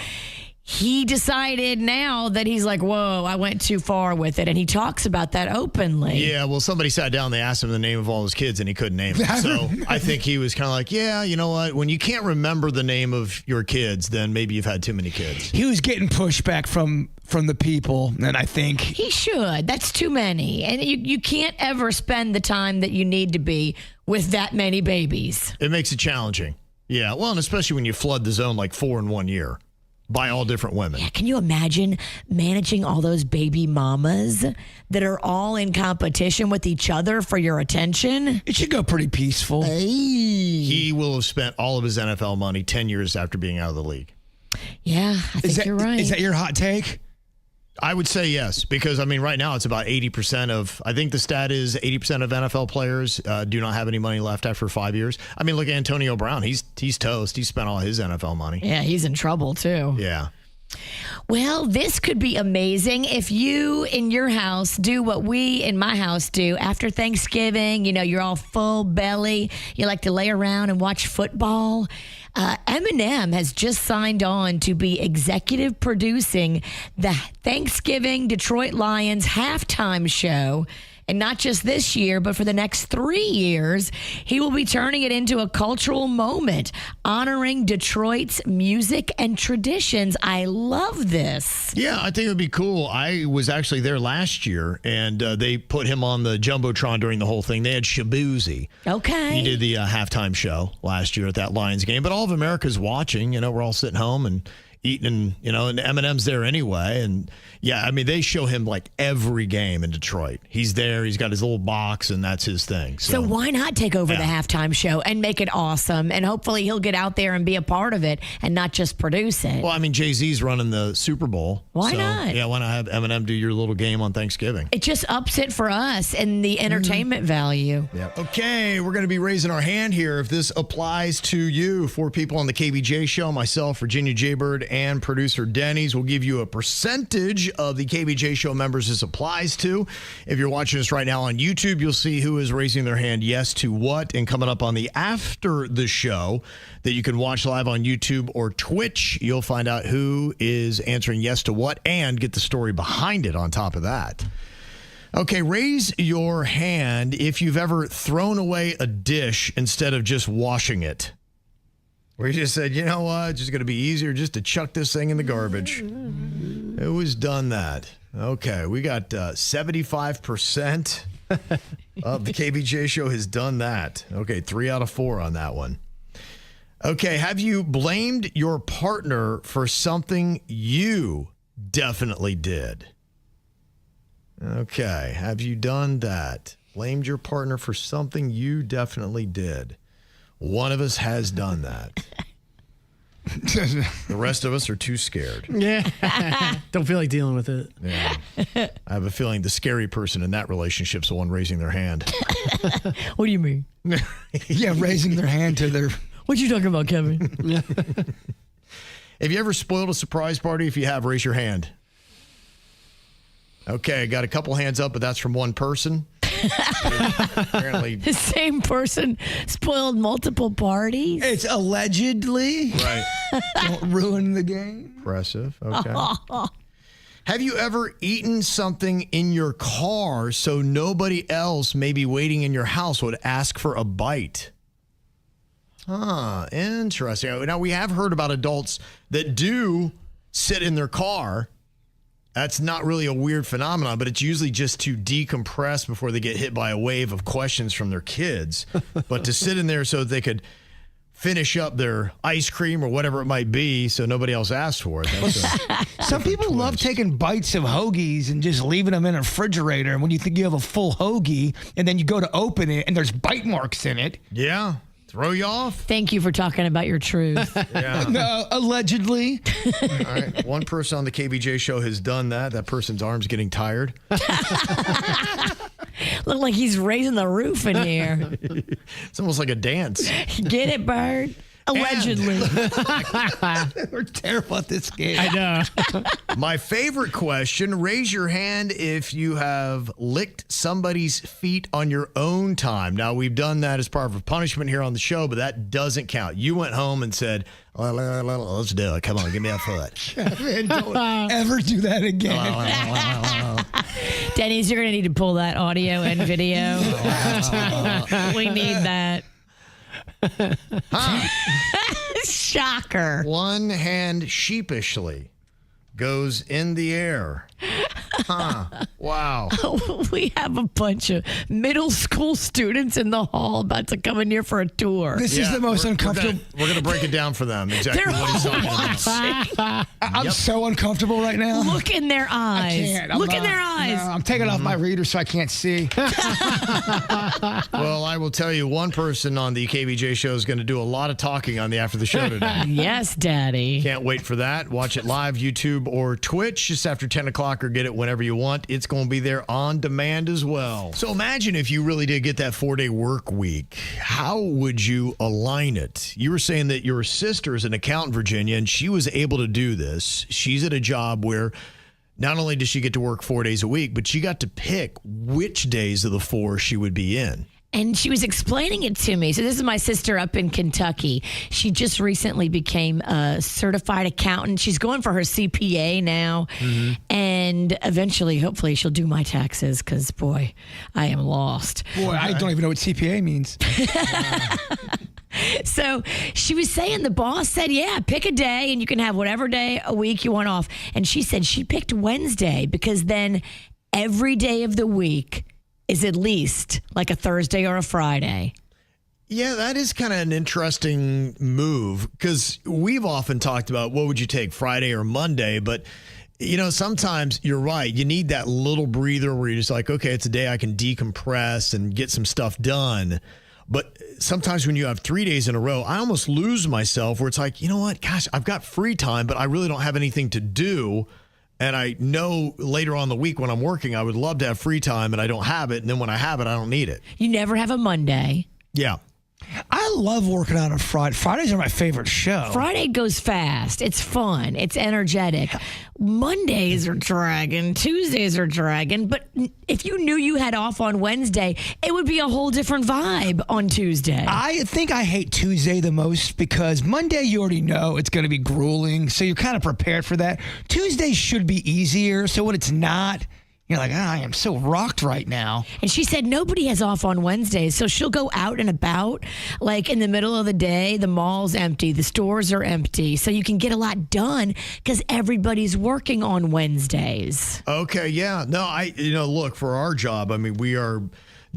Speaker 3: He decided now that he's like, whoa, I went too far with it. And he talks about that openly.
Speaker 2: Yeah, well, somebody sat down, they asked him the name of all his kids, and he couldn't name them. So I think he was kind of like, yeah, you know what? When you can't remember the name of your kids, then maybe you've had too many kids.
Speaker 4: He was getting pushback from the people, and I think
Speaker 3: he should. That's too many. And you can't ever spend the time that you need to be with that many babies.
Speaker 2: It makes it challenging. Yeah, well, and especially when you flood the zone like 4 in 1 year. By all different women.
Speaker 3: Yeah, can you imagine managing all those baby mamas that are all in competition with each other for your attention?
Speaker 4: It should go pretty peaceful.
Speaker 3: Hey.
Speaker 2: He will have spent all of his NFL money 10 years after being out of the league.
Speaker 3: Yeah, I think you're right.
Speaker 4: Is that your hot take?
Speaker 2: I would say yes, because, right now it's about 80% of, I think the stat is 80% of NFL players do not have any money left after 5 years. Look at Antonio Brown. He's toast. He spent all his NFL money.
Speaker 3: Yeah, he's in trouble too.
Speaker 2: Yeah.
Speaker 3: Well, this could be amazing if you in your house do what we in my house do after Thanksgiving. You're all full belly. You like to lay around and watch football. Eminem has just signed on to be executive producing the Thanksgiving Detroit Lions halftime show. And not just this year, but for the next 3 years, he will be turning it into a cultural moment, honoring Detroit's music and traditions. I love this.
Speaker 2: Yeah, I think it would be cool. I was actually there last year, and they put him on the Jumbotron during the whole thing. They had Shabuzi.
Speaker 3: Okay.
Speaker 2: He did the halftime show last year at that Lions game. But all of America's watching. We're all sitting home and eating, and Eminem's there anyway. And yeah, they show him like every game in Detroit. He's there. He's got his little box, and that's his thing.
Speaker 3: So why not take over the halftime show and make it awesome? And hopefully he'll get out there and be a part of it and not just produce it.
Speaker 2: Well, Jay-Z's running the Super Bowl.
Speaker 3: Why not?
Speaker 2: Yeah, why not have Eminem do your little game on Thanksgiving?
Speaker 3: It just ups it for us and the entertainment value.
Speaker 2: Yeah. Okay, we're going to be raising our hand here if this applies to you. 4 people on the KVJ Show, myself, Virginia Jbird, and producer Denny's. Will give you a percentage of the KVJ Show members this applies to. If you're watching us right now on YouTube, you'll see who is raising their hand yes to what. And coming up on the after the show that you can watch live on YouTube or Twitch, you'll find out who is answering yes to what and get the story behind it on top of that. Okay, raise your hand if you've ever thrown away a dish instead of just washing it. Where you just said, you know what, it's just going to be easier just to chuck this thing in the garbage. Who's done that? Okay, we got 75% of the KVJ Show has done that. Okay, 3 out of 4 on that one. Okay, have you blamed your partner for something you definitely did? Okay, have you done that? Blamed your partner for something you definitely did. One of us has done that. The rest of us are too scared.
Speaker 16: Yeah. Don't feel like dealing with it.
Speaker 2: Yeah. I have a feeling the scary person in that relationship's the one raising their hand.
Speaker 3: What do you mean?
Speaker 4: Yeah, raising their hand to their...
Speaker 3: What you talking about, Kevin?
Speaker 2: Have you ever spoiled a surprise party? If you have, raise your hand. Okay, got a couple hands up, but that's from one person. Apparently,
Speaker 3: the same person spoiled multiple parties.
Speaker 4: It's allegedly.
Speaker 2: Right.
Speaker 4: Don't ruin the game.
Speaker 2: Impressive. Okay. Have you ever eaten something in your car so nobody else maybe waiting in your house would ask for a bite? Interesting. Now, we have heard about adults that do sit in their car. That's not really a weird phenomenon, but it's usually just to decompress before they get hit by a wave of questions from their kids. But to sit in there so that they could finish up their ice cream or whatever it might be so nobody else asks for it.
Speaker 4: Some people love taking bites of hoagies and just leaving them in a refrigerator. And when you think you have a full hoagie and then you go to open it and there's bite marks in it.
Speaker 2: Yeah. Throw you off.
Speaker 3: Thank you for talking about your truth.
Speaker 2: Yeah.
Speaker 4: No, allegedly.
Speaker 2: All right. One person on the KVJ show has done that. That person's arm's getting tired.
Speaker 3: Look like he's raising the roof in here.
Speaker 2: It's almost like a dance.
Speaker 3: Get it, Bird? Allegedly.
Speaker 4: We're terrible at this game.
Speaker 16: I know.
Speaker 2: My favorite question, raise your hand if you have licked somebody's feet on your own time. Now, we've done that as part of a punishment here on the show, but that doesn't count. You went home and said, let's do it. Come on, give me a foot.
Speaker 4: Man, don't ever do that again.
Speaker 3: Denny's, you're going to need to pull that audio and video. We need that. Shocker.
Speaker 2: One hand sheepishly goes in the air. Wow.
Speaker 3: We have a bunch of middle school students in the hall about to come in here for a tour.
Speaker 4: This is the most uncomfortable.
Speaker 2: We're going to break it down for them. Exactly what he's talking about.
Speaker 4: I'm so uncomfortable right now.
Speaker 3: Look in their eyes.
Speaker 4: I can't.
Speaker 3: Look in their eyes.
Speaker 4: No, I'm taking off my reader so I can't see.
Speaker 2: Well, I will tell you, one person on the KVJ show is going to do a lot of talking on the After the Show today.
Speaker 3: Yes, Daddy.
Speaker 2: Can't wait for that. Watch it live, YouTube or Twitch, just after 10 o'clock, or get it whenever you want. It's going to be there on demand as well. So imagine if you really did get that 4-day work week. How would you align it? You were saying that your sister is an accountant in Virginia, and she was able to do this. She's at a job where not only does she get to work 4 days a week, but she got to pick which days of the 4 she would be in.
Speaker 3: And she was explaining it to me. So this is my sister up in Kentucky. She just recently became a certified accountant. She's going for her CPA now. Mm-hmm. And eventually, hopefully, she'll do my taxes because, boy, I am lost.
Speaker 4: Boy, I don't even know what CPA means.
Speaker 3: So she was saying the boss said, yeah, pick a day and you can have whatever day a week you want off. And she said she picked Wednesday because then every day of the week is at least like a Thursday or a Friday.
Speaker 2: Yeah, that is kind of an interesting move because we've often talked about what would you take, Friday or Monday, but you know, sometimes you're right. You need that little breather where you're just like, okay, it's a day I can decompress and get some stuff done. But sometimes when you have 3 days in a row, I almost lose myself where it's like, you know what, gosh, I've got free time, but I really don't have anything to do. And I know later on in the week when I'm working, I would love to have free time and I don't have it. And then when I have it, I don't need it.
Speaker 3: You never have a Monday.
Speaker 2: Yeah.
Speaker 4: I love working on a Friday. Fridays are my favorite show.
Speaker 3: Friday goes fast. It's fun. It's energetic. Mondays are dragging. Tuesdays are dragging. But if you knew you had off on Wednesday, it would be a whole different vibe on Tuesday.
Speaker 4: I think I hate Tuesday the most because Monday you already know it's going to be grueling. So you're kind of prepared for that. Tuesday should be easier. So when it's not, you're like, I am so rocked right now.
Speaker 3: And she said nobody has off on Wednesdays, so she'll go out and about, like in the middle of the day, the mall's empty, the stores are empty, so you can get a lot done because everybody's working on Wednesdays.
Speaker 2: Okay, yeah. No, look, for our job, I mean, we are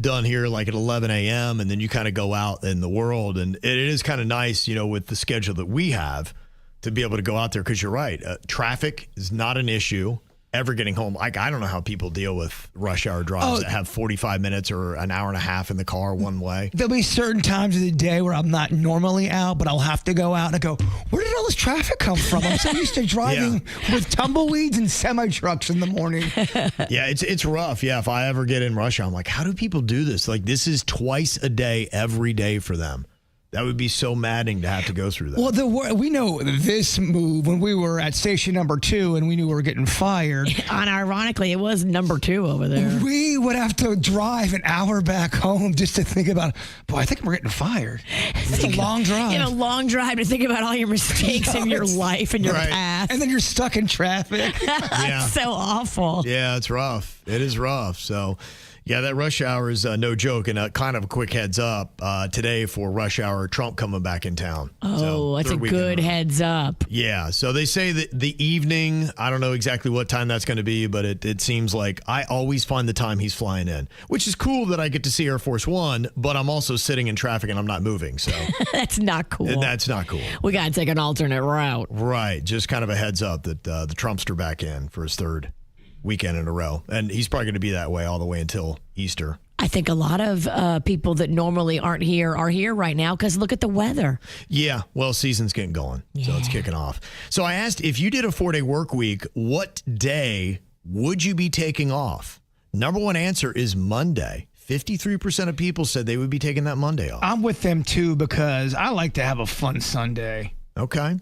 Speaker 2: done here like at 11 a.m., and then you kind of go out in the world, and it is kind of nice, with the schedule that we have to be able to go out there because you're right. Traffic is not an issue. Ever getting home. Like, I don't know how people deal with rush hour drives that have 45 minutes or an hour and a half in the car one way.
Speaker 4: There'll be certain times of the day where I'm not normally out, but I'll have to go out and I go, where did all this traffic come from? I'm so used to driving with tumbleweeds and semi-trucks in the morning.
Speaker 2: Yeah, it's rough. Yeah, if I ever get in rush hour, I'm like, how do people do this? Like, this is twice a day, every day for them. That would be so maddening to have to go through that.
Speaker 4: Well, we know this move when we were at station number 2 and we knew we were getting fired.
Speaker 3: And ironically, it was number 2 over there.
Speaker 4: We would have to drive an hour back home just to think about, boy, I think we're getting fired. It's a long drive.
Speaker 3: A long drive to think about all your mistakes in your life and your past.
Speaker 4: And then you're stuck in traffic.
Speaker 3: It's so awful.
Speaker 2: Yeah, it's rough. It is rough. So, Yeah, that rush hour is no joke, and kind of a quick heads up today for rush hour, Trump coming back in town.
Speaker 3: Oh, that's a good heads up.
Speaker 2: Yeah, so they say that the evening, I don't know exactly what time that's going to be, but it seems like I always find the time he's flying in, which is cool that I get to see Air Force One, but I'm also sitting in traffic and I'm not moving, so.
Speaker 3: That's not cool.
Speaker 2: That's not cool.
Speaker 3: We got to take an alternate route.
Speaker 2: Right, just kind of a heads up that the Trumpster back in for his third weekend in a row. And he's probably going to be that way all the way until Easter.
Speaker 3: I think a lot of people that normally aren't here are here right now because look at the weather.
Speaker 2: Yeah, well, season's getting going, so it's kicking off. So I asked, if you did a 4-day work week, what day would you be taking off? Number one answer is Monday. 53% of people said they would be taking that Monday off.
Speaker 4: I'm with them, too, because I like to have a fun Sunday.
Speaker 2: Okay.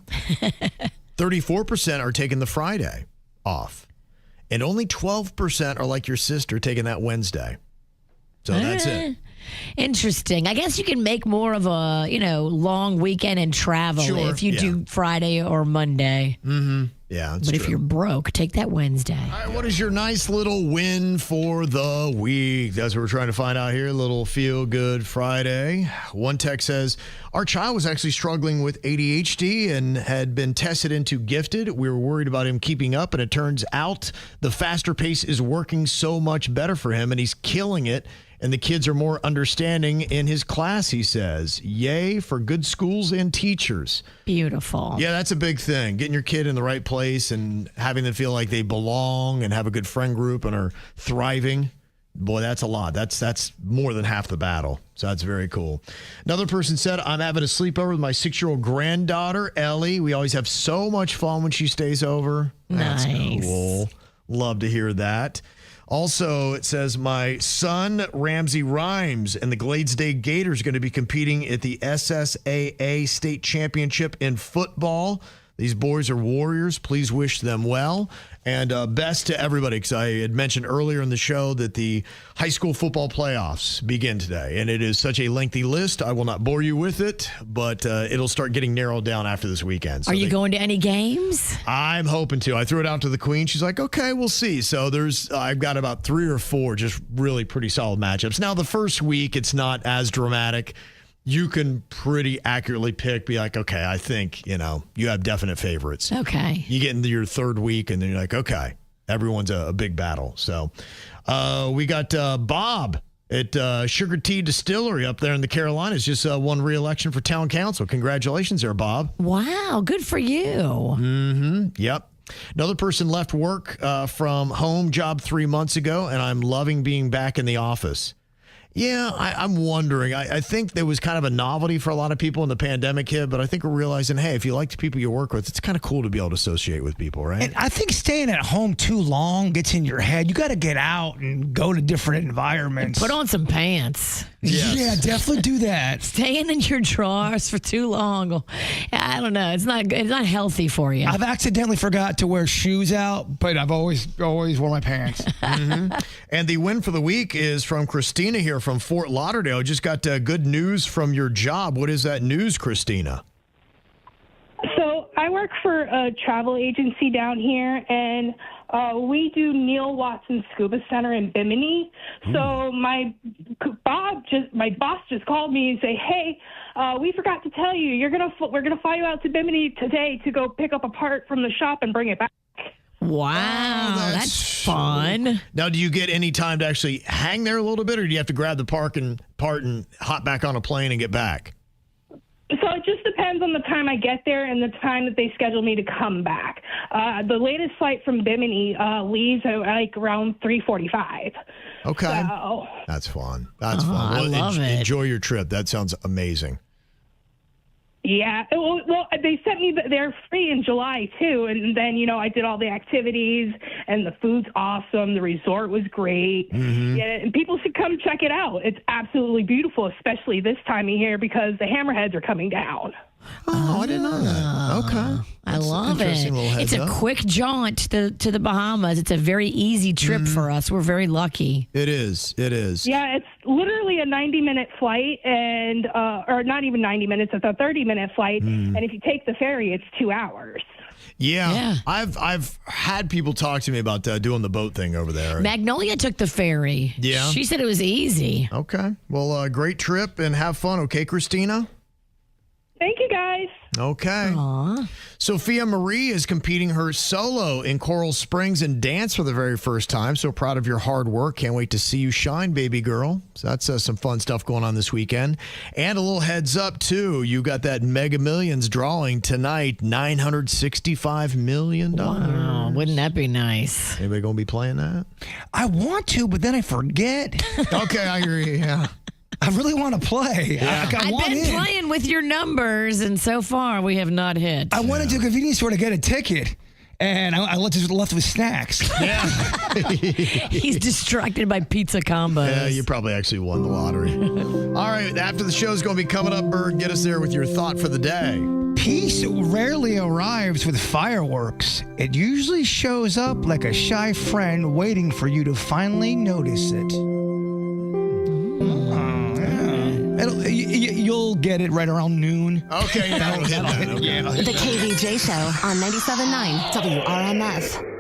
Speaker 2: 34% are taking the Friday off. And only 12% are like your sister taking that Wednesday. So that's it.
Speaker 3: Interesting. I guess you can make more of a, long weekend and travel if you do Friday or Monday.
Speaker 2: Mm-hmm. Yeah, that's
Speaker 3: But
Speaker 2: true.
Speaker 3: if you're broke, take that Wednesday.
Speaker 2: All right, what is your nice little win for the week? That's what we're trying to find out here. A little feel-good Friday. One text says, our child was actually struggling with ADHD and had been tested into gifted. We were worried about him keeping up, and it turns out the faster pace is working so much better for him, and he's killing it. And the kids are more understanding in his class, he says. Yay for good schools and teachers.
Speaker 3: Beautiful.
Speaker 2: Yeah, that's a big thing. Getting your kid in the right place and having them feel like they belong and have a good friend group and are thriving. Boy, that's a lot. That's more than half the battle. So that's very cool. Another person said, I'm having a sleepover with my 6-year-old granddaughter, Ellie. We always have so much fun when she stays over.
Speaker 3: Nice.
Speaker 2: That's cool. Love to hear that. Also, it says, my son, Ramsey Rhymes, and the Gladesday Gators are going to be competing at the SSAA State Championship in football. These boys are warriors. Please wish them well. And best to everybody, because I had mentioned earlier in the show that the high school football playoffs begin today. And it is such a lengthy list. I will not bore you with it, but it'll start getting narrowed down after this weekend. So
Speaker 3: are you going to any games?
Speaker 2: I'm hoping to. I threw it out to the queen. She's like, okay, we'll see. So I've got about 3 or 4 just really pretty solid matchups. Now, the first week, it's not as dramatic. You can pretty accurately be like, okay, I think, you have definite favorites.
Speaker 3: Okay.
Speaker 2: You get into your third week, and then you're like, okay, everyone's a big battle. So we got Bob at Sugar Tea Distillery up there in the Carolinas. Just won re-election for town council. Congratulations there, Bob.
Speaker 3: Wow, good for you.
Speaker 2: Mm-hmm. Yep. Another person left work from home job 3 months ago, and I'm loving being back in the office. Yeah, I'm wondering. I think there was kind of a novelty for a lot of people when the pandemic hit, but I think we're realizing, hey, if you like the people you work with, it's kind of cool to be able to associate with people, right?
Speaker 4: And I think staying at home too long gets in your head. You got to get out and go to different environments.
Speaker 3: Put on some pants.
Speaker 2: Yes.
Speaker 4: Yeah, definitely do that.
Speaker 3: Staying in your drawers for too long. I don't know. It's not healthy for you.
Speaker 4: I've accidentally forgot to wear shoes out, but I've always worn my pants.
Speaker 2: Mm-hmm. And the win for the week is from Christina here from Fort Lauderdale. Just got good news from your job. What is that news, Christina?
Speaker 18: So I work for a travel agency down here, and we do Neil Watson Scuba Center in Bimini. So my boss just called me and say, hey, we forgot to tell you, we're gonna fly you out to Bimini today to go pick up a part from the shop and bring it back.
Speaker 3: Wow, that's fun.
Speaker 2: Now, do you get any time to actually hang there a little bit, or do you have to grab the part and hop back on a plane and get back?
Speaker 18: So it just depends on the time I get there and the time that they schedule me to come back. The latest flight from Bimini leaves at around 3:45.
Speaker 2: Okay.
Speaker 18: So,
Speaker 2: that's fun. That's fun.
Speaker 3: I love it.
Speaker 2: Enjoy your trip. That sounds amazing.
Speaker 18: yeah. Well, they sent me they're free in July too, and then I did all the activities, and the food's awesome. The resort was great.
Speaker 2: Mm-hmm.
Speaker 18: Yeah, and people should come check it out. It's absolutely beautiful, especially this time of year because the hammerheads are coming down.
Speaker 2: Oh, I didn't know that. Okay.
Speaker 3: I love
Speaker 2: an
Speaker 3: it.
Speaker 2: interesting little heads
Speaker 3: It's a
Speaker 2: up.
Speaker 3: quick jaunt to the Bahamas. It's a very easy trip for us. We're very lucky.
Speaker 2: It is. It is.
Speaker 18: Yeah, it's literally a 90-minute flight, and or not even 90 minutes. It's a 30-minute flight, and if you take the ferry, it's 2 hours.
Speaker 2: Yeah. I've had people talk to me about doing the boat thing over there.
Speaker 3: Magnolia took the ferry.
Speaker 2: Yeah.
Speaker 3: She said it was easy.
Speaker 2: Okay. Well, great trip and have fun. Okay, Christina?
Speaker 18: Thank you, guys.
Speaker 2: Okay.
Speaker 3: Aww.
Speaker 2: Sophia Marie is competing her solo in Coral Springs and dance for the very first time. So proud of your hard work. Can't wait to see you shine, baby girl. So that's some fun stuff going on this weekend. And a little heads up, too. You got that Mega Millions drawing tonight, $965 million.
Speaker 3: Wow, wouldn't that be nice?
Speaker 2: Anybody going to be playing that?
Speaker 4: I want to, but then I forget.
Speaker 2: Okay, I agree. Yeah.
Speaker 4: I really want to play.
Speaker 2: Yeah.
Speaker 3: I've been playing with your numbers, and so far we have not hit.
Speaker 4: I went into a convenience store to get a ticket, and I left with snacks.
Speaker 2: Yeah.
Speaker 3: He's distracted by pizza combos.
Speaker 2: Yeah, you probably actually won the lottery. All right, after the show's going to be coming up, Bird, get us there with your thought for the day.
Speaker 4: Peace rarely arrives with fireworks. It usually shows up like a shy friend waiting for you to finally notice it. You'll get it right around noon.
Speaker 2: Okay, that'll hit that. Okay.
Speaker 19: The KVJ Show on 97.9 WRMF.